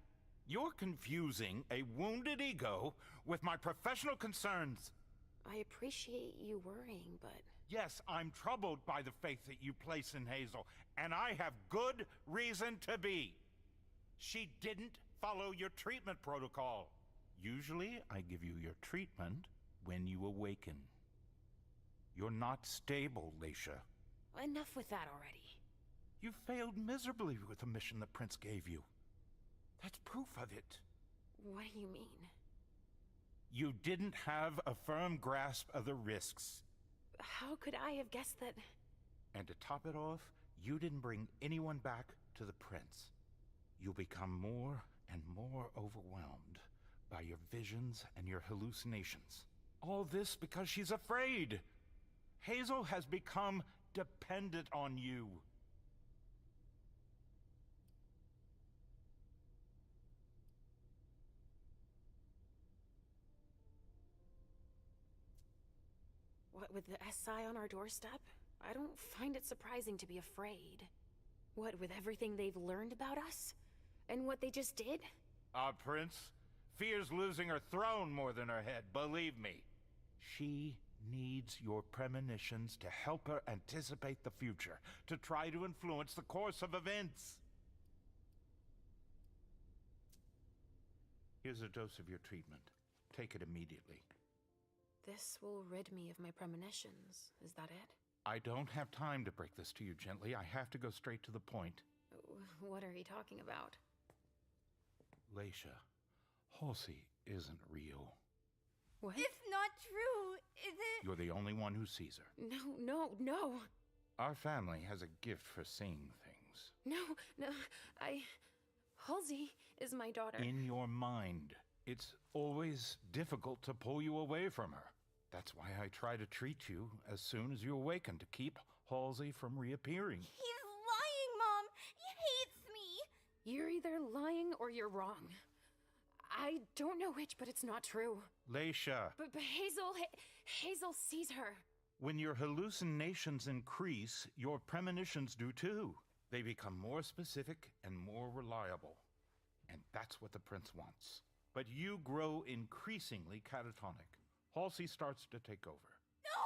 You're confusing a wounded ego with my professional concerns. I appreciate you worrying, but... Yes, I'm troubled by the faith that you place in Hazel, and I have good reason to be. She didn't follow your treatment protocol. Usually, I give you your treatment when you awaken. You're not stable, Leisha. Enough with that already. You failed miserably with the mission the Prince gave you. That's proof of it. What do you mean? You didn't have a firm grasp of the risks. How could I have guessed that... And to top it off, you didn't bring anyone back to the Prince. You'll become more and more overwhelmed by your visions and your hallucinations. All this because she's afraid. Hazel has become dependent on you. What, with the SI on our doorstep? I don't find it surprising to be afraid. What, with everything they've learned about us? And what they just did? Our Prince fears losing her throne more than her head, believe me. She needs your premonitions to help her anticipate the future, to try to influence the course of events. Here's a dose of your treatment. Take it immediately. This will rid me of my premonitions. Is that it? I don't have time to break this to you gently. I have to go straight to the point. What are you talking about? Leisha, Halsey isn't real. What? It's not true, is it? You're the only one who sees her. No. Our family has a gift for seeing things. No, Halsey is my daughter. In your mind. It's always difficult to pull you away from her. That's why I try to treat you as soon as you awaken, to keep Halsey from reappearing. He's lying, Mom! He hates me! You're either lying or you're wrong. I don't know which, but it's not true. Leisha. But Hazel sees her. When your hallucinations increase, your premonitions do too. They become more specific and more reliable. And that's what the Prince wants. But you grow increasingly catatonic. Halsey starts to take over. No!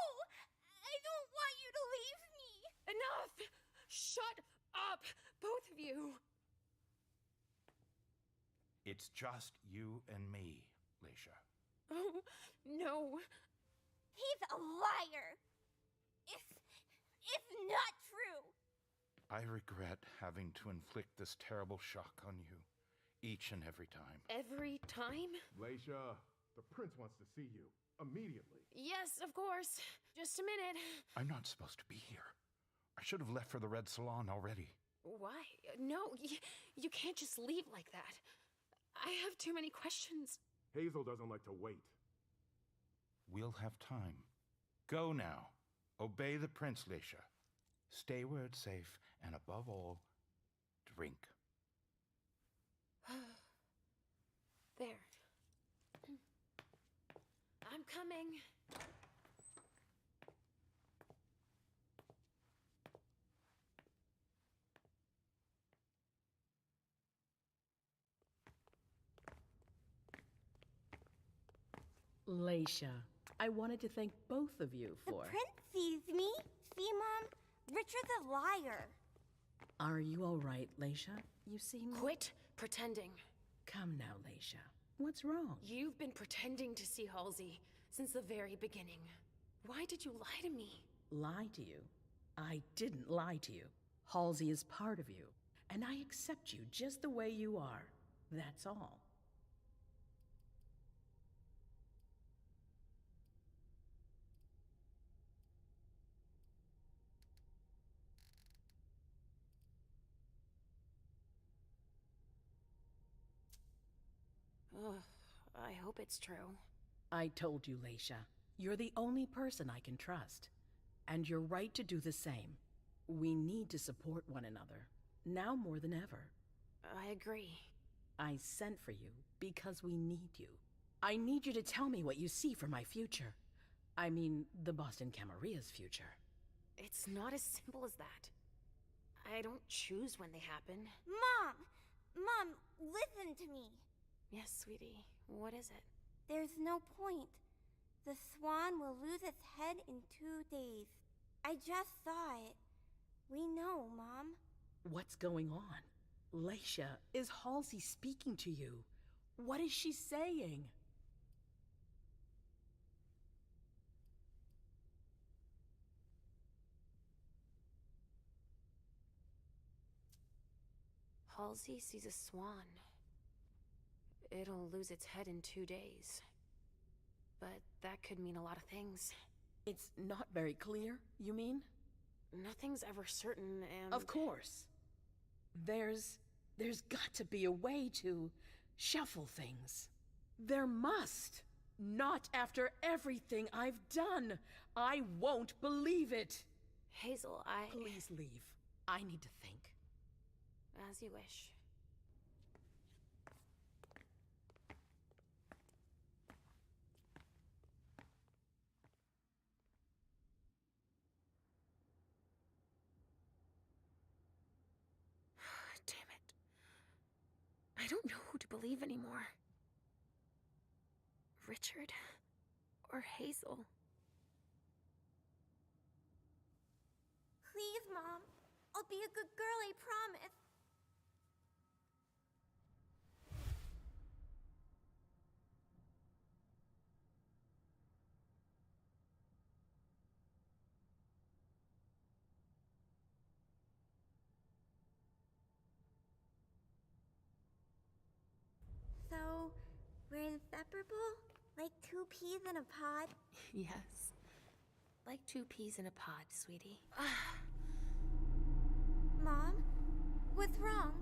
I don't want you to leave me! Enough! Shut up, both of you! It's just you and me, Leisha. Oh, no. He's a liar! It's not true! I regret having to inflict this terrible shock on you, each and every time. Every time? Leisha, the Prince wants to see you. Immediately. Yes, of course. Just a minute. I'm not supposed to be here. I should have left for the Red Salon already. Why? No, you can't just leave like that. I have too many questions. Hazel doesn't like to wait. We'll have time. Go now. Obey the Prince, Leisha. Stay where it's safe, and above all, drink. There. I'm coming. Leisha, I wanted to thank both of you The for... prince sees me. See, Mom? Richard's a liar. Are you all right, Leisha? You seem... Quit pretending. Come now, Leisha. What's wrong? You've been pretending to see Halsey since the very beginning. Why did you lie to me? Lie to you? I didn't lie to you. Halsey is part of you, and I accept you just the way you are. That's all. Ugh, I hope it's true. I told you, Leisha. You're the only person I can trust. And you're right to do the same. We need to support one another, now more than ever. I agree. I sent for you because we need you. I need you to tell me what you see for my future. I mean, the Boston Camaria's future. It's not as simple as that. I don't choose when they happen. Mom! Mom, listen to me. Yes, sweetie. What is it? There's no point. The swan will lose its head in 2 days. I just saw it. We know, Mom. What's going on? Leisha, is Halsey speaking to you? What is she saying? Halsey sees a swan. It'll lose its head in 2 days. But that could mean a lot of things. It's not very clear, you mean? Nothing's ever certain, and... Of course. There's got to be a way to shuffle things. There must. Not after everything I've done. I won't believe it. Hazel, Please leave. I need to think. As you wish. Damn it. I don't know who to believe anymore. Richard or Hazel. Please, Mom. I'll be a good girl, I promise. So, we're inseparable? Like 2 peas in a pod? Yes. Like 2 peas in a pod, sweetie. Mom? What's wrong?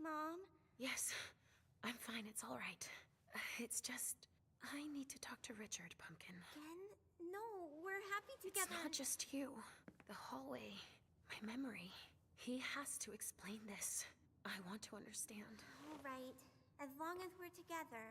Mom? Yes, I'm fine. It's all right. It's just, I need to talk to Richard, Pumpkin. Again? No, we're happy together. It's not just you. The hallway, my memory. He has to explain this. I want to understand. All right, as long as we're together.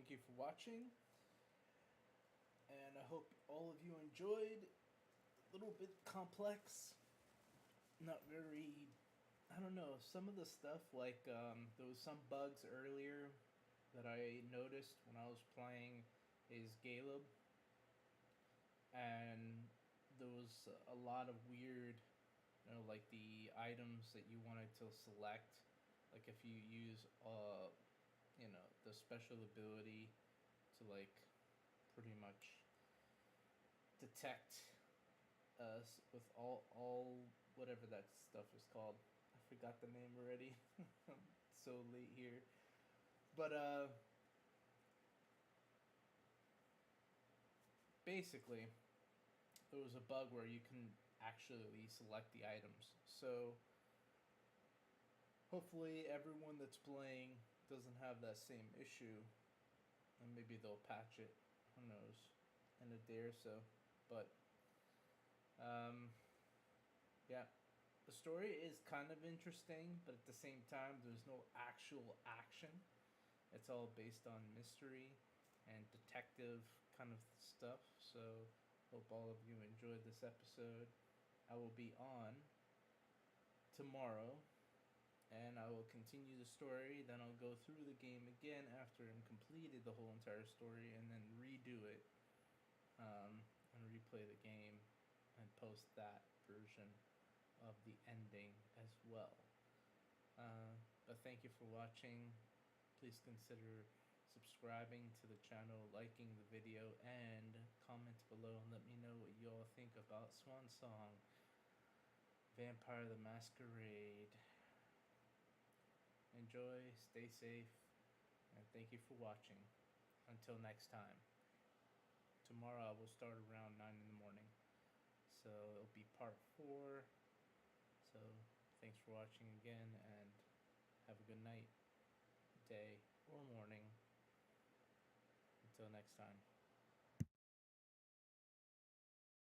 thank you for watching. And I hope all of you enjoyed. A little bit complex. Not very... I don't know. Some of the stuff, like, there was some bugs earlier that I noticed when I was playing is Caleb. And there was a lot of weird, like the items that you wanted to select. Like if you use, the special ability to, like, pretty much detect with all whatever that stuff is called. I forgot the name already. I'm so late here. But basically there was a bug where you can actually select the items. So hopefully everyone that's playing doesn't have that same issue, and maybe they'll patch it, who knows, in a day or so. But yeah, the story is kind of interesting, but at the same time there's no actual action. It's all based on mystery and detective kind of stuff. So hope all of you enjoyed this episode. I will be on tomorrow, and I will continue the story. Then I'll go through the game again after I've completed the whole entire story, and then redo it, and replay the game and post that version of the ending as well. But thank you for watching. Please consider subscribing to the channel, liking the video, and comment below and let me know what you all think about Swansong, Vampire the Masquerade. Enjoy, stay safe, and thank you for watching. Until next time. Tomorrow I will start around 9 in the morning. So it'll be part 4. So thanks for watching again, and have a good night, day, or morning. Until next time.